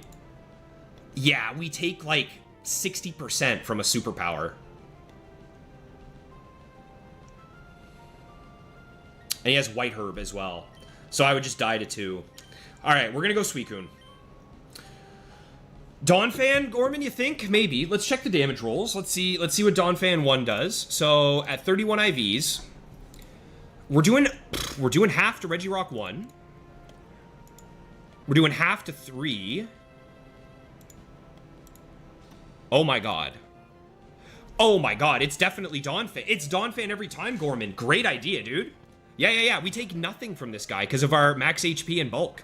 Yeah, we take, like, 60% from a superpower. And he has White Herb as well. So I would just die to 2. Alright, we're gonna go Suicune. Donphan, Gorman, you think? Maybe. Let's check the damage rolls. Let's see what Donphan 1 does. So at 31 IVs, we're doing half to Regirock 1. We're doing half to 3. Oh my god. Oh my god, it's definitely Donphan. It's Donphan every time, Gorman. Great idea, dude. Yeah. We take nothing from this guy because of our max HP and bulk.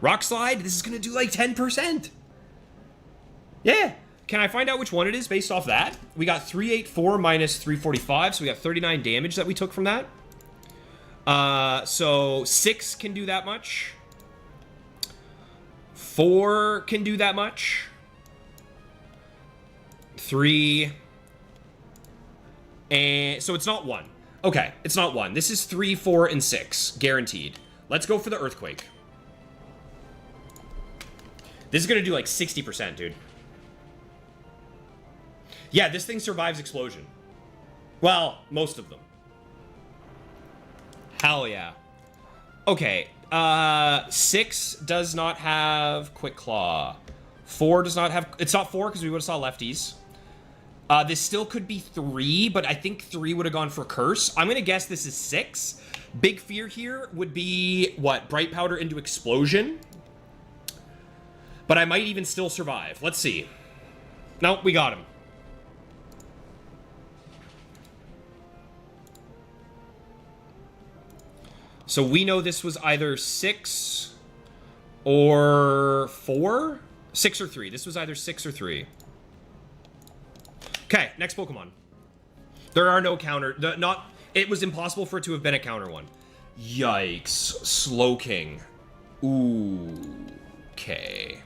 Rock Slide, this is gonna do like 10%. Yeah. Can I find out which one it is based off that? We got 384 minus 345, so we got 39 damage that we took from that. So 6 can do that much. 4 can do that much. 3. And so it's not 1. Okay, it's not 1. This is 3, 4, and 6. Guaranteed. Let's go for the Earthquake. This is gonna do like 60%, dude. Yeah, this thing survives Explosion. Well, most of them. Hell yeah. Okay, 6 does not have Quick Claw. 4 does not have... It's not 4 because we would have saw lefties. This still could be 3, but I think 3 would have gone for Curse. I'm going to guess this is 6. Big fear here would be, what, Bright Powder into Explosion? But I might even still survive. Let's see. Nope, we got him. So we know this was either 6 or 4? 6 or 3. This was either 6 or 3. Okay, next Pokemon. There are no counter... It was impossible for it to have been a counter one. Yikes. Slowking. Ooh. Okay.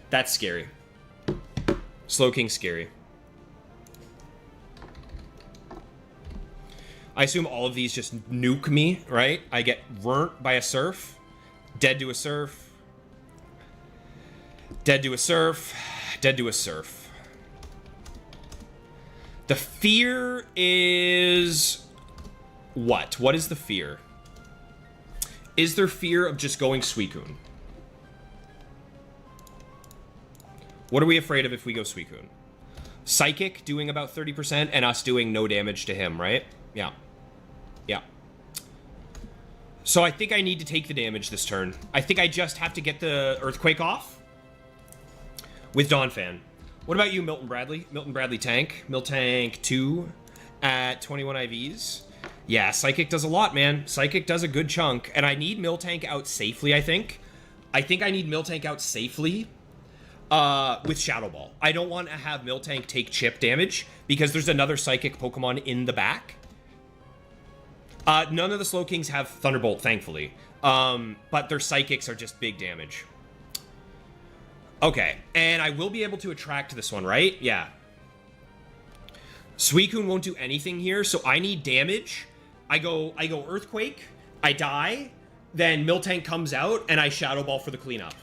That's scary. Slowking's scary. I assume all of these just nuke me, right? I get burnt by a Surf. Dead to a Surf. Dead to a Surf. Dead to a Surf. The fear is... What? What is the fear? Is there fear of just going Suicune? What are we afraid of if we go Suicune? Psychic doing about 30% and us doing no damage to him, right? Yeah. Yeah. So I think I need to take the damage this turn. I think I just have to get the Earthquake off with Donphan. What about you, Milton Bradley? Milton Bradley Tank. Miltank 2 at 21 IVs. Yeah, Psychic does a lot, man. Psychic does a good chunk. And I need Miltank out safely, I think. I think I need Miltank out safely with Shadow Ball. I don't want to have Miltank take chip damage because there's another Psychic Pokemon in the back. None of the Slowkings have Thunderbolt, thankfully. But their Psychics are just big damage. Okay, and I will be able to attract this one, right? Yeah. Suicune won't do anything here, so I need damage. I go Earthquake, I die, then Miltank comes out, and I Shadow Ball for the cleanup.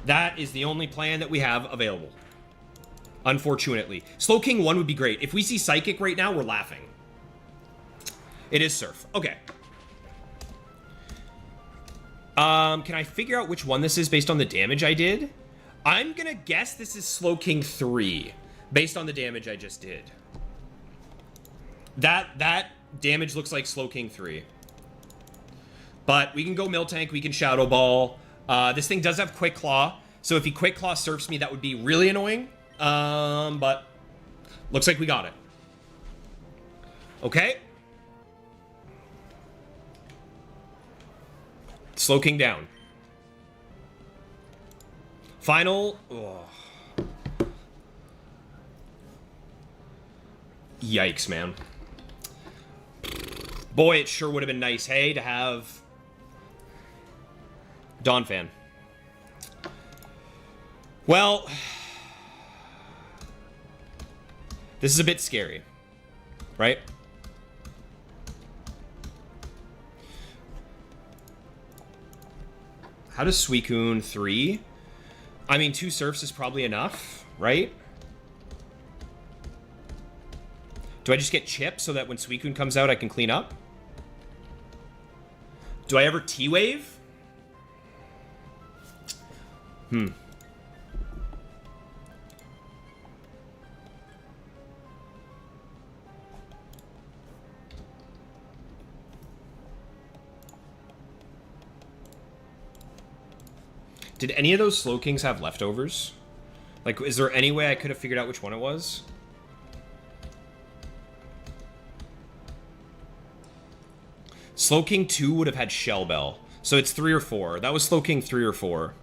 That is the only plan that we have available. Unfortunately. Slowking 1 would be great. If we see Psychic right now, we're laughing. It is Surf. Okay. Can I figure out which one this is based on the damage I did? I'm gonna guess this is Slowking 3, based on the damage I just did. That damage looks like Slowking 3. But we can go Miltank, we can Shadow Ball. This thing does have Quick Claw, so if he Quick Claw surfs me, that would be really annoying. But looks like we got it. Okay. Slowking down. Final. Oh. Yikes, man. Boy, it sure would have been nice, hey, to have Dawn Fan. Well, this is a bit scary, right? How does Suicune 3? I mean, 2 Surfs is probably enough, right? Do I just get Chip so that when Suicune comes out, I can clean up? Do I ever T-Wave? Did any of those Slowkings have leftovers? Like, is there any way I could have figured out which one it was? Slowking 2 would have had Shell Bell. So it's 3 or 4. That was Slowking 3 or 4.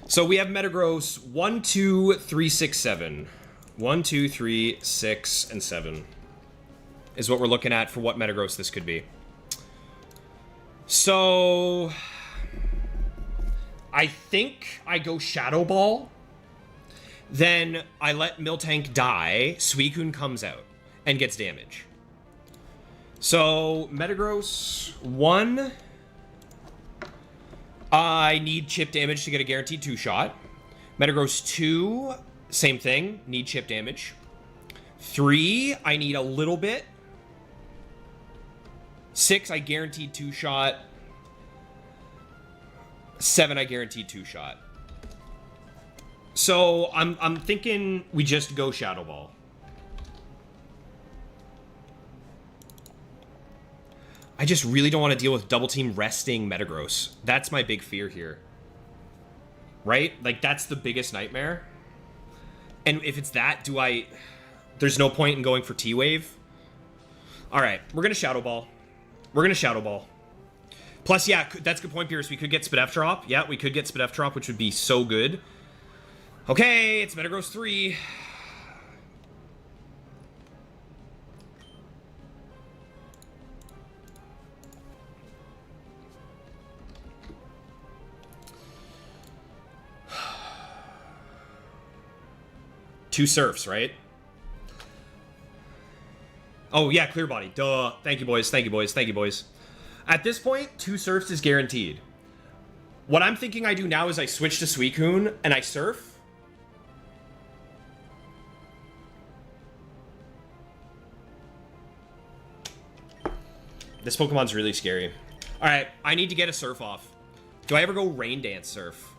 So we have Metagross 1, 2, 3, 6, 7. 1, 2, 3, 6, and 7 is what we're looking at for what Metagross this could be. So I think I go Shadow Ball. Then I let Miltank die. Suicune comes out and gets damage. So Metagross 1. I need chip damage to get a guaranteed 2-shot. Metagross 2, same thing. Need chip damage. 3, I need a little bit. 6, I guaranteed 2-shot. 7, I guaranteed 2-shot. So I'm thinking we just go Shadow Ball. I just really don't want to deal with double team resting Metagross. That's my big fear here. Right? Like, that's the biggest nightmare. And if it's that, there's no point in going for T-Wave. Alright, we're going to Shadow Ball. We're going to Shadow Ball. Plus, yeah, that's a good point, Pierce. We could get Spadef Drop. Yeah, we could get Spadef Drop, which would be so good. Okay, it's Metagross 3. Two Surfs, right? Oh, yeah, Clear Body. Duh. Thank you, boys. Thank you, boys. Thank you, boys. At this point, 2 Surfs is guaranteed. What I'm thinking I do now is I switch to Suicune and I Surf. This Pokemon's really scary. Alright, I need to get a Surf off. Do I ever go Rain Dance Surf?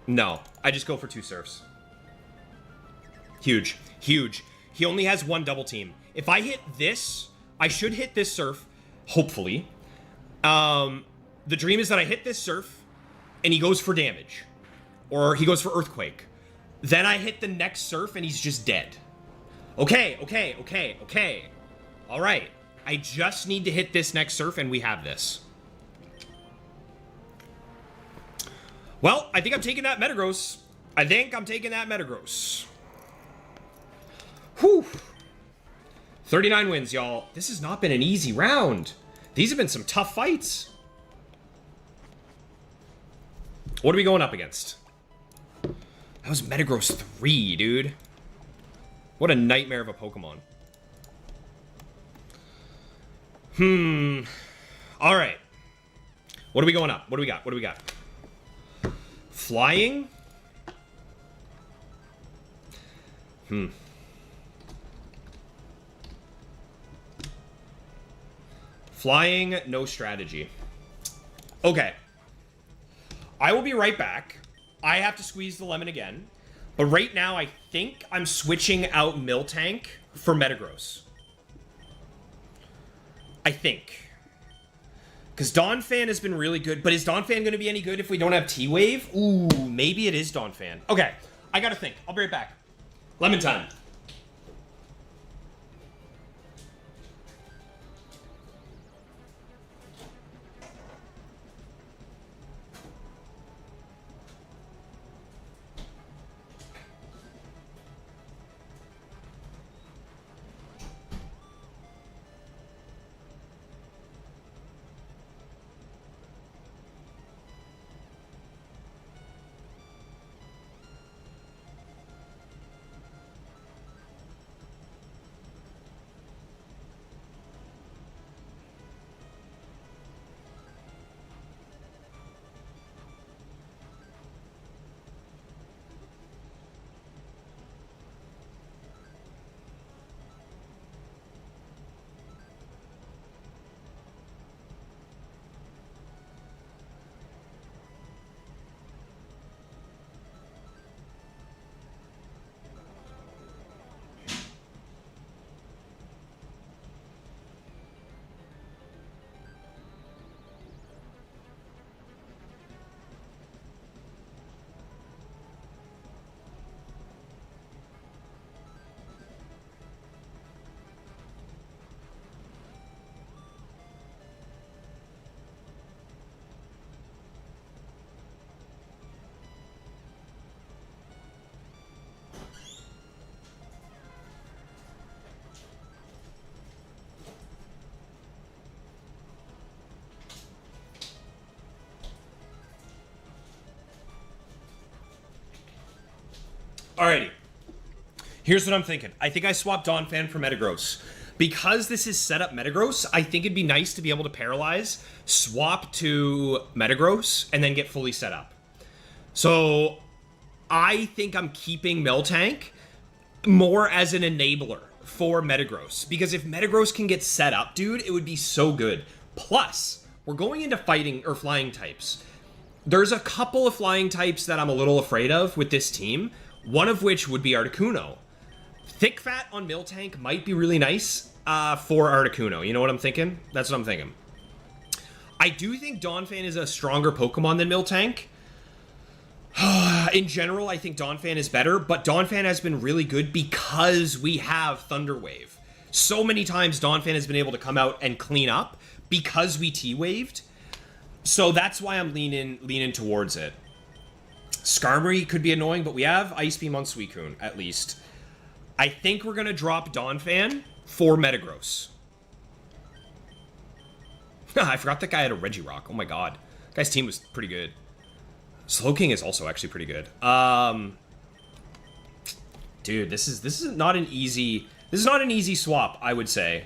No. I just go for 2 Surfs. Huge. Huge. He only has 1 double team. If I hit this, I should hit this Surf, hopefully. The dream is that I hit this Surf, and he goes for damage. Or he goes for Earthquake. Then I hit the next Surf, and he's just dead. Okay, okay, okay, okay. Alright. I just need to hit this next Surf, and we have this. Well, I think I'm taking that Metagross. I think I'm taking that Metagross. Whew. 39 wins, y'all. This has not been an easy round. These have been some tough fights. What are we going up against? That was Metagross 3, dude. What a nightmare of a Pokemon. All right. What are we going up? What do we got? What do we got? Flying? Flying, no strategy. Okay. I will be right back. I have to squeeze the lemon again. But right now, I think I'm switching out Miltank for Metagross. I think. Because Donphan has been really good. But is Donphan going to be any good if we don't have T-Wave? Ooh, maybe it is Donphan. Okay, I got to think. I'll be right back. Lemon time. Alrighty. Here's what I'm thinking. I think I swapped Donphan for Metagross. Because this is set up Metagross, I think it'd be nice to be able to paralyze, swap to Metagross, and then get fully set up. So I think I'm keeping Miltank more as an enabler for Metagross. Because if Metagross can get set up, dude, it would be so good. Plus, we're going into fighting or flying types. There's a couple of flying types that I'm a little afraid of with this team. One of which would be Articuno. Thick Fat on Miltank might be really nice for Articuno. You know what I'm thinking? That's what I'm thinking. I do think Donphan is a stronger Pokemon than Miltank. In general, I think Donphan is better, but Donphan has been really good because we have Thunder Wave. So many times Donphan has been able to come out and clean up because we T-Waved. So that's why I'm leaning towards it. Skarmory could be annoying, but we have Ice Beam on Suicune, at least. I think we're going to drop Donphan for Metagross. I forgot that guy had a Regirock. Oh my god. That guy's team was pretty good. Slowking is also actually pretty good. Dude, this is not an easy... This is not an easy swap, I would say.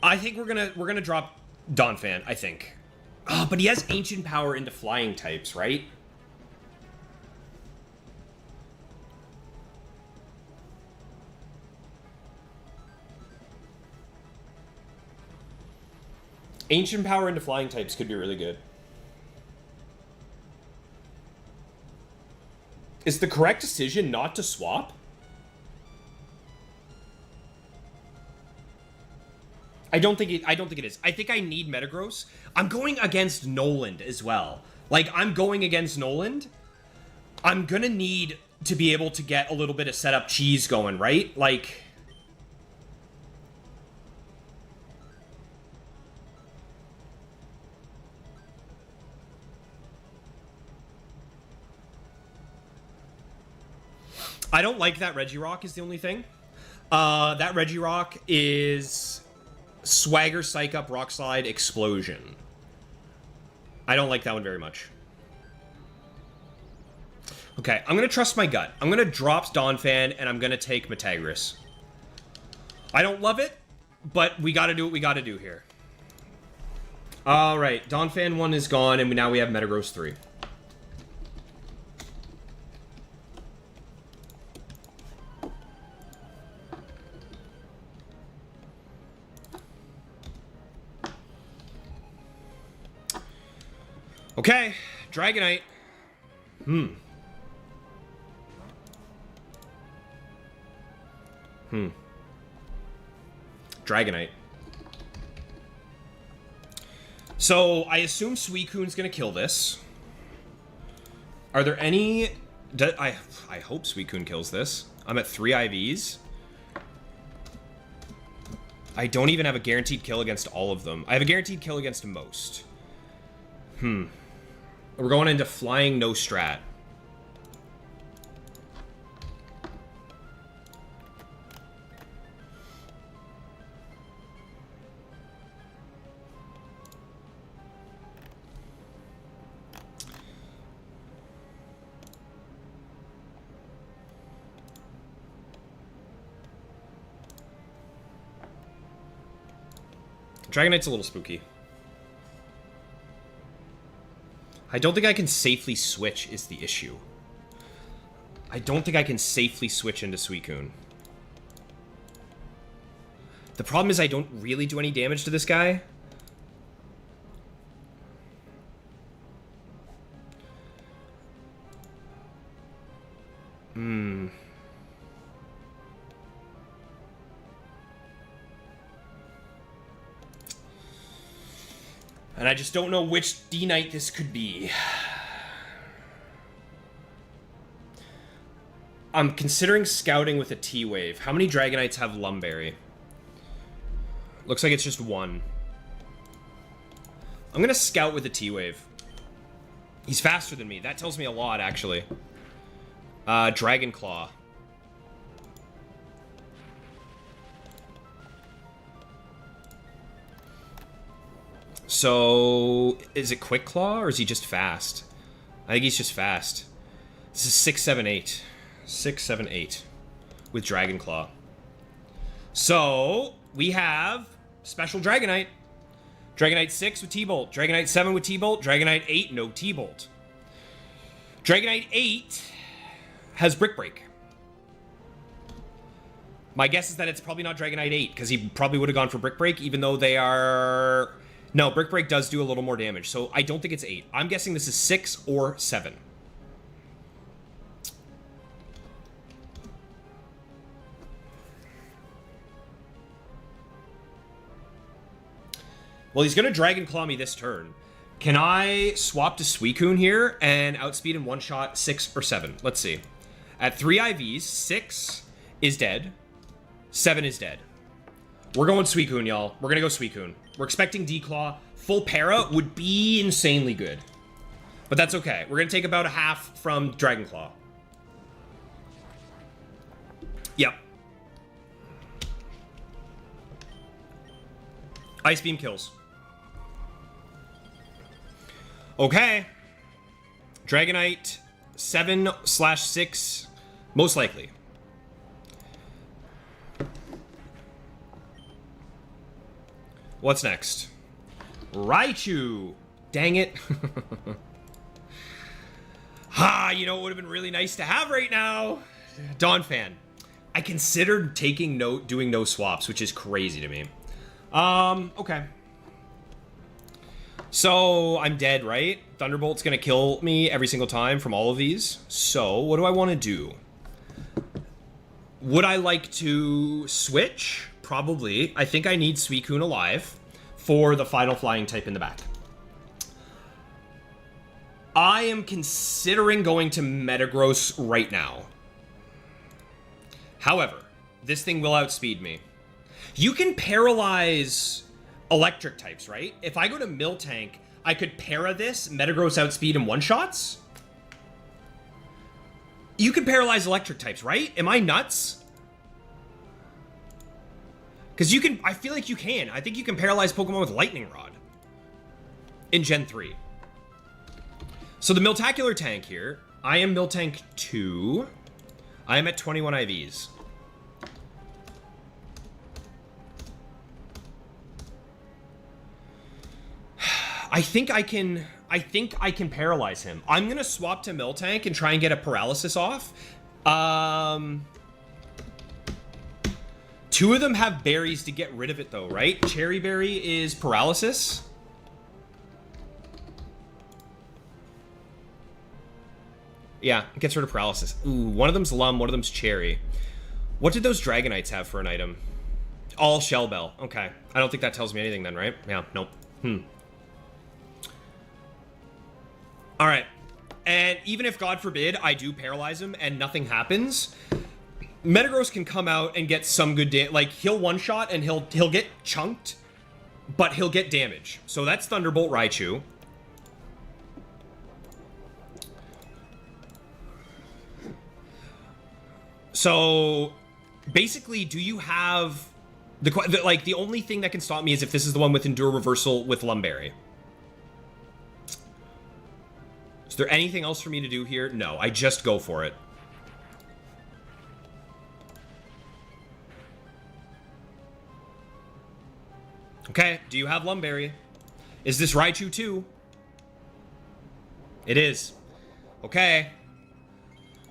I think we're gonna drop Donphan, I think. Oh, but he has Ancient Power into flying types, right? Ancient Power into flying types could be really good. Is the correct decision not to swap? I don't think it is. I think I need Metagross. I'm going against Noland as well. Like, I'm going against Noland. I'm gonna need to be able to get a little bit of setup cheese going, right? Like... I don't like that Regirock is the only thing. That Regirock is... Swagger, Psych Up, Rock Slide, Explosion. I don't like that one very much. Okay, I'm going to trust my gut. I'm going to drop Donphan, and I'm going to take Metagross. I don't love it, But we gotta do what we gotta do here. Alright, Donphan 1 is gone, and now we have Metagross 3. Okay, Dragonite. Dragonite. So, I assume Suicune's gonna kill this. Are there any... I hope Suicune kills this. I'm at 3 IVs. I don't even have a guaranteed kill against all of them. I have a guaranteed kill against most. We're going into flying no strat. Dragonite's a little spooky. I don't think I can safely switch is the issue. I don't think I can safely switch into Suicune. The problem is I don't really do any damage to this guy. And I just don't know which D-Knight this could be. I'm considering scouting with a T-Wave. How many Dragonites have Lumberry? Looks like it's just one. I'm gonna scout with a T-Wave. He's faster than me. That tells me a lot, actually. Dragon Claw. So, is it Quick Claw, or is he just fast? I think he's just fast. This is 6, 7, 8. 6, 7, 8. With Dragon Claw. So, we have Special Dragonite. Dragonite 6 with T-Bolt. Dragonite 7 with T-Bolt. Dragonite 8, no T-Bolt. Dragonite 8 has Brick Break. My guess is that it's probably not Dragonite 8, because he probably would have gone for Brick Break, even though they are... No, Brick Break does do a little more damage, so I don't think it's 8. I'm guessing this is 6 or 7. Well, he's going to Dragon Claw me this turn. Can I swap to Suicune here and outspeed in one shot 6 or 7? Let's see. At 3 IVs, 6 is dead. 7 is dead. We're going Suicune, y'all. We're going to go Suicune. We're expecting D-Claw. Full para would be insanely good. But that's okay. We're going to take about a half from Dragon Claw. Yep. Ice Beam kills. Okay. Dragonite 7/6. Most likely. What's next? Raichu. Dang it. Ha, you know what would have been really nice to have right now? Donphan. I considered doing no swaps, which is crazy to me. Okay. So, I'm dead, right? Thunderbolt's gonna kill me every single time from all of these. So, what do I want to do? Would I like to switch? Probably. I think I need Suicune alive for the final flying type in the back. I am considering going to Metagross right now. However, this thing will outspeed me. You can paralyze electric types, right? If I go to Miltank, I could para this, Metagross outspeed in one-shots? You can paralyze electric types, right? Am I nuts? Because you can, I feel like you can. I think you can paralyze Pokemon with Lightning Rod. In Gen 3. So the Miltacular tank here. I am Miltank 2. I am at 21 IVs. I think I can paralyze him. I'm gonna swap to Miltank and try and get a paralysis off. Two of them have berries to get rid of it though, right? Cherry berry is paralysis. Yeah, it gets rid of paralysis. Ooh, one of them's Lum, one of them's Cherry. What did those Dragonites have for an item? All Shell Bell. Okay. I don't think that tells me anything then, right? Yeah, nope. Alright. And even if, God forbid, I do paralyze him and nothing happens, Metagross can come out and get some good damage. Like, he'll one-shot and he'll get chunked, but he'll get damage. So that's Thunderbolt Raichu. So, basically, do you have... the only thing that can stop me is if this is the one with Endure Reversal with Lumberry. Is there anything else for me to do here? No, I just go for it. Okay, do you have Lumberry? Is this Raichu too? It is. Okay.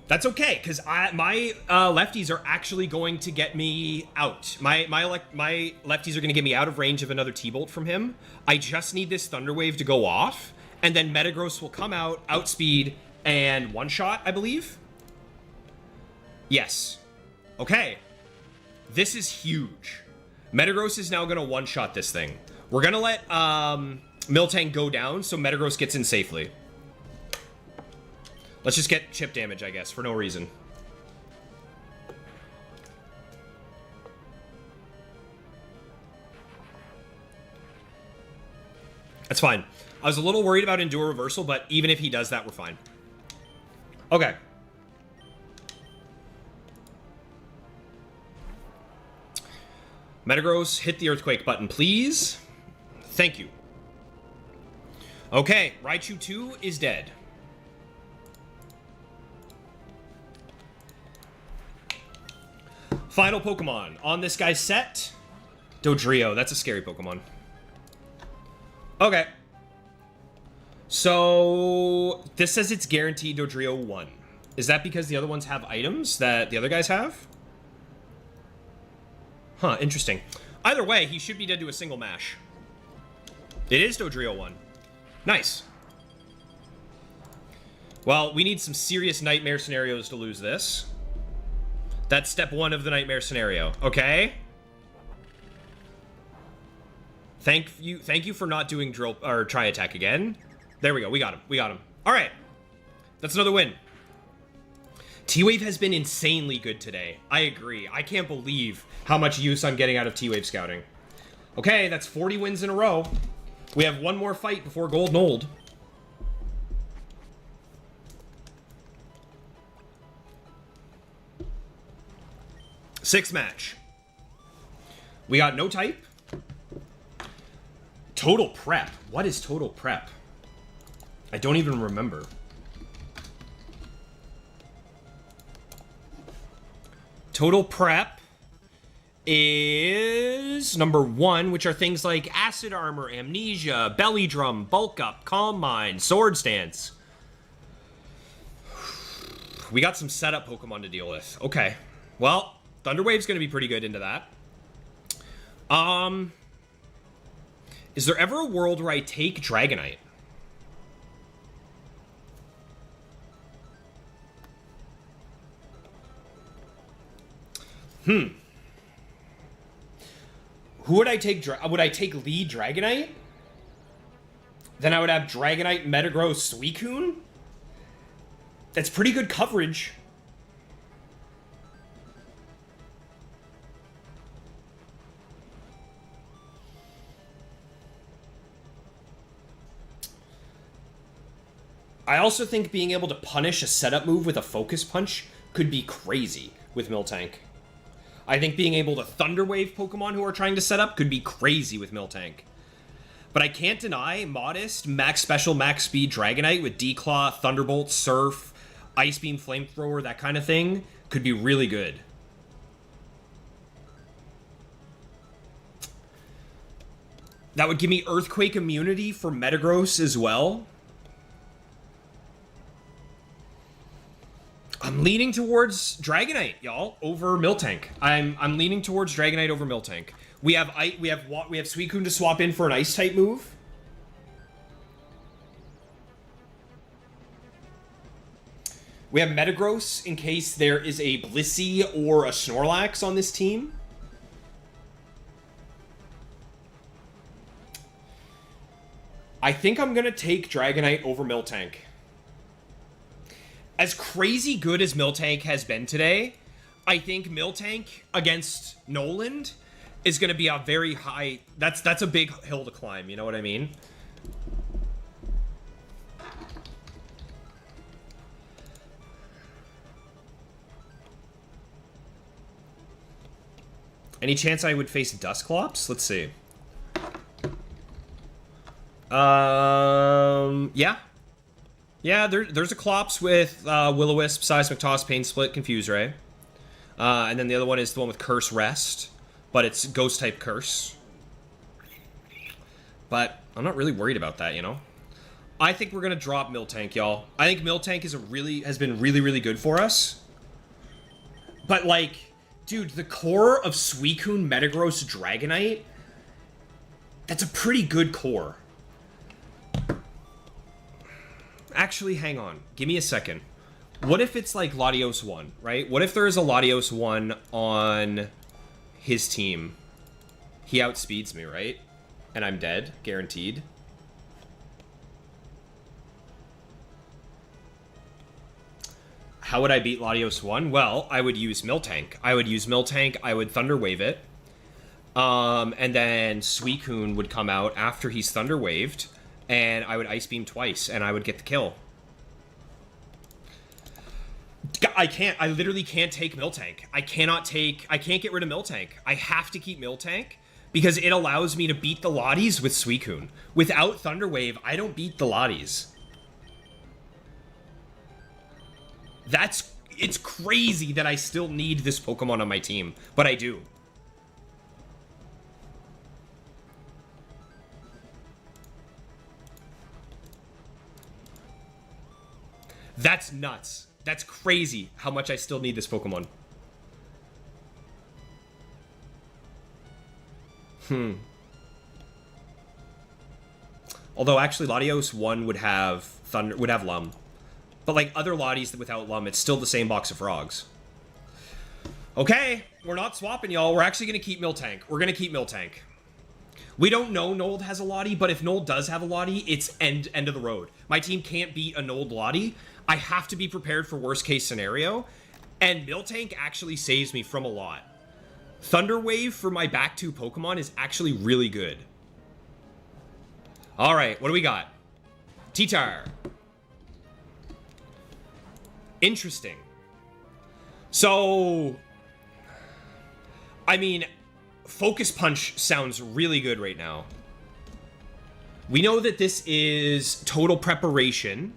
That's okay, because my lefties are actually going to get me out. My lefties are going to get me out of range of another T-Bolt from him. I just need this Thunder Wave to go off, and then Metagross will come out, outspeed, and one-shot, I believe? Yes. Okay. This is huge. Metagross is now going to one-shot this thing. We're going to let Miltank go down so Metagross gets in safely. Let's just get chip damage, I guess, for no reason. That's fine. I was a little worried about Endure Reversal, but even if he does that, we're fine. Okay. Metagross, hit the Earthquake button, please. Thank you. Okay, Raichu 2 is dead. Final Pokemon on this guy's set. Dodrio. That's a scary Pokemon. Okay. So, this says it's guaranteed Dodrio 1. Is that because the other ones have items that the other guys have? Huh, interesting. Either way, he should be dead to a single mash. It is Dodrio 1. Nice. Well, we need some serious nightmare scenarios to lose this. That's step 1 of the nightmare scenario. Okay. Thank you for not doing drill or try attack again. There we go. We got him. We got him. All right. That's another win. T-Wave has been insanely good today. I agree. I can't believe how much use I'm getting out of T-Wave scouting. Okay, that's 40 wins in a row. We have one more fight before Golden Old. Sixth match. We got no type. Total prep. What is total prep? I don't even remember. Total prep is number 1, which are things like Acid Armor, Amnesia, Belly Drum, Bulk Up, Calm Mind, Sword Stance. We got some setup Pokemon to deal with. Okay. Well, Thunder Wave's going to be pretty good into that. Is there ever a world where I take Dragonite? Who would I take? Would I take lead Dragonite? Then I would have Dragonite, Metagross, Suicune? That's pretty good coverage. I also think being able to punish a setup move with a Focus Punch could be crazy with Miltank. I think being able to Thunder Wave Pokemon who are trying to set up could be crazy with Miltank. But I can't deny Modest, Max Special, Max Speed Dragonite with D-Claw, Thunderbolt, Surf, Ice Beam, Flamethrower, that kind of thing could be really good. That would give me Earthquake immunity for Metagross as well. I'm leaning towards Dragonite, y'all, over Miltank. I'm leaning towards Dragonite over Miltank. We have Suicune to swap in for an Ice type move. We have Metagross in case there is a Blissey or a Snorlax on this team. I think I'm going to take Dragonite over Miltank. As crazy good as Miltank has been today, I think Miltank against Noland is going to be a very high... That's a big hill to climb, you know what I mean? Any chance I would face Dusclops? Let's see. Yeah. Yeah, there's a Clops with Will-O-Wisp, Seismic Toss, Pain Split, Confuse Ray. And then the other one is the one with Curse Rest, but it's Ghost-type Curse. But I'm not really worried about that, you know? I think we're going to drop Miltank, y'all. I think Miltank has been really, really good for us. But, like... Dude, the core of Suicune, Metagross, Dragonite, that's a pretty good core. Actually, hang on. Give me a second. What if it's like Latios 1, right? What if there is a Latios 1 on his team? He outspeeds me, right? And I'm dead, guaranteed. How would I beat Latios 1? Well, I would use Miltank. I would Thunder Wave it. And then Suicune would come out after he's Thunder Waved, and I would Ice Beam twice, and I would get the kill. I literally can't take Miltank. I can't get rid of Miltank. I have to keep Miltank, because it allows me to beat the Lotties with Suicune. Without Thunder Wave, I don't beat the Lotties. It's crazy that I still need this Pokemon on my team, but I do. That's nuts. That's crazy how much I still need this Pokemon. Although actually Latios 1 would have Lum. But like other Lotties without Lum, it's still the same box of frogs. Okay, we're not swapping, y'all. We're actually going to keep Miltank. We're going to keep Miltank. We don't know Nold has a Lottie, but if Nold does have a Lottie, it's end of the road. My team can't beat a Nold Lottie. I have to be prepared for worst case scenario. And Miltank actually saves me from a lot. Thunder Wave for my back two Pokemon is actually really good. All right, what do we got? T-Tar. Interesting. So, I mean, Focus Punch sounds really good right now. We know that this is total preparation.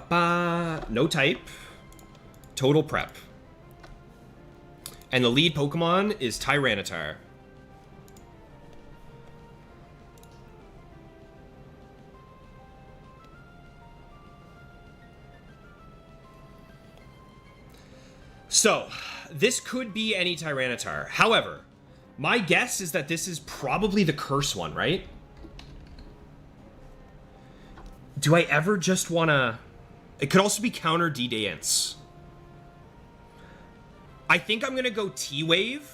No type. Total prep. And the lead Pokemon is Tyranitar. So, this could be any Tyranitar. However, my guess is that this is probably the Curse one, right? Do I ever just want to... It could also be Counter D-Dance. I think I'm going to go T-Wave.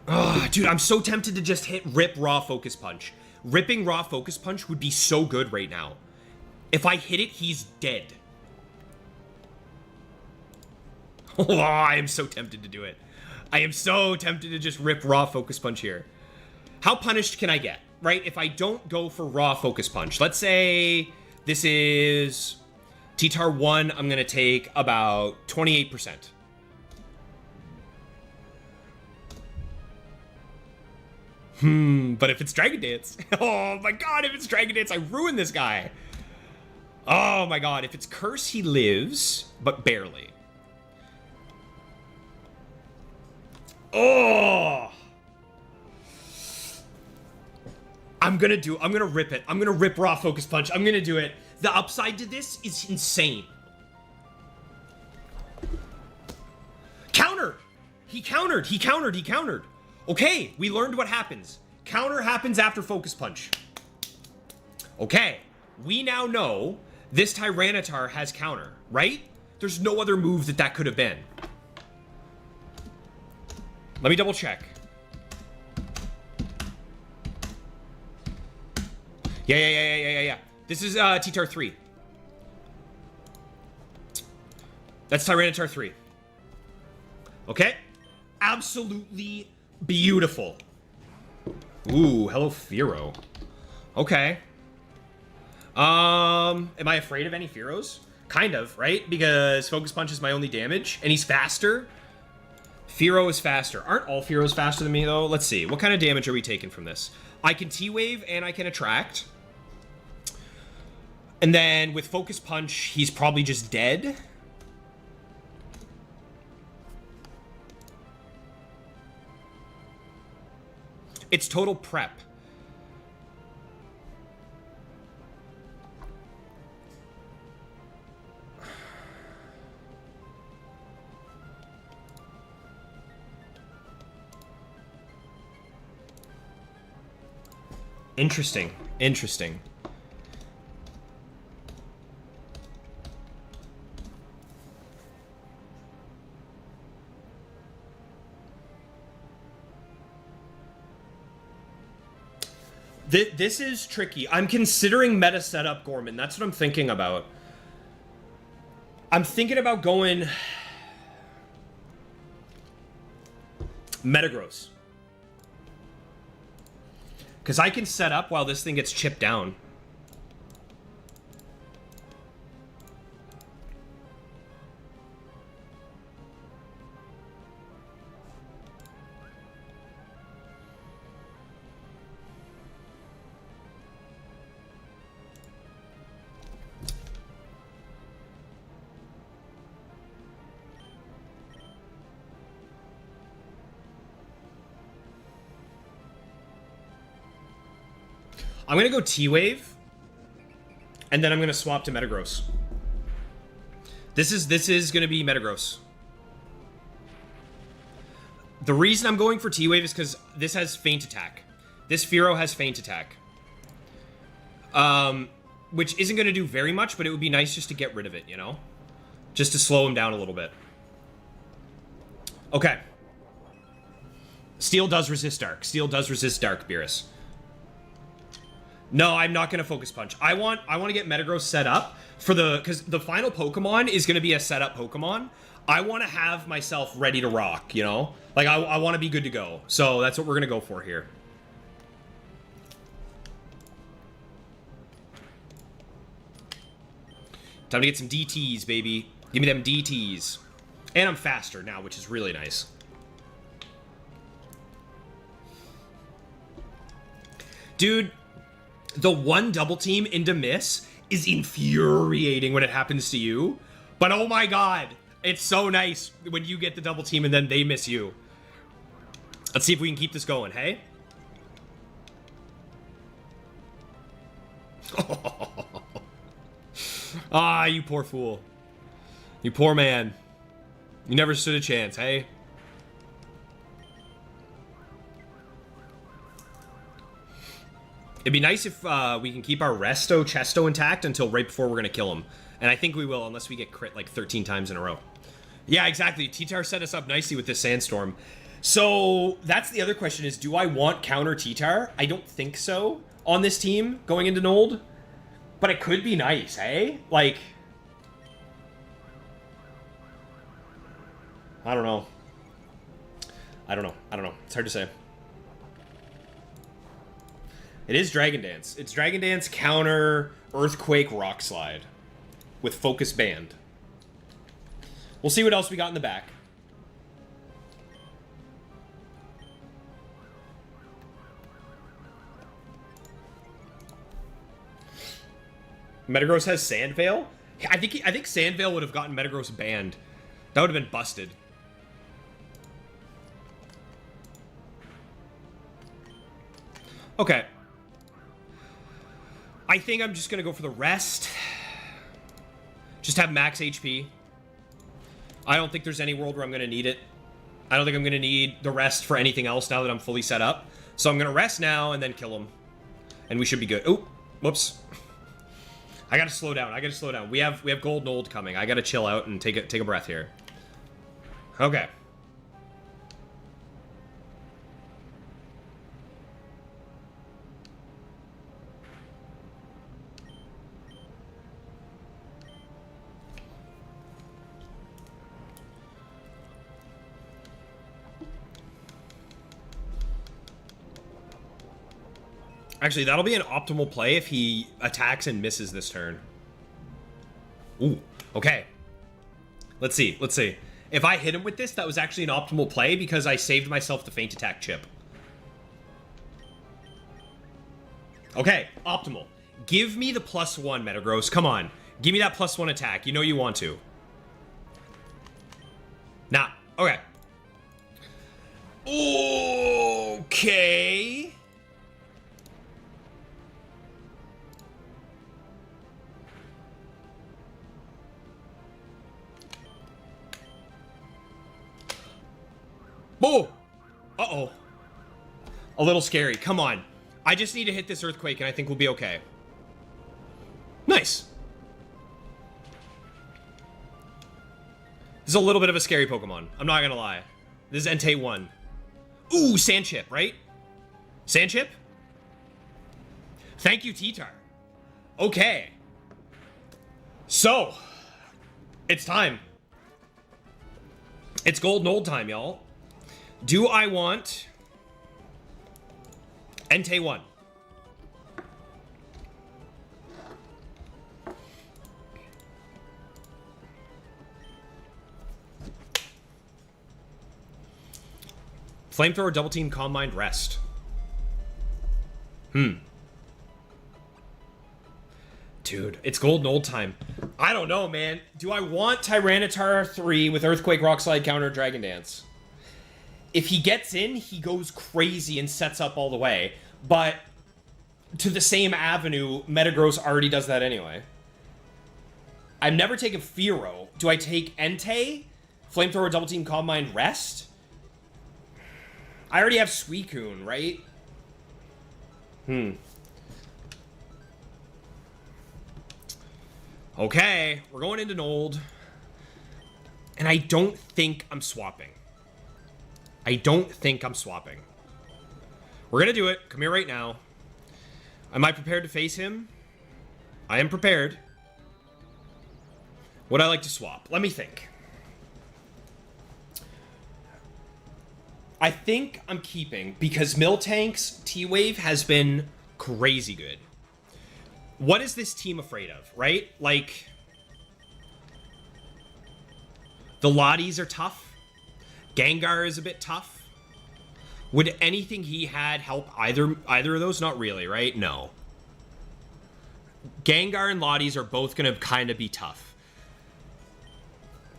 Ugh, dude, I'm so tempted to just rip Raw Focus Punch. Ripping Raw Focus Punch would be so good right now. If I hit it, he's dead. Oh, I am so tempted to do it. I am so tempted to just rip Raw Focus Punch here. How punished can I get, right? If I don't go for Raw Focus Punch. Let's say this is T-Tar 1. I'm going to take about 28%. But if it's Dragon Dance... Oh my god, if it's Dragon Dance, I ruin this guy. Oh my god, if it's Curse, he lives, but barely. Oh! I'm gonna rip it. I'm gonna rip raw focus punch. I'm gonna do it. The upside to this is insane. Counter! He countered. Okay, we learned what happens. Counter happens after focus punch. Okay, we now know this Tyranitar has counter, right? There's no other move that could have been. Let me double check. Yeah. This is T-Tar 3. That's Tyranitar 3. Okay. Absolutely beautiful. Ooh, hello, Fearow. Okay. Am I afraid of any Fearows? Kind of, right? Because Focus Punch is my only damage, and he's faster. Fearow is faster. Aren't all Fearows faster than me, though? Let's see. What kind of damage are we taking from this? I can T-Wave, and I can Attract. And then with Focus Punch, he's probably just dead. It's total prep. Interesting. This is tricky. I'm considering meta setup Gorman. That's what I'm thinking about. I'm thinking about going Metagross. Because I can set up while this thing gets chipped down. I'm going to go T-Wave, and then I'm going to swap to Metagross. This is going to be Metagross. The reason I'm going for T-Wave is because this has Feint Attack. This Fearow has Feint Attack. Which isn't going to do very much, but it would be nice just to get rid of it, you know? Just to slow him down a little bit. Okay. Steel does resist Dark. Steel does resist Dark, Beerus. No, I'm not going to Focus Punch. I want to get Metagross set up for because the final Pokemon is going to be a setup Pokemon. I want to have myself ready to rock, you know? Like, I want to be good to go. So that's what we're going to go for here. Time to get some DTs, baby. Give me them DTs. And I'm faster now, which is really nice. Dude, the one double team into miss is infuriating when it happens to you. But oh my god, it's so nice when you get the double team and then they miss you. Let's see if we can keep this going, hey? Ah, you poor fool. You poor man. You never stood a chance, hey? It'd be nice if we can keep our Resto Chesto intact until right before we're going to kill him. And I think we will, unless we get crit like 13 times in a row. Yeah, exactly. T-Tar set us up nicely with this Sandstorm. So that's the other question is, do I want counter T-Tar? I don't think so on this team going into Nold. But it could be nice, eh? Like, I don't know. I don't know. It's hard to say. It is Dragon Dance. It's Dragon Dance counter Earthquake Rock Slide with Focus Band. We'll see what else we got in the back. Metagross has Sand Veil? I think Sand Veil would have gotten Metagross banned. That would have been busted. Okay. I think I'm just going to go for the rest. Just have max HP. I don't think there's any world where I'm going to need it. I don't think I'm going to need the rest for anything else now that I'm fully set up. So I'm going to rest now and then kill him. And we should be good. Oh, whoops. I got to slow down. I got to slow down. We have gold and old coming. I got to chill out and take a breath here. Okay. Actually, that'll be an optimal play if he attacks and misses this turn. Ooh, okay. Let's see, let's see. If I hit him with this, that was actually an optimal play because I saved myself the feint attack chip. Okay, optimal. Give me the +1, Metagross. Come on. Give me that +1 attack. You know you want to. Nah, okay. Okay. Oh! Uh-oh. A little scary. Come on. I just need to hit this Earthquake, and I think we'll be okay. Nice. This is a little bit of a scary Pokemon. I'm not gonna lie. This is Entei 1. Ooh, Sandchip, right? Sandchip? Thank you, T-Tar. Okay. So, it's time. It's gold and old time, y'all. Do I want Entei 1? Flamethrower, Double Team, Calm Mind, Rest. Dude, it's gold and old time. I don't know, man. Do I want Tyranitar 3 with Earthquake, Rock Slide, Counter, Dragon Dance? If he gets in, he goes crazy and sets up all the way. But to the same avenue, Metagross already does that anyway. I've never taken Fearow. Do I take Entei? Flamethrower, Double Team, Calm Mind, Rest? I already have Suicune, right? Okay, we're going into Nold. And I don't think I'm swapping. I don't think I'm swapping. We're gonna do it. Come here right now. Am I prepared to face him? I am prepared. Would I like to swap? Let me think. I think I'm keeping because Miltank's T-Wave has been crazy good. What is this team afraid of, right? Like, the Lotties are tough. Gengar is a bit tough. Would anything he had help either of those? Not really, right? No. Gengar and Lotties are both going to kind of be tough.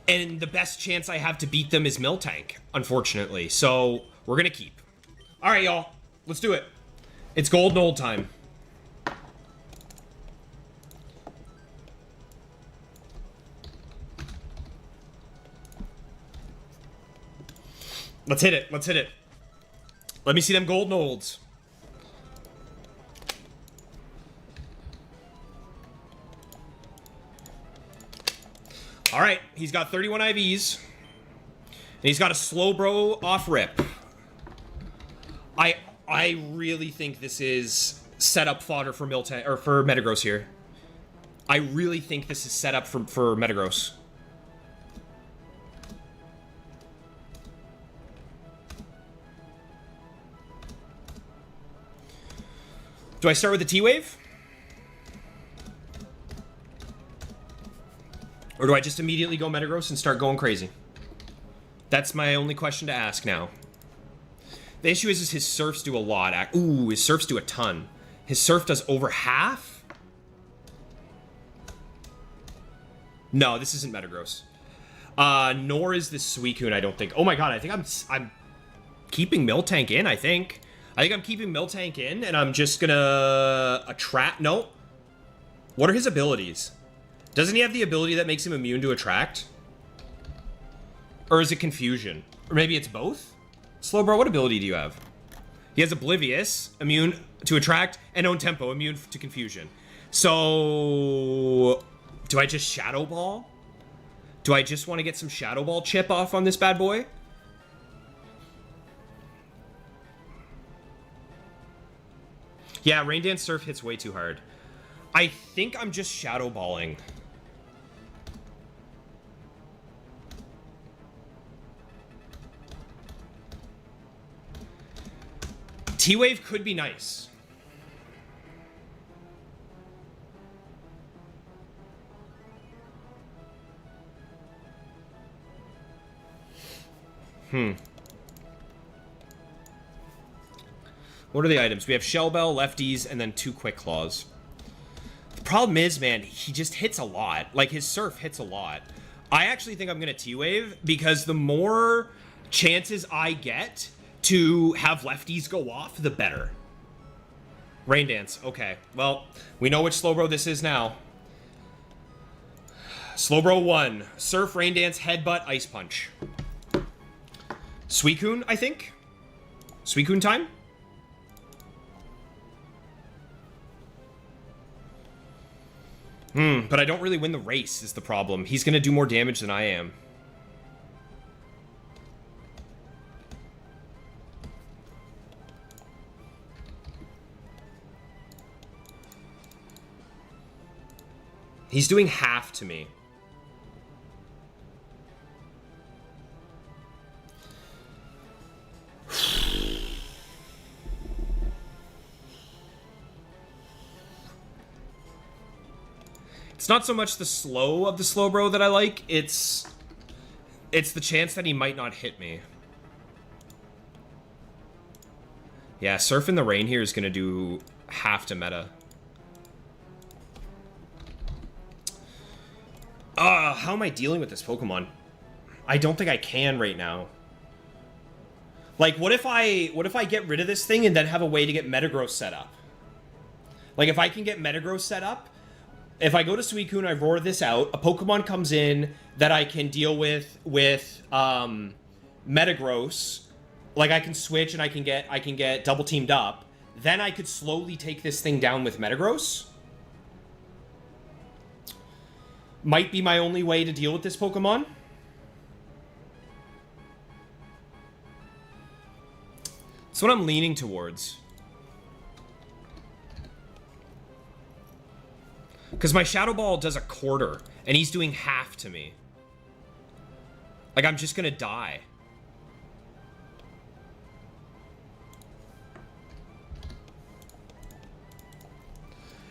And the best chance I have to beat them is Miltank, unfortunately. So, we're going to keep. All right, y'all. Let's do it. It's gold and old time. Let's hit it. Let's hit it. Let me see them golden olds. All right. He's got 31 IVs. And he's got a Slowbro off rip. I really think this is setup fodder for Miltank or for Metagross here. I really think this is set up for Metagross. Do I start with the T-Wave? Or do I just immediately go Metagross and start going crazy? That's my only question to ask now. The issue is his Surfs do a lot. Ooh, his Surfs do a ton. His Surf does over half? No, this isn't Metagross. Nor is this Suicune, I don't think. Oh my god, I think I'm keeping Miltank in, I think. I think I'm keeping Miltank in, and I'm just gonna attract. No. What are his abilities? Doesn't he have the ability that makes him immune to attract? Or is it confusion? Or maybe it's both? Slowbro, what ability do you have? He has Oblivious, immune to attract, and Own Tempo, immune to confusion. So, do I just Shadow Ball? Do I just want to get some Shadow Ball chip off on this bad boy? Yeah, Rain Dance Surf hits way too hard. I think I'm just Shadow Balling. T-Wave could be nice. What are the items? We have Shell Bell, Lefties, and then 2 Quick Claws. The problem is, man, he just hits a lot. Like, his Surf hits a lot. I actually think I'm going to T-Wave because the more chances I get to have Lefties go off, the better. Rain Dance. Okay. Well, we know which Slowbro this is now. Slowbro 1. Surf, Rain Dance, Headbutt, Ice Punch. Suicune, I think? Suicune time? But I don't really win the race is the problem. He's going to do more damage than I am. He's doing half to me. It's not so much the slow of the Slowbro that I like, it's the chance that he might not hit me. Yeah, Surf in the Rain here is going to do half to meta. How am I dealing with this Pokemon? I don't think I can right now. Like, what if I get rid of this thing and then have a way to get Metagross set up? Like, if I can get Metagross set up, if I go to Suicune, I roar this out, a Pokemon comes in that I can deal with Metagross, like I can switch and I can get double teamed up, then I could slowly take this thing down with Metagross. Might be my only way to deal with this Pokemon. That's what I'm leaning towards. Because my Shadow Ball does a quarter, and he's doing half to me. Like, I'm just gonna die.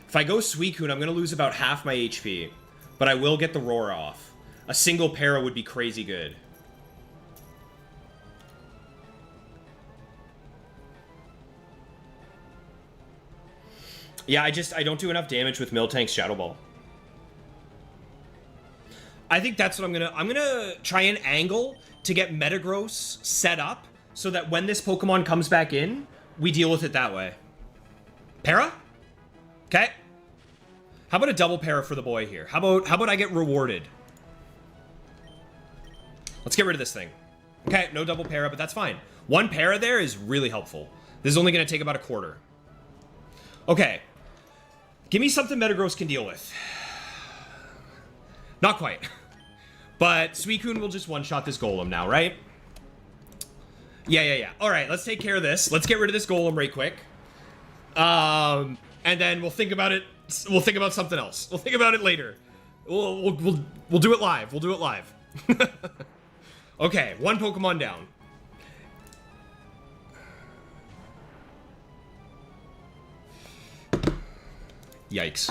If I go Suicune, I'm gonna lose about half my HP. But I will get the roar off. A single para would be crazy good. Yeah, I don't do enough damage with Miltank's Shadow Ball. I think that's what I'm gonna try and angle to get Metagross set up so that when this Pokemon comes back in, we deal with it that way. Para? Okay. How about a double para for the boy here? How about I get rewarded? Let's get rid of this thing. Okay, no double para, but that's fine. 1 para there is really helpful. This is only going to take about a quarter. Okay. Give me something Metagross can deal with. Not quite. But Suicune will just one-shot this Golem now, right? Yeah. All right, let's take care of this. Let's get rid of this Golem right quick. And then we'll think about it. We'll think about something else. We'll think about it later. We'll do it live. We'll do it live. Okay, 1 Pokemon down. Yikes.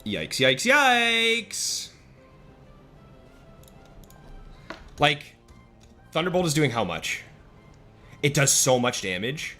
Yikes. Like, Thunderbolt is doing how much? It does so much damage.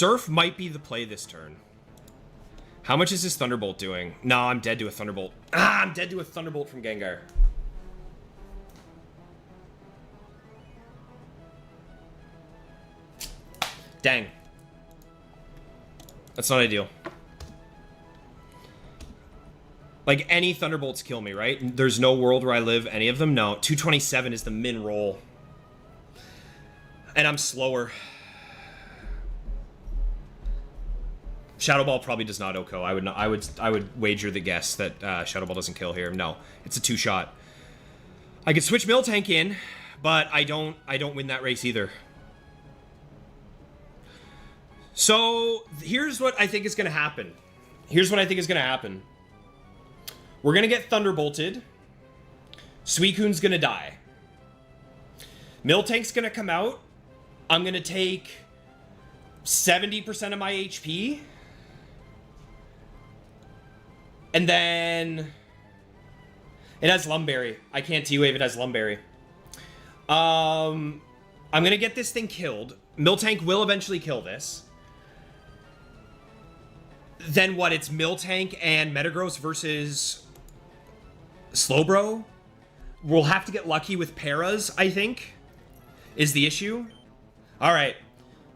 Surf might be the play this turn. How much is his Thunderbolt doing? No, I'm dead to a Thunderbolt. Ah, I'm dead to a Thunderbolt from Gengar. Dang. That's not ideal. Like, any Thunderbolts kill me, right? There's no world where I live any of them? No. 227 is the min roll. And I'm slower. Shadow Ball probably does not OHKO. I would wager the guess that Shadow Ball doesn't kill here. No, it's a 2-shot. I could switch Miltank in, but I don't win that race either. So here's what I think is going to happen. We're going to get Thunderbolted. Suicune's going to die. Miltank's going to come out. I'm going to take 70% of my HP. And then it has Lumberry. I can't T-Wave, it has Lumberry. I'm going to get this thing killed. Miltank will eventually kill this. Then what? It's Miltank and Metagross versus Slowbro. We'll have to get lucky with Paras, I think, is the issue. Alright.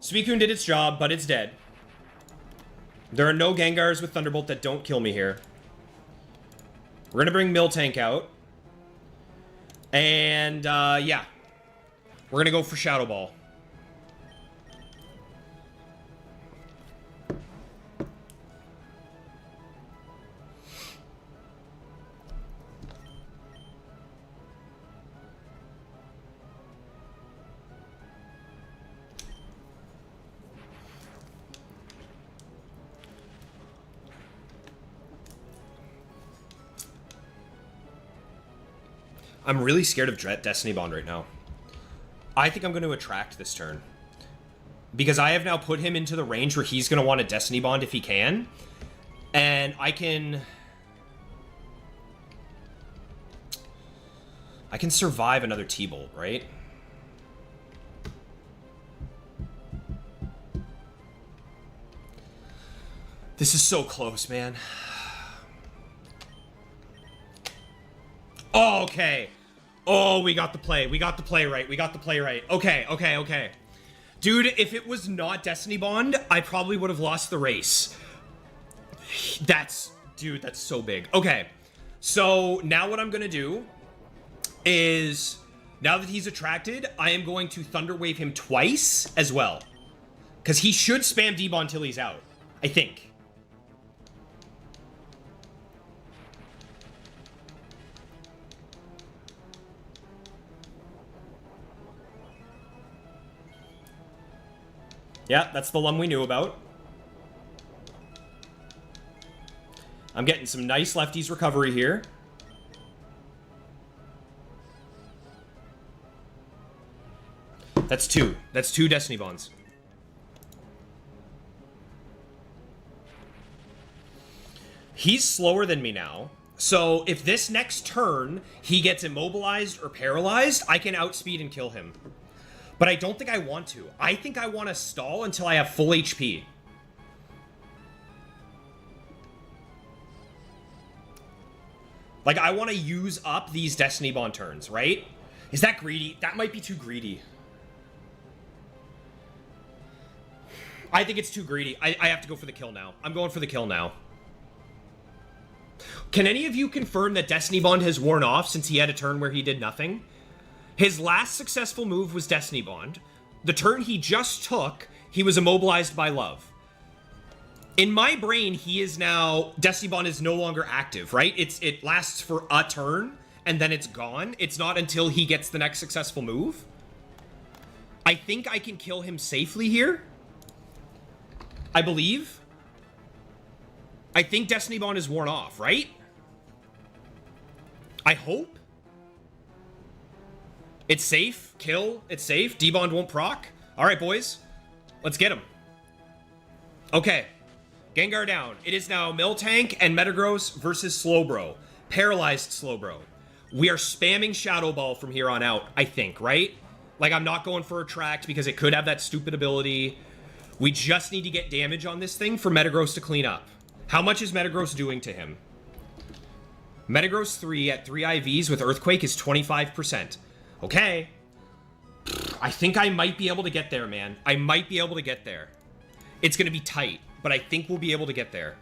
Suicune did its job, but it's dead. There are no Gengars with Thunderbolt that don't kill me here. We're going to bring Miltank out. And, yeah. We're going to go for Shadow Ball. I'm really scared of Destiny Bond right now. I think I'm going to attract this turn. Because I have now put him into the range where he's going to want a Destiny Bond if he can. And I can survive another T-Bolt, right? This is so close, man. Oh, okay. Oh, we got the play. We got the play right. We got the play right. Okay, okay, okay. Dude, if it was not Destiny Bond, I probably would have lost the race. Dude, that's so big. Okay, so now what I'm going to do is, now that he's attracted, I am going to Thunder Wave him twice as well. Because he should spam D-Bond till he's out, I think. Yeah, that's the Lum we knew about. I'm getting some nice lefties recovery here. That's two. That's two Destiny Bonds. He's slower than me now. So if this next turn he gets immobilized or paralyzed, I can outspeed and kill him. But I don't think I want to. I think I want to stall until I have full HP. Like, I want to use up these Destiny Bond turns, right? Is that greedy? That might be too greedy. I think it's too greedy. I have to go for the kill now. I'm going for the kill now. Can any of you confirm that Destiny Bond has worn off since he had a turn where he did nothing? His last successful move was Destiny Bond. The turn he just took, he was immobilized by Love. In my brain, he is now... Destiny Bond is no longer active, right? It lasts for a turn, and then it's gone. It's not until he gets the next successful move. I think I can kill him safely here. I believe. I think Destiny Bond is worn off, right? I hope. It's safe. Kill. It's safe. D-Bond won't proc. All right, boys. Let's get him. Okay. Gengar down. It is now Miltank and Metagross versus Slowbro. Paralyzed Slowbro. We are spamming Shadow Ball from here on out, I think, right? Like, I'm not going for Attract because it could have that stupid ability. We just need to get damage on this thing for Metagross to clean up. How much is Metagross doing to him? Metagross 3 at 3 IVs with Earthquake is 25%. Okay. I think I might be able to get there, man. I might be able to get there. It's going to be tight, but I think we'll be able to get there.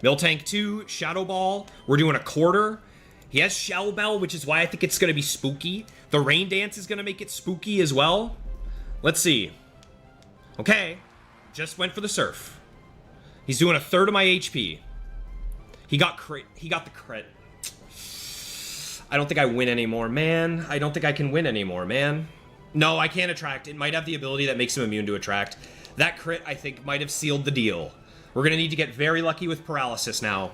Miltank 2, Shadow Ball. We're doing a quarter. He has Shell Bell, which is why I think it's going to be spooky. The Rain Dance is going to make it spooky as well. Let's see. Okay. Just went for the Surf. He's doing a third of my HP. He got the crit. I don't think I win anymore, man. I don't think I can win anymore, man. No, I can't attract. It might have the ability that makes him immune to attract. That crit, I think, might have sealed the deal. We're going to need to get very lucky with paralysis now.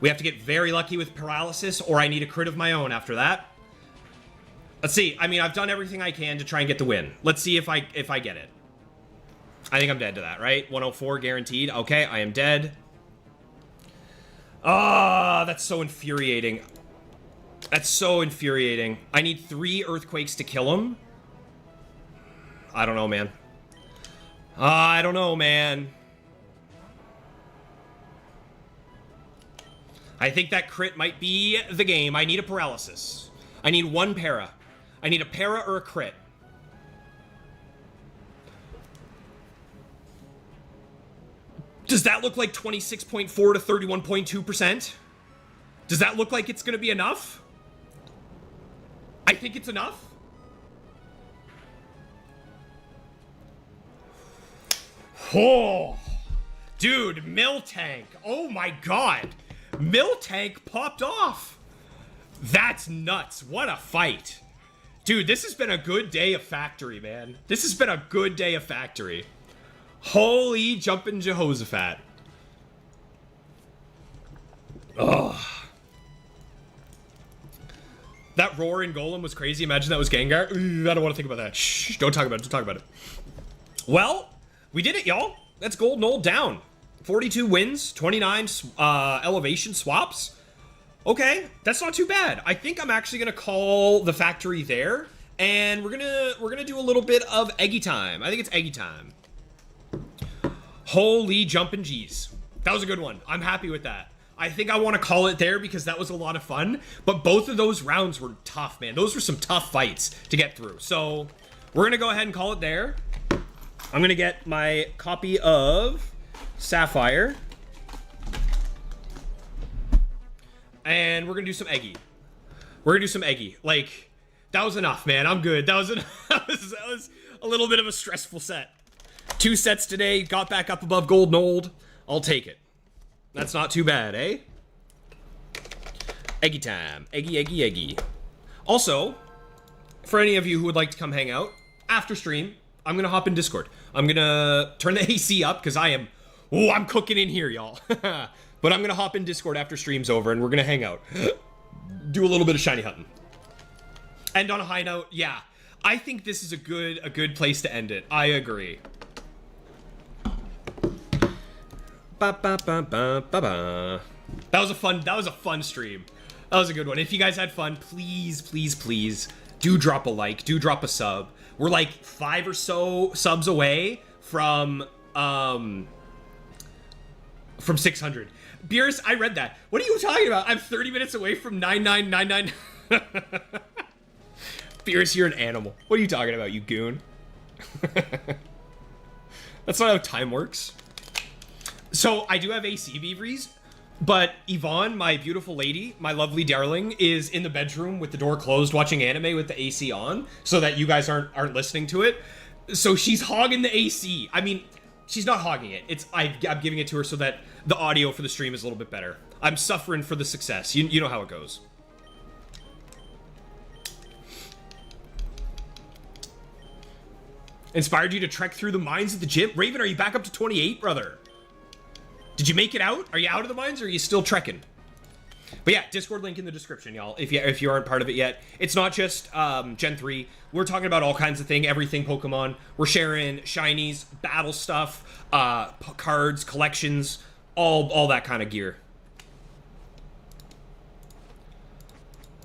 We have to get very lucky with paralysis, or I need a crit of my own after that. Let's see. I mean, I've done everything I can to try and get the win. Let's see if I get it. I think I'm dead to that, right? 104 guaranteed. Okay, I am dead. Ah, that's so infuriating. That's so infuriating. I need 3 Earthquakes to kill him. I don't know, man. I don't know, man. I think that crit might be the game. I need a paralysis. I need 1 para. I need a para or a crit. Does that look like 26.4 to 31.2%? Does that look like it's going to be enough? I think it's enough. Oh, dude, Miltank. Oh my god. Miltank popped off. That's nuts. What a fight. Dude, this has been a good day of Factory, man. This has been a good day of Factory. Holy jumpin' Jehoshaphat. Ugh. That roar in Golem was crazy. Imagine that was Gengar. I don't want to think about that. Shh, don't talk about it. Don't talk about it. Well, we did it, y'all. That's Gold Knoll down. 42 wins, 29 elevation swaps. Okay, that's not too bad. I think I'm actually gonna call the factory there, and we're gonna do a little bit of Eggy time. I think it's Eggy time. Holy jumpin' G's. That was a good one. I'm happy with that. I think I want to call it there because that was a lot of fun, but both of those rounds were tough, man. Those were some tough fights to get through. So we're gonna go ahead and call it there. I'm gonna get my copy of Sapphire. And we're gonna do some Eggy. We're gonna do some Eggy. Like, that was enough, man. I'm good. That was that was a little bit of a stressful set. 2 sets today, got back up above Gold Knoll. I'll take it. That's not too bad, eh? Eggy time. Eggy, eggy, eggy. Also, for any of you who would like to come hang out, after stream, I'm gonna hop in Discord. I'm gonna turn the AC up, because I'm cooking in here, y'all. But I'm gonna hop in Discord after stream's over, and we're gonna hang out. Do a little bit of shiny hunting. End on a high note, yeah. I think this is a good place to end it. I agree. Ba, ba, ba, ba, ba, ba. That was a fun stream. That was a good one. If you guys had fun, please, please, please do drop a like, do drop a sub. We're like 5 or so subs away from 600. Beerus, I read that. What are you talking about? I'm 30 minutes away from 9999. Beerus, you're an animal. What are you talking about, you goon? That's not how time works. So I do have AC Beavries, but Yvonne, my beautiful lady, my lovely darling, is in the bedroom with the door closed watching anime with the AC on so that you guys aren't listening to it. So she's hogging the AC. I mean, she's not hogging it. I'm giving it to her so that the audio for the stream is a little bit better. I'm suffering for the success. You know how it goes. Inspired you to trek through the mines at the gym? Raven, are you back up to 28, brother? Did you make it out? Are you out of the mines or are you still trekking? But yeah, Discord link in the description, y'all, if you aren't part of it yet. It's not just Gen 3. We're talking about all kinds of things, everything Pokemon. We're sharing shinies, battle stuff, cards, collections, all that kind of gear.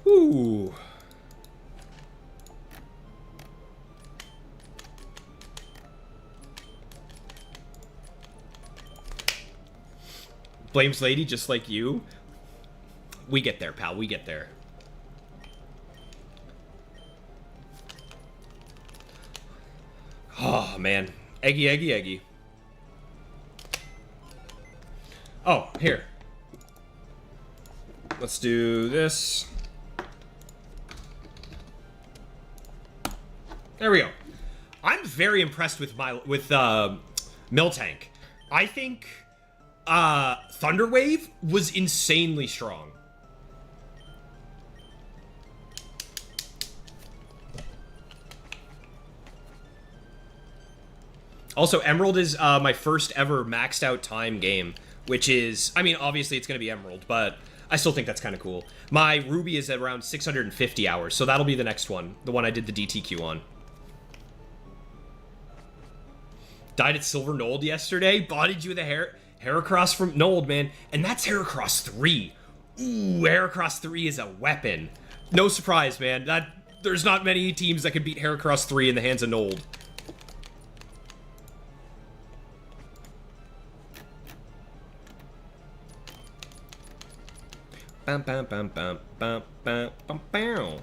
Ooh. Blames lady just like you. We get there, pal. We get there. Oh, man. Eggy, eggy, eggy. Oh, here. Let's do this. There we go. I'm very impressed with Miltank. I think Thunderwave was insanely strong. Also, Emerald is my first ever maxed out time game, which is, I mean, obviously it's going to be Emerald, but I still think that's kind of cool. My Ruby is at around 650 hours, so that'll be the next one, the one I did the DTQ on. Died at Silver Nold yesterday, bodied you with a Heracross from Nold, man, and that's Heracross 3. Ooh, Heracross 3 is a weapon. No surprise, man. There's not many teams that can beat Heracross 3 in the hands of Nold. Bam, bam, bam, bam, bam, bam, bam, bam.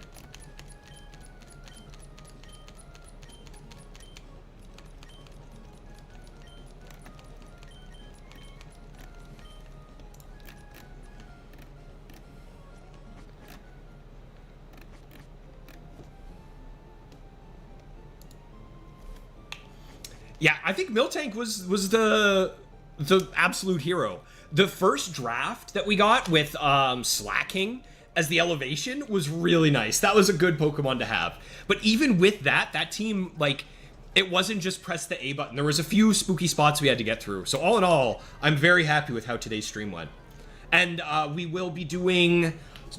Yeah, I think Miltank was the absolute hero. The first draft that we got with Slacking as the elevation was really nice. That was a good Pokemon to have. But even with that team, like, it wasn't just press the A button. There was a few spooky spots we had to get through. So all in all, I'm very happy with how today's stream went. And we will be doing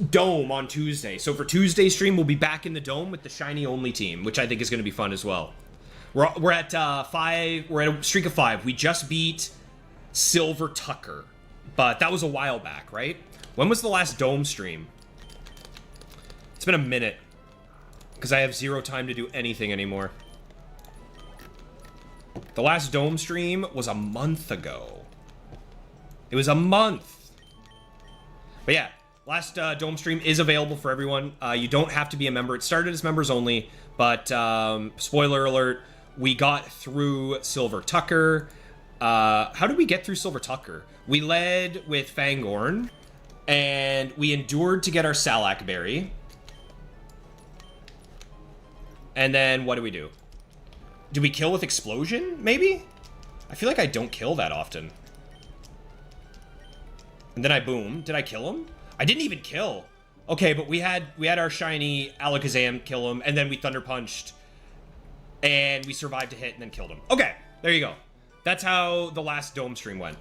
Dome on Tuesday. So for Tuesday's stream, we'll be back in the Dome with the Shiny Only team, which I think is going to be fun as well. We're at 5. We're at a streak of 5. We just beat Silver Tucker. But that was a while back, right? When was the last Dome stream? It's been a minute. Because I have 0 time to do anything anymore. The last Dome stream was a month ago. It was a month. But yeah, last Dome stream is available for everyone. You don't have to be a member. It started as members only. But, spoiler alert, we got through Silver Tucker. How did we get through Silver Tucker? We led with Fangorn, and we endured to get our Salac Berry. And then, what do we do? Do we kill with Explosion, maybe? I feel like I don't kill that often. And then I boom. Did I kill him? I didn't even kill. Okay, but we had our shiny Alakazam kill him, and then we Thunder Punched, and we survived a hit and then killed him. Okay, there you go. That's how the last Dome stream went.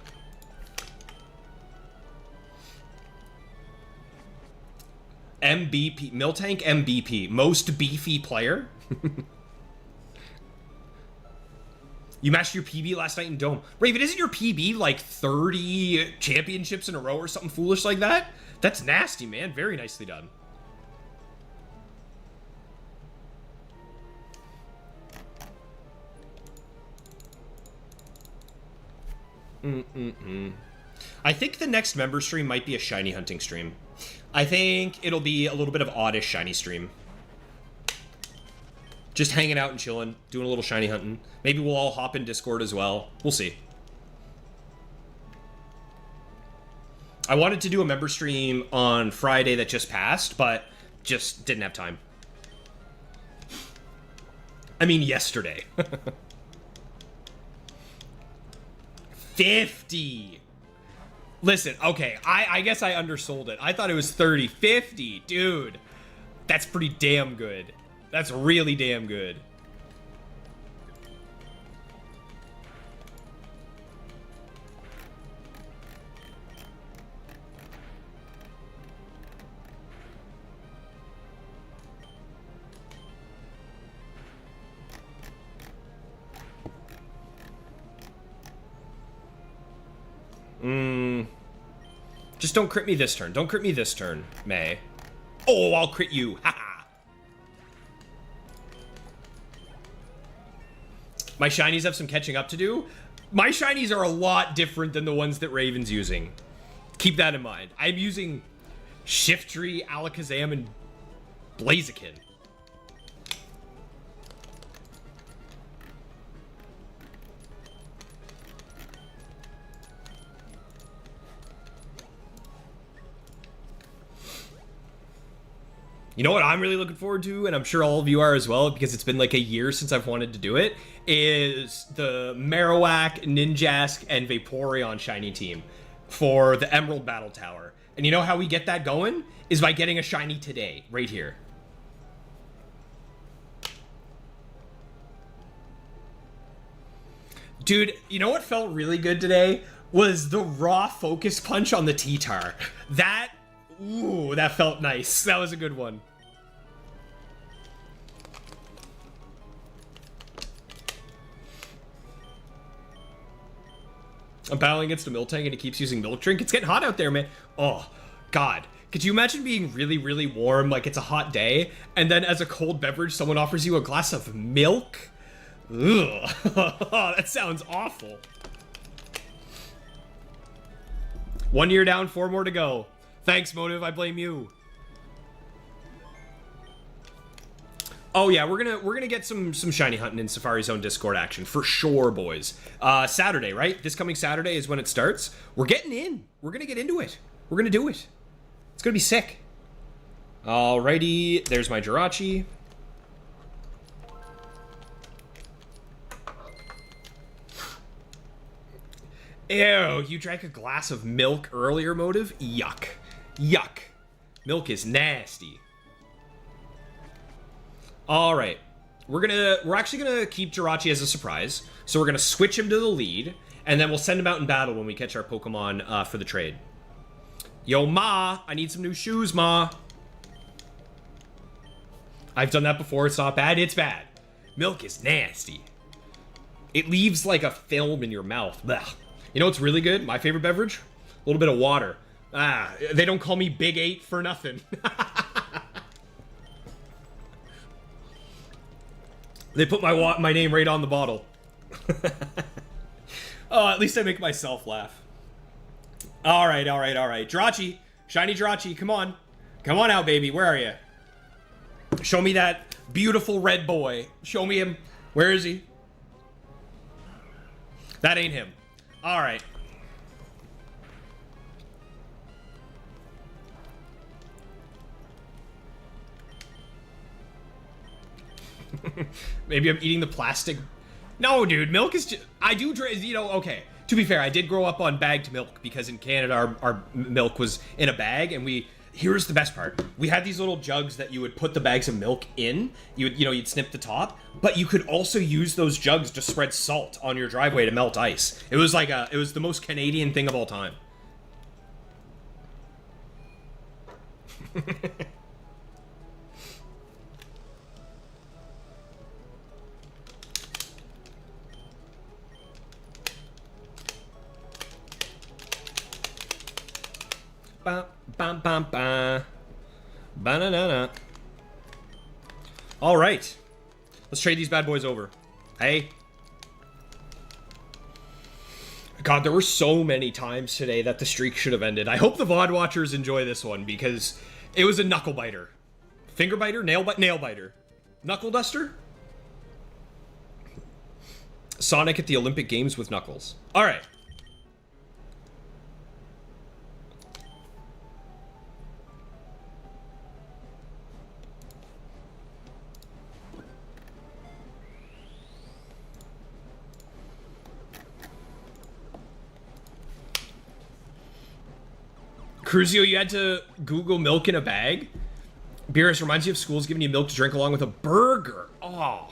MVP, Miltank MVP, most beefy player. You matched your PB last night in Dome. Raven, isn't your PB like 30 championships in a row or something foolish like that? That's nasty, man. Very nicely done. I think the next member stream might be a shiny hunting stream. I think it'll be a little bit of oddish shiny stream. Just hanging out and chilling, doing a little shiny hunting. Maybe we'll all hop in Discord as well. We'll see. I wanted to do a member stream on Friday that just passed, but just didn't have time. I mean, yesterday. 50. Listen, okay, I guess I undersold it. I thought it was 30. 50, dude. That's pretty damn good. That's really damn good. Just don't crit me this turn. Don't crit me this turn, May. Oh, I'll crit you. Haha. My shinies have some catching up to do. My shinies are a lot different than the ones that Raven's using. Keep that in mind. I'm using Shiftry, Alakazam, and Blaziken. You know what I'm really looking forward to, and I'm sure all of you are as well, because it's been like a year since I've wanted to do it, is the Marowak, Ninjask, and Vaporeon shiny team for the Emerald Battle Tower. And you know how we get that going? Is by getting a shiny today, right here. Dude, you know what felt really good today? Was the raw focus punch on the T-Tar. That, ooh, that felt nice. That was a good one. I'm battling against a Miltank and he keeps using Milk Drink. It's getting hot out there, man. Oh, God. Could you imagine being really, really warm, like it's a hot day, and then as a cold beverage, someone offers you a glass of milk? Ugh. That sounds awful. 1 year down, 4 more to go. Thanks, Motive. I blame you. Oh yeah, we're gonna get some shiny hunting in Safari Zone Discord action for sure, boys. Saturday, right? This coming Saturday is when it starts. We're getting in. We're gonna get into it. We're gonna do it. It's gonna be sick. Alrighty, there's my Jirachi. Ew, you drank a glass of milk earlier, Motive? Yuck. Yuck. Milk is nasty. All right, we're actually gonna keep Jirachi as a surprise. So we're gonna switch him to the lead, and then we'll send him out in battle when we catch our Pokemon for the trade. Yo, Ma, I need some new shoes, Ma. I've done that before. It's not bad. It's bad. Milk is nasty. It leaves like a film in your mouth. Blech. You know what's really good? My favorite beverage? A little bit of water. Ah, they don't call me Big 8 for nothing. They put my name right on the bottle. Oh, at least I make myself laugh. All right. Jirachi, shiny Jirachi, come on. Come on out, baby. Where are you? Show me that beautiful red boy. Show me him. Where is he? That ain't him. All right. Maybe I'm eating the plastic. No, dude, milk is just, I do, you know, okay. To be fair, I did grow up on bagged milk because in Canada, our milk was in a bag, and here's the best part. We had these little jugs that you would put the bags of milk in. You'd snip the top, but you could also use those jugs to spread salt on your driveway to melt ice. It was it was the most Canadian thing of all time. Ba bam bam ba. Banana. All right, let's trade these bad boys over. Hey. God, there were so many times today that the streak should have ended. I hope the VOD watchers enjoy this one because it was a knuckle biter, finger biter, nail biter, knuckle duster. Sonic at the Olympic Games with Knuckles. All right. Cruzio, you had to Google milk in a bag? Beerus reminds you of schools giving you milk to drink along with a burger. Oh.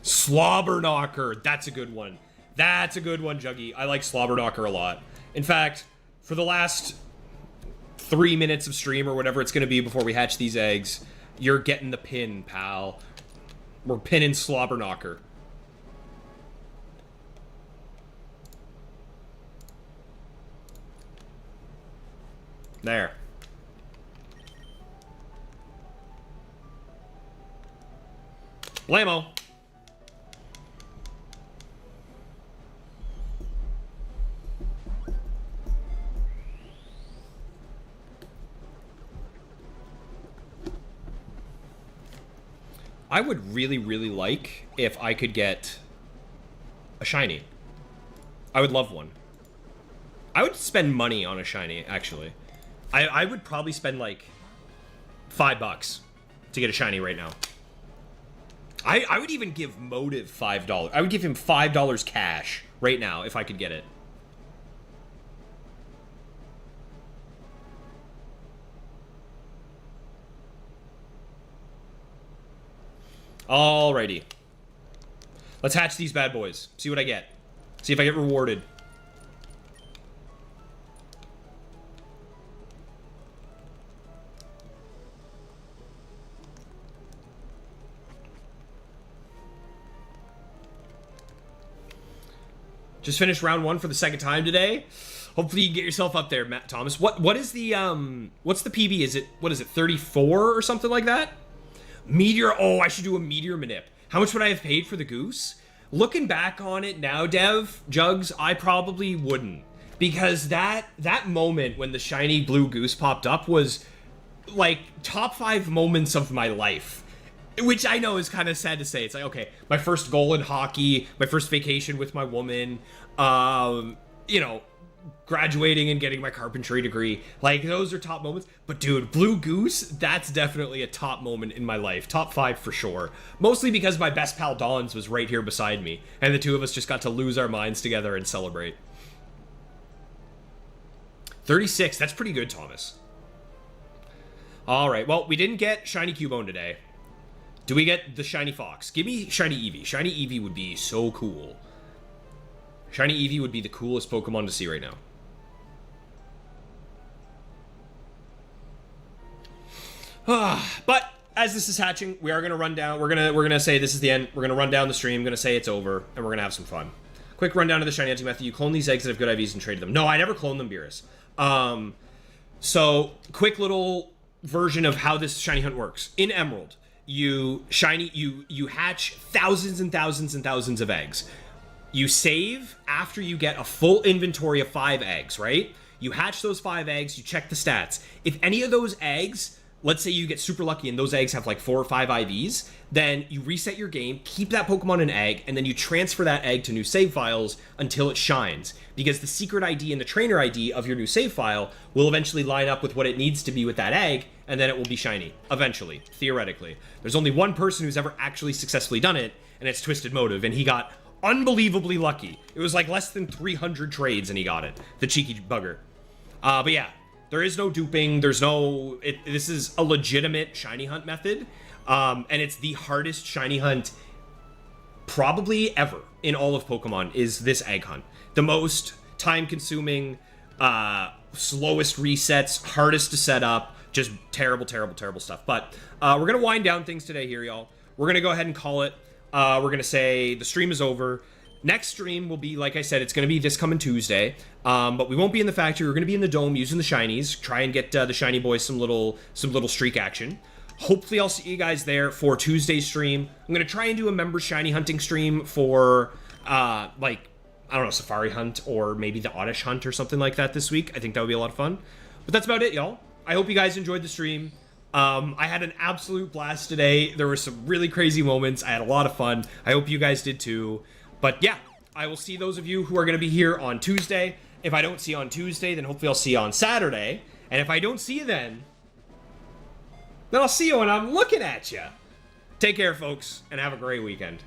Slobber knocker. That's a good one. That's a good one, Juggy. I like slobber knocker a lot. In fact, for the last 3 minutes of stream or whatever it's going to be before we hatch these eggs, you're getting the pin, pal. We're pinning slobber knocker. There. Blammo. I would really, really like if I could get a shiny. I would love one. I would spend money on a shiny, actually. I would probably spend like $5 to get a shiny right now. I would even give Motive $5. I would give him $5 cash right now if I could get it. Alrighty. Let's hatch these bad boys. See what I get. See if I get rewarded. Just finished round 1 for the second time today. Hopefully you can get yourself up there, Matt Thomas. What is the what's the PB? Is it 34 or something like that? Meteor. Oh, I should do a meteor manip. How much would I have paid for the goose? Looking back on it now, Jugs, I probably wouldn't, because that moment when the shiny blue goose popped up was like top 5 moments of my life. Which I know is kind of sad to say. It's like, okay, my first goal in hockey, my first vacation with my woman, you know, graduating and getting my carpentry degree. Like, those are top moments. But dude, Blue Goose, that's definitely a top moment in my life. Top 5 for sure. Mostly because my best pal Dons was right here beside me, and the two of us just got to lose our minds together and celebrate. 36, that's pretty good, Thomas. Alright, well, we didn't get Shiny Cubone today. Do we get the Shiny Fox? Give me Shiny Eevee. Shiny Eevee would be so cool. Shiny Eevee would be the coolest Pokemon to see right now. But as this is hatching, we are gonna run down. We're gonna say this is the end. We're gonna run down the stream. Gonna say it's over, and we're gonna have some fun. Quick rundown of the shiny hunting method. You clone these eggs that have good IVs and trade them. No, I never cloned them, Beerus. So quick little version of how this shiny hunt works. In Emerald, you hatch thousands and thousands and thousands of eggs. You save after you get a full inventory of 5 eggs, right? You hatch those 5 eggs, you check the stats. If any of those eggs, let's say you get super lucky and those eggs have like 4 or 5 IVs, then you reset your game, keep that Pokemon an egg, and then you transfer that egg to new save files until it shines. Because the secret ID and the trainer ID of your new save file will eventually line up with what it needs to be with that egg, and then it will be shiny. Eventually. Theoretically. There's only one person who's ever actually successfully done it, and it's Twisted Motive, and he got unbelievably lucky. It was like less than 300 trades and he got it. The cheeky bugger. But yeah, there is no duping. There's no... This is a legitimate shiny hunt method. And it's the hardest shiny hunt probably ever in all of Pokemon is this egg hunt. The most time-consuming, slowest resets, hardest to set up. Just terrible, terrible, terrible stuff. But we're going to wind down things today here, y'all. We're going to go ahead and call it. We're going to say the stream is over. Next stream will be, like I said, it's going to be this coming Tuesday. But we won't be in the factory. We're going to be in the dome using the shinies. Try and get the shiny boys some little streak action. Hopefully I'll see you guys there for Tuesday's stream. I'm going to try and do a member shiny hunting stream for, like, I don't know, Safari Hunt or maybe the Oddish Hunt or something like that this week. I think that would be a lot of fun. But that's about it, y'all. I hope you guys enjoyed the stream. I had an absolute blast today. There were some really crazy moments. I had a lot of fun. I hope you guys did too. But yeah, I will see those of you who are going to be here on Tuesday. If I don't see you on Tuesday, then hopefully I'll see you on Saturday. And if I don't see you then I'll see you when I'm looking at you. Take care, folks, and have a great weekend.